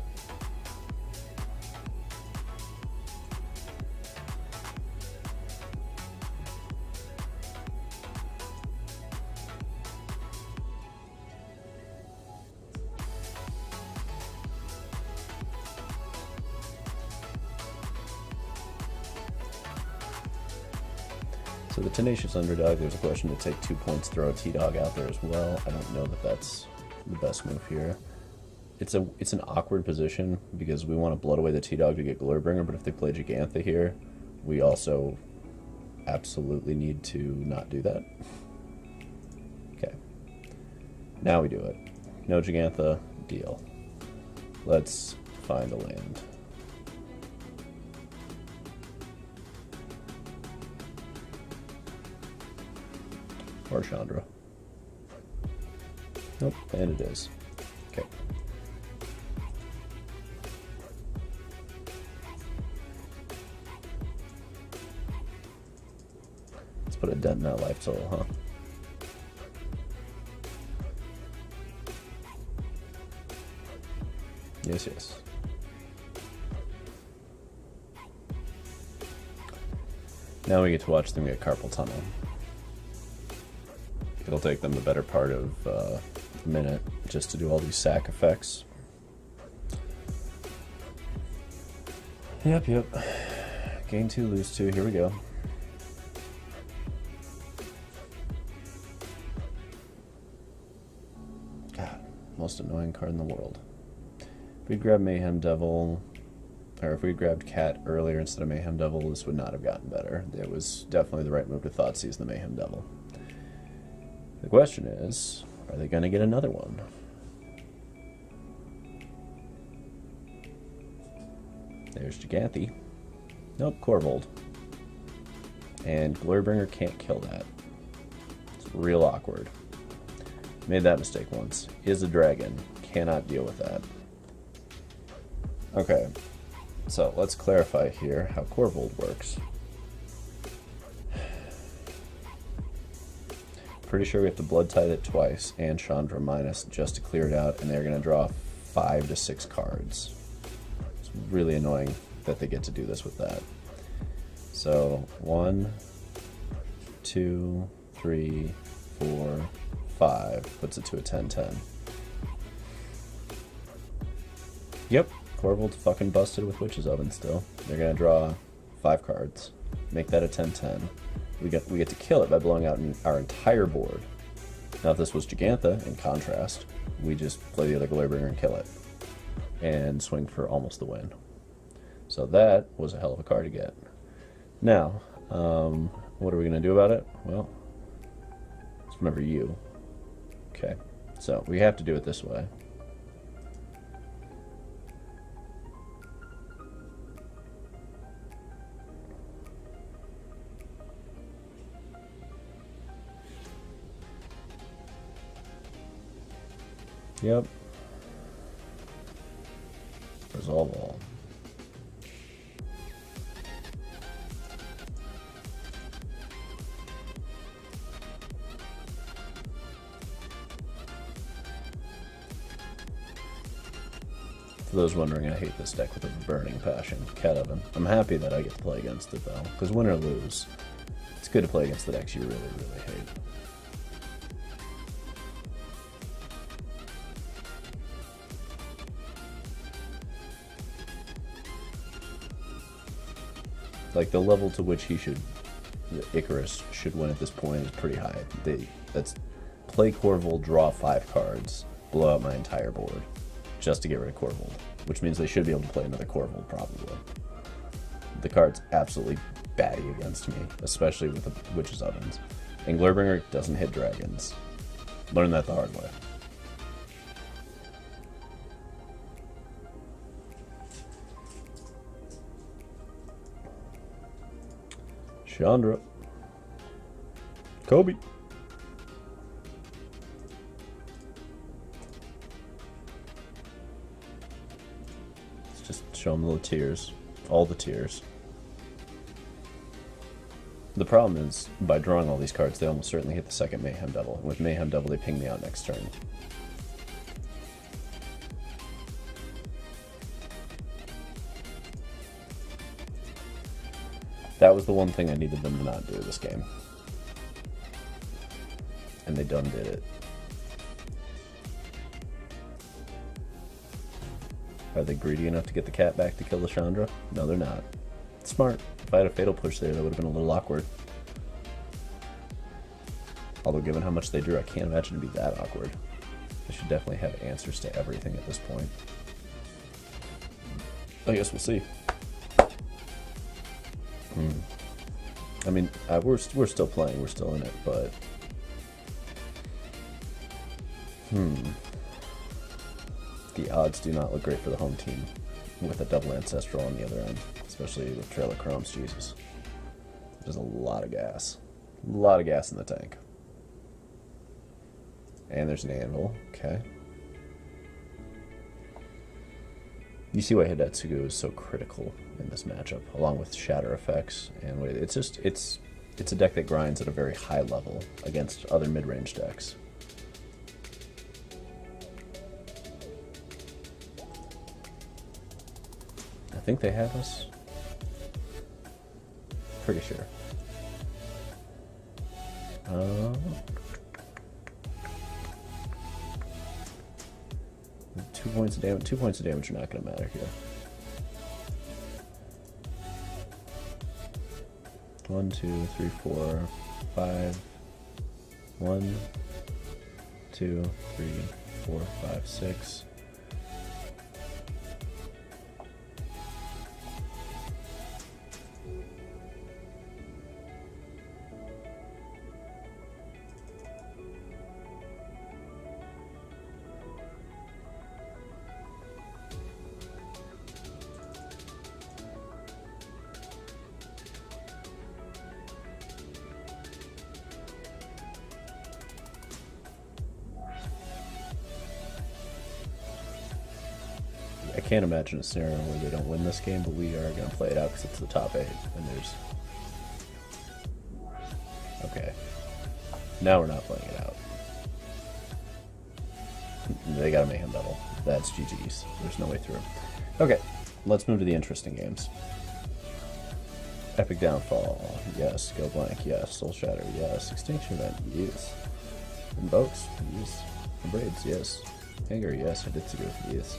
S1: So the Tenacious Underdog, there's a question to take 2 points, throw a T-Dog out there as well. I don't know that that's the best move here. It's an awkward position because we want to blood away the T-Dog to get Glorybringer, but if they play Gigantha here, we also absolutely need to not do that. Okay. Now we do it. No Gigantha, deal. Let's find a land. Or Chandra. Nope, and it is. Okay. Let's put a dent in that life total, huh? Yes, yes. Now we get to watch them get Carpal Tunnel. It'll take them the better part of a minute just to do all these sack effects. Yep. Gain 2, lose 2. Here we go. God, most annoying card in the world. If we'd grabbed Mayhem Devil, or if we grabbed Cat earlier instead of Mayhem Devil, this would not have gotten better. It was definitely the right move to Thoughtseize the Mayhem Devil. The question is, are they going to get another one? There's Gigantha. Nope, Corvold. And Glorybringer can't kill that. It's real awkward. Made that mistake once. Is a dragon. Cannot deal with that. Okay, so let's clarify here how Corvold works. Pretty sure we have to blood tithe it twice and Chandra minus just to clear it out, and they're going to draw 5 to 6 cards. It's really annoying that they get to do this with that. So 1, 2, 3, 4, 5 puts it to a 10-10. Yep, Corvold's fucking busted with Witch's Oven still. They're gonna draw 5 cards. Make that a 10-10. We get to kill it by blowing out our entire board. Now if this was Gigantha, in contrast, we just play the other Glurbringer and kill it. And swing for almost the win. So that was a hell of a card to get. Now, what are we gonna do about it? Well, let's remember you. Okay, so we have to do it this way. Yep. Resolve all. For those wondering, I hate this deck with a burning passion. Cat Oven. I'm happy that I get to play against it though, because win or lose, it's good to play against the decks you really, really hate. Like, the level to which the Icarus should win at this point is pretty high. That's play Corvold, draw 5 cards, blow out my entire board, just to get rid of Corvold, which means they should be able to play another Corvold, probably. The card's absolutely batty against me, especially with the Witch's Ovens. And Glurbringer doesn't hit dragons. Learn that the hard way. Chandra. Kobe. Let's just show them the tears. All the tears. The problem is, by drawing all these cards, they almost certainly hit the second Mayhem Devil. And with Mayhem Devil, they ping me out next turn. That was the one thing I needed them to not do this game. And they done did it. Are they greedy enough to get the cat back to kill the Chandra? No, they're not. Smart. If I had a Fatal Push there, that would have been a little awkward. Although given how much they drew, I can't imagine it'd be that awkward. They should definitely have answers to everything at this point. I guess we'll see. I mean, we're still playing, we're still in it, but the odds do not look great for the home team with a double Ancestral on the other end, especially with Trail of Chromes. Jesus, there's a lot of gas, in the tank, and there's an Anvil. Okay. You see why Hidetsugu is so critical in this matchup, along with Shatter effects, and it's a deck that grinds at a very high level against other mid-range decks. I think they have us. Pretty sure. 2 points of damage. 2 points of damage are not going to matter here. 1, 2, 3, 4, 5. 1, 2, 3, 4, 5, 6. I can't imagine a scenario where they don't win this game, but we are going to play it out because it's the top 8, and there's... Okay. Now we're not playing it out. They got a Mayhem Devil. That's GG's. There's no way through. Okay, let's move to the interesting games. Epic Downfall, yes. Go Blank, yes. Soul Shatter, yes. Extinction Event, yes. Invokes, yes. Braids, yes. Anger, yes. Hidetsugu, yes.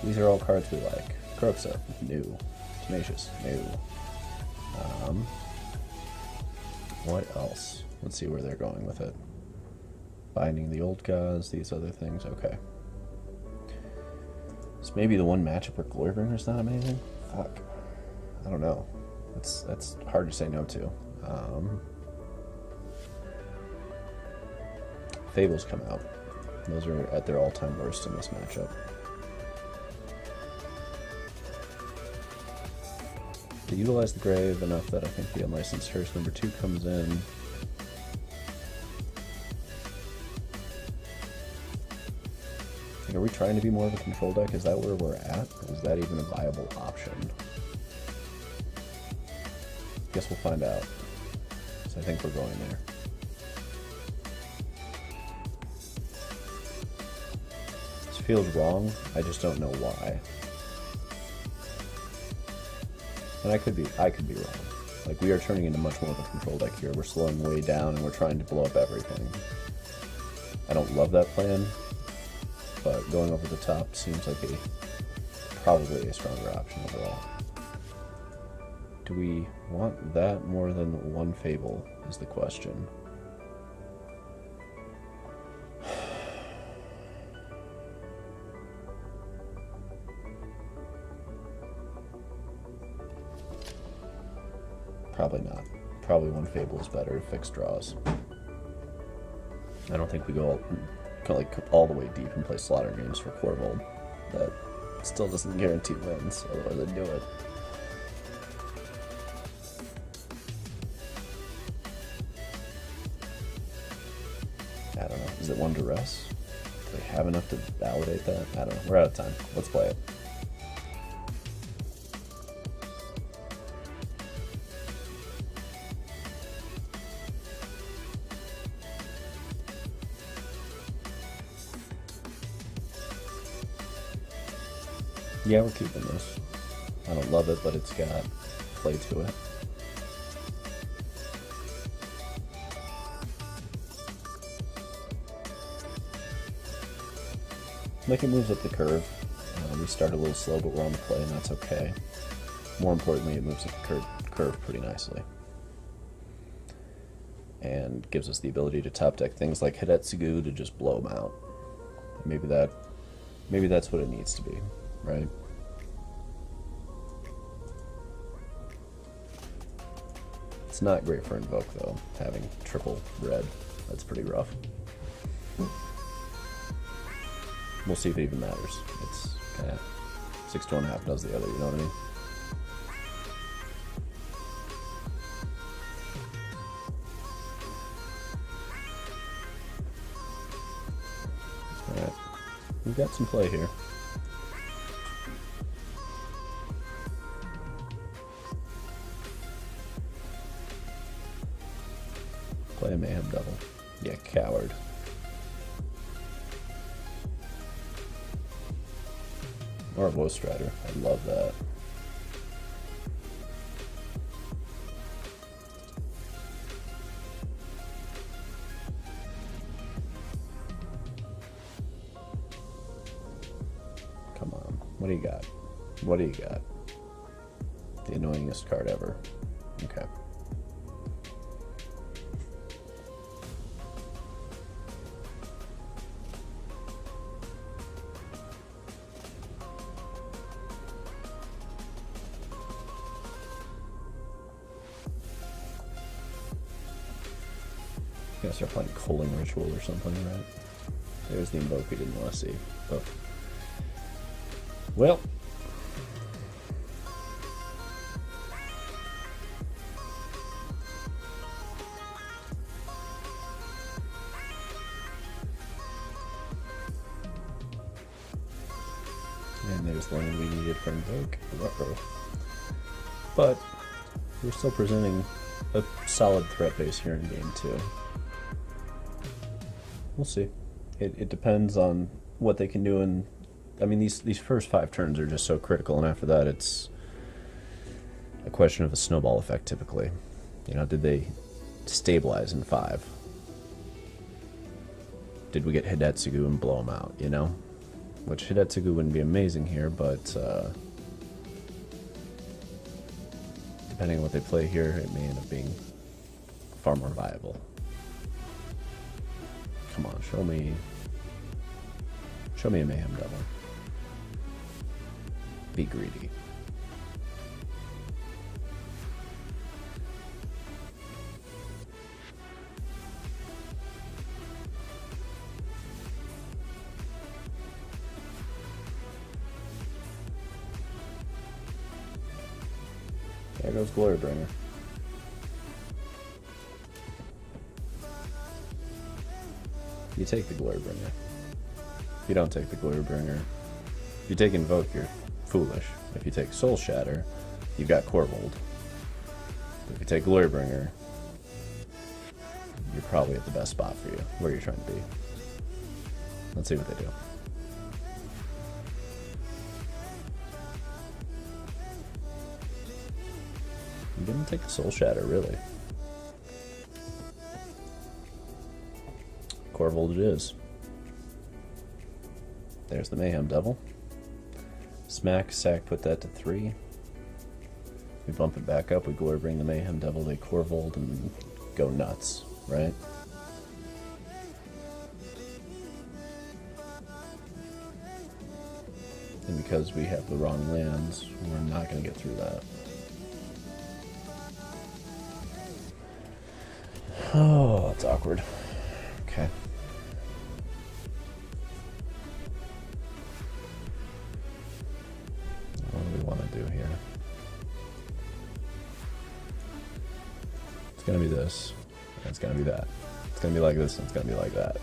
S1: These are all cards we like. Urquisa, new. Tenacious, new. What else? Let's see where they're going with it. Binding the old gods, these other things, okay. So maybe the one matchup where Glorbringer's not amazing? Fuck. I don't know. That's hard to say no to. Fables come out. Those are at their all-time worst in this matchup. They utilize the grave enough that I think the Unlicensed Hearse number 2 comes in. Like, are we trying to be more of a control deck? Is that where we're at? Is that even a viable option? Guess we'll find out. So I think we're going there. This feels wrong. I just don't know why. And I could be wrong. Like, we are turning into much more of a control deck here. We're slowing way down and we're trying to blow up everything. I don't love that plan, but going over the top seems like probably a stronger option overall. Do we want that more than one Fable is the question. Probably not. Probably one Fable is better to fix draws. I don't think we go all the way deep and play slaughter games for Corvold. That still doesn't guarantee wins, otherwise I'd do it. I don't know. Is it one duress? Do they have enough to validate that? I don't know. We're out of time. Let's play it. Yeah, we're keeping this. I don't love it, but it's got play to it. Like, it moves up the curve. We start a little slow, but we're on the play, and that's okay. More importantly, it moves up the curve pretty nicely. And gives us the ability to top deck things like Hidetsugu to just blow them out. Maybe that's what it needs to be, right? It's not great for Invoke, though, having triple red. That's pretty rough. We'll see if it even matters. It's kind of 6 to 1.5 does the other, you know what I mean? Alright. We've got some play here. Play a Mayhem Double. Yeah, coward. Or a Woe Strider. I love that. Come on. What do you got? What do you got? The annoyingest card ever. Okay. Gonna start playing Culling Ritual or something, right? There's the Invoke we didn't want to see. Oh. Well. And there's the one we needed for Invoke. Uh-oh. But we're still presenting a solid threat base here in game 2. We'll see. It depends on what they can do, and I mean these first 5 turns are just so critical, and after that it's a question of a snowball effect typically. You know, did they stabilize in 5? Did we get Hidetsugu and blow them out, you know? Which Hidetsugu wouldn't be amazing here, but depending on what they play here, it may end up being far more viable. Come on, show me a Mayhem Devil. Be greedy. There goes Glorybringer. You take the Glorybringer. If you don't take the Glorybringer, if you take Invoke, you're foolish. If you take Soul Shatter, you've got Corvold. If you take Glorybringer, you're probably at the best spot for you, where you're trying to be. Let's see what they do. I'm gonna take the Soul Shatter, really. Corvold it is. There's the Mayhem Devil. Smack, sack, put that to 3. We bump it back up, we Glorybringer the Mayhem Devil, they Corvold and go nuts, right? And because we have the wrong lands, we're not going to get through that. Oh, that's awkward. Okay. What do we want to do here? It's going to be this. And it's going to be that. It's going to be like this, and it's going to be like that.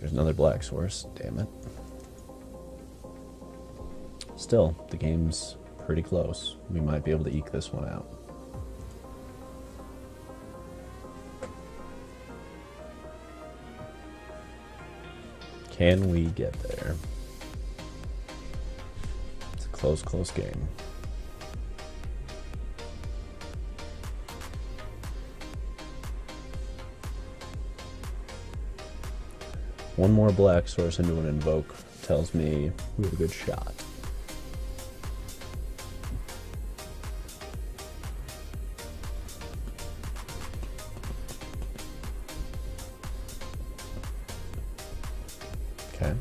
S1: There's another black source, damn it. Still, the game's pretty close. We might be able to eke this one out. Can we get there? It's a close, close game. One more black source into an invoke tells me we have a good shot. Okay,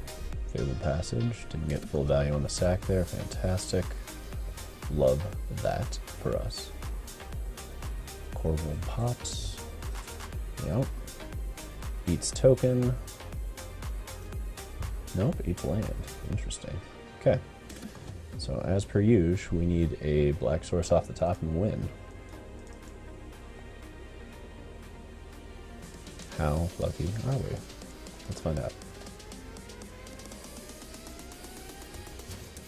S1: Fabled Passage, didn't get full value on the sack there, fantastic. Love that for us. Corvold pops. Yep. Eats token. Nope, each land. Interesting. Okay. So as per usual, we need a black source off the top and win. How lucky are we? Let's find out.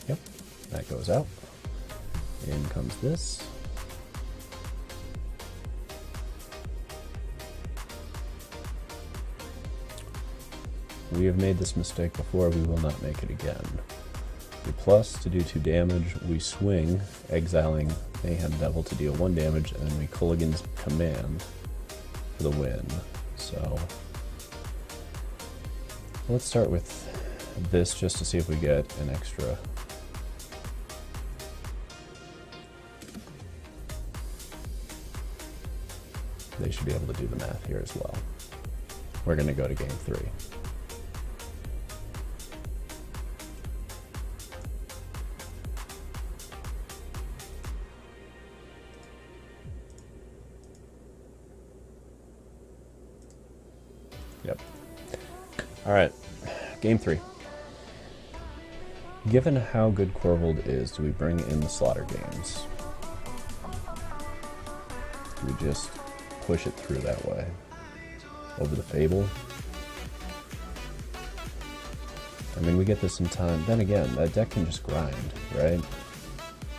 S1: Yep, that goes out. In comes this. We have made this mistake before, we will not make it again. We plus to do 2 damage, we swing, exiling Mayhem Devil to deal 1 damage, and then we Culligan's Command for the win. So let's start with this just to see if we get an extra. They should be able to do the math here as well. We're going to go to game 3. Yep. All right, game 3. Given how good Corvold is, do we bring in the Slaughter Games? Do we just push it through that way? Over the Fable? I mean, we get this in time. Then again, that deck can just grind, right? And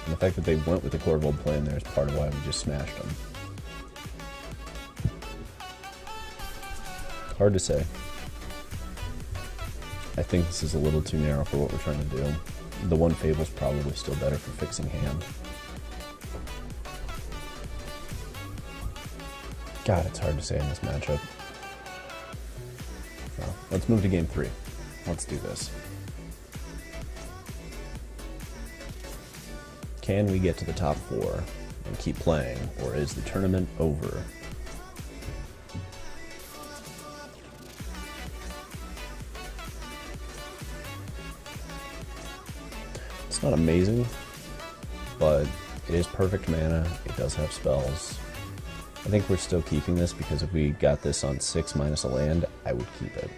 S1: the fact that they went with the Corvold plan there is part of why we just smashed them. Hard to say. I think this is a little too narrow for what we're trying to do. The one Fable's probably still better for fixing hand. God, it's hard to say in this matchup. So, let's move to game 3. Let's do this. Can we get to the top 4 and keep playing, or is the tournament over? It's not amazing, but it is perfect mana. It does have spells. I think we're still keeping this because if we got this on 6 minus a land, I would keep it.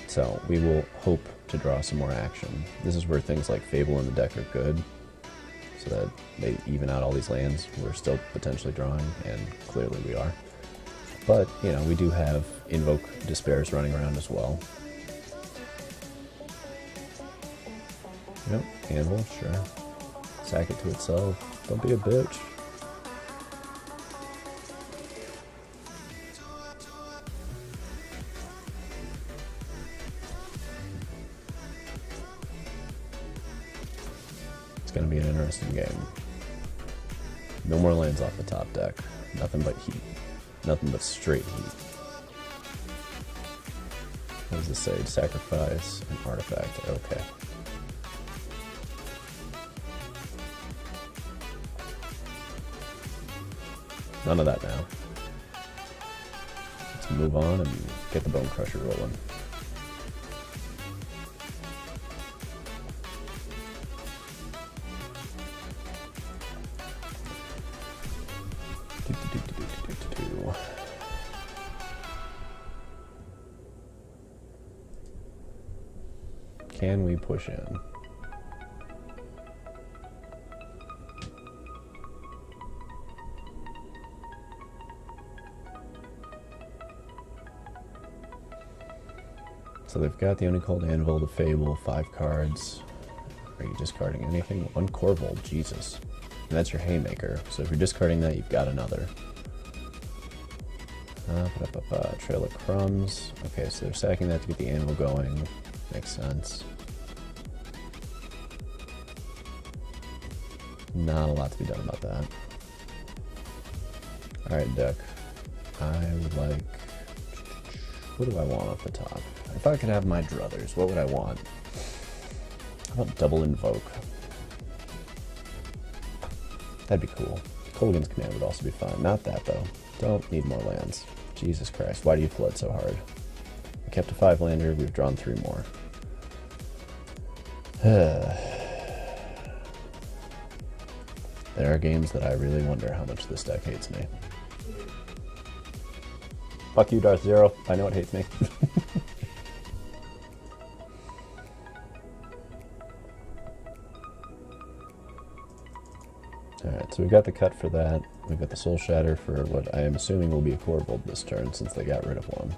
S1: So we will hope to draw some more action. This is where things like Fable in the deck are good, so that they even out all these lands. We're still potentially drawing, and clearly we are. But, you know, we do have Invoke Despairs running around as well. Yep, Anvil, sure. Sack it to itself. Don't be a bitch. It's gonna be an interesting game. No more lands off the top deck. Nothing but heat. Nothing but straight heat. What does this say? Sacrifice an artifact. Okay. None of that now. Let's move on and get the Bone Crusher rolling. Can we push in? So they've got the Uncalled Anvil, the Fable, 5 cards. Are you discarding anything? 1 Corvold, Jesus. And that's your Haymaker. So if you're discarding that, you've got another. Trail of Crumbs. Okay, so they're sacking that to get the Anvil going. Makes sense. Not a lot to be done about that. Alright, deck. I would like... What do I want off the top? If I could have my druthers, what would I want? How about double Invoke? That'd be cool. Kolaghan's Command would also be fine. Not that, though. Don't need more lands. Jesus Christ, why do you flood so hard? We kept a 5-lander, we've drawn 3 more. There are games that I really wonder how much this deck hates me. Fuck you, Darth Zero. I know it hates me. Alright, so we got the cut for that. We've got the Soul Shatter for what I am assuming will be a Corvold this turn since they got rid of one.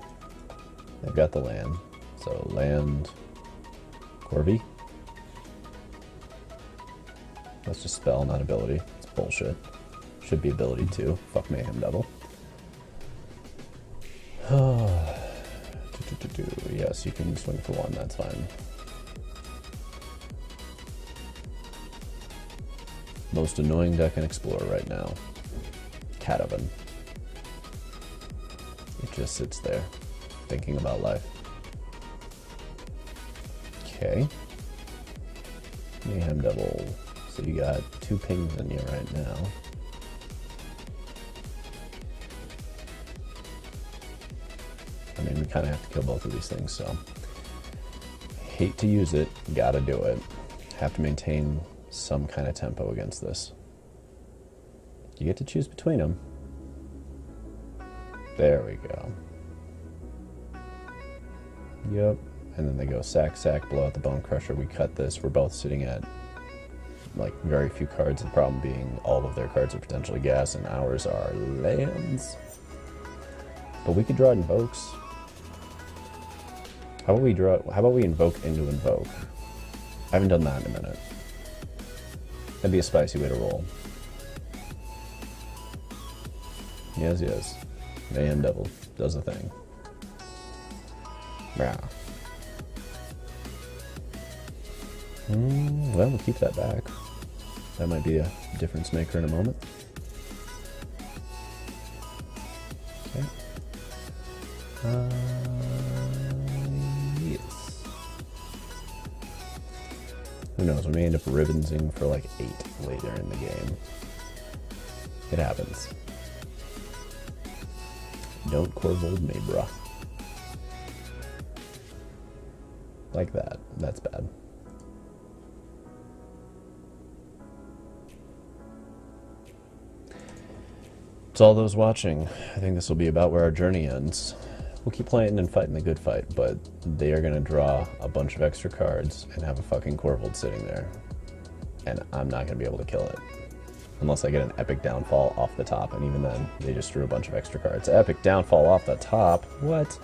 S1: They've got the land. So land... Corvi? That's just spell, not ability. It's bullshit. Should be ability too. Fuck Mayhem Devil. Yes, you can swing for 1, that's fine. Most annoying deck in Explorer right now. Cat Oven. It just sits there, thinking about life. Okay. Mayhem Devil. So you got 2 pings in you right now. I mean, we kind of have to kill both of these things, so... Hate to use it, gotta do it. Have to maintain some kind of tempo against this. You get to choose between them. There we go. Yep. And then they go sack, sack, blow out the Bone Crusher. We cut this. We're both sitting at, like, very few cards. The problem being all of their cards are potentially gas and ours are lands. But we could draw Invokes. How about we draw? How about we invoke into invoke? I haven't done that in a minute. That'd be a spicy way to roll. Yes, yes. Mayhem Devil does a thing. Yeah. Well, we'll keep that back. That might be a difference maker in a moment. Okay. Yes. Who knows? We may end up ribbonsing for like 8 later in the game. It happens. Don't Corvold me, bruh. Like that. That's bad. To all those watching, I think this will be about where our journey ends. We'll keep playing and fighting the good fight, but they are going to draw a bunch of extra cards and have a fucking Corvold sitting there. And I'm not going to be able to kill it. Unless I get an epic downfall off the top, and even then, they just drew a bunch of extra cards. Epic downfall off the top? What?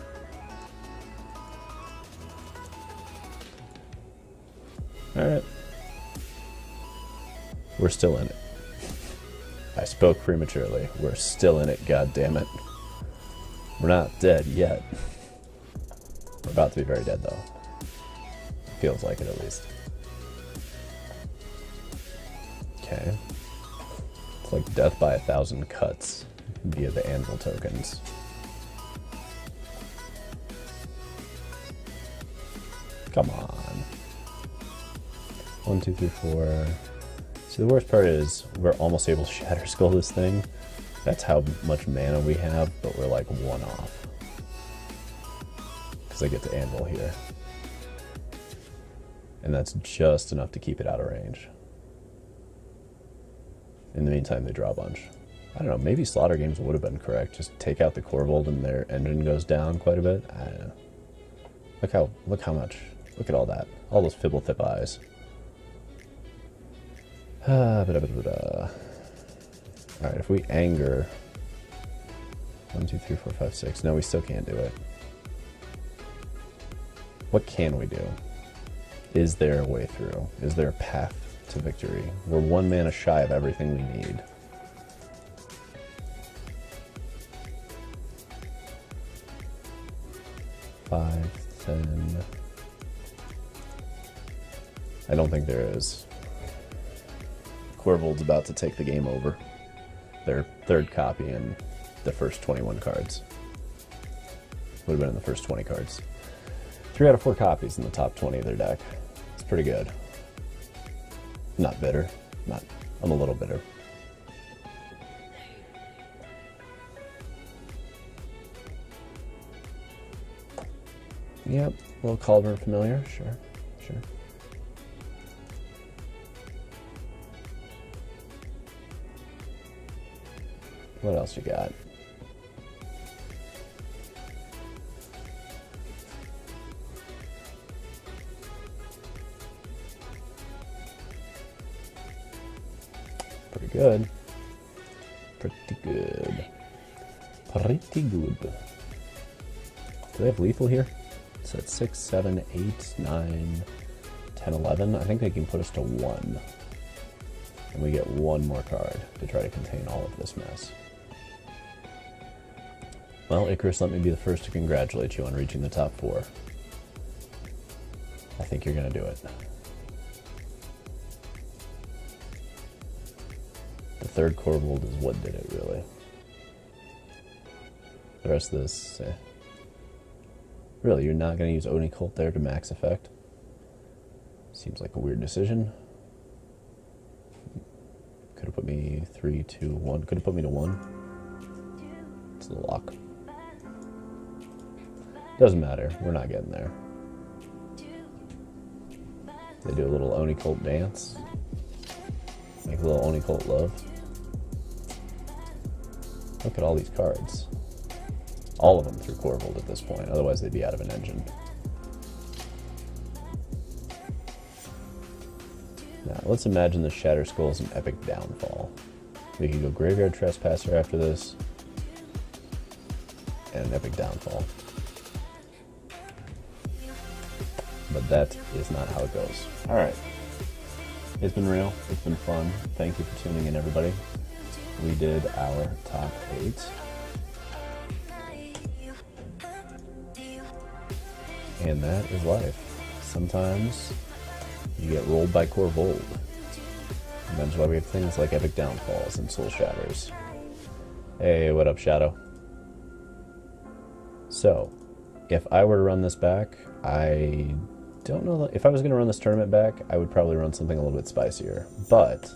S1: Alright. We're still in it. I spoke prematurely. We're still in it, goddammit. We're not dead yet. We're about to be very dead, though. Feels like it, at least. Okay. It's like death by 1,000 cuts via the anvil tokens. Come on. 1, 2, 3, 4... See, the worst part is we're almost able to Shatter Skull this thing. That's how much mana we have, but we're like 1 off. Because I get to Anvil here. And that's just enough to keep it out of range. In the meantime, they draw a bunch. I don't know, maybe Slaughter Games would have been correct. Just take out the Corvold and their engine goes down quite a bit. I don't know. Look how much. Look at all that. All those Fibblethip eyes. Alright, if we anger 1, 2, 3, 4, 5, 6. No, we still can't do it. What can we do? Is there a way through? Is there a path to victory? We're 1 mana shy of everything we need. Five, 10. I don't think there is. Corvold's about to take the game over. Their 3rd copy and the first 21 cards. Would have been in the first 20 cards. 3 out of 4 copies in the top 20 of their deck. It's pretty good. Not bitter. I'm a little bitter. Yep, a little Cauldron familiar, sure. What else you got? Pretty good. Pretty good. Pretty good. Do they have lethal here? So it's 6, 7, 8, 9, 10, 11. I think they can put us to 1. And we get 1 more card to try to contain all of this mess. Well, Icarus, let me be the first to congratulate you on reaching the top 4. I think you're going to do it. The 3rd Corvold is what did it, really. The rest of this... Really, you're not going to use Oni Cult there to max effect? Seems like a weird decision. Could have put me 3, 2, 1. Could have put me to 1. It's a lock. Doesn't matter. We're not getting there. They do a little Oni Cult dance. Make a little Oni Cult love. Look at all these cards. All of them through Corvold at this point. Otherwise, they'd be out of an engine. Now, let's imagine the Shatter Skull is an epic downfall. We can go Graveyard Trespasser after this. And an epic downfall. but that is not how it goes. Alright. It's been real. It's been fun. Thank you for tuning in, everybody. We did our top 8. And that is life. Sometimes you get rolled by Corvold. And that's why we have things like Epic Downfalls and Soul Shatters. Hey, what up, Shadow? So, if I were to run this back, I don't know. If I was going to run this tournament back, I would probably run something a little bit spicier. But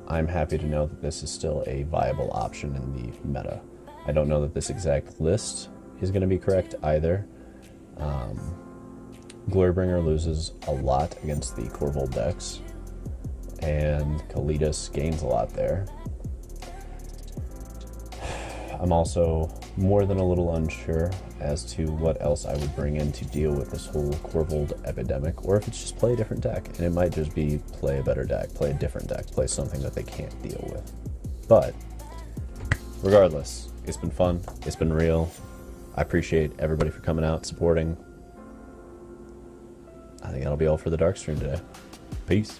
S1: I'm happy to know that this is still a viable option in the meta. I don't know that this exact list is going to be correct either. Glorybringer loses a lot against the Corvold decks, and Kalidas gains a lot there. I'm also more than a little unsure as to what else I would bring in to deal with this whole Corvold epidemic, or if it's just play a different deck, and it might just be play a better deck, play a different deck, play something that they can't deal with. But regardless, it's been fun, it's been real. I appreciate everybody for coming out, supporting. I think that'll be all for the Dark Stream today. Peace.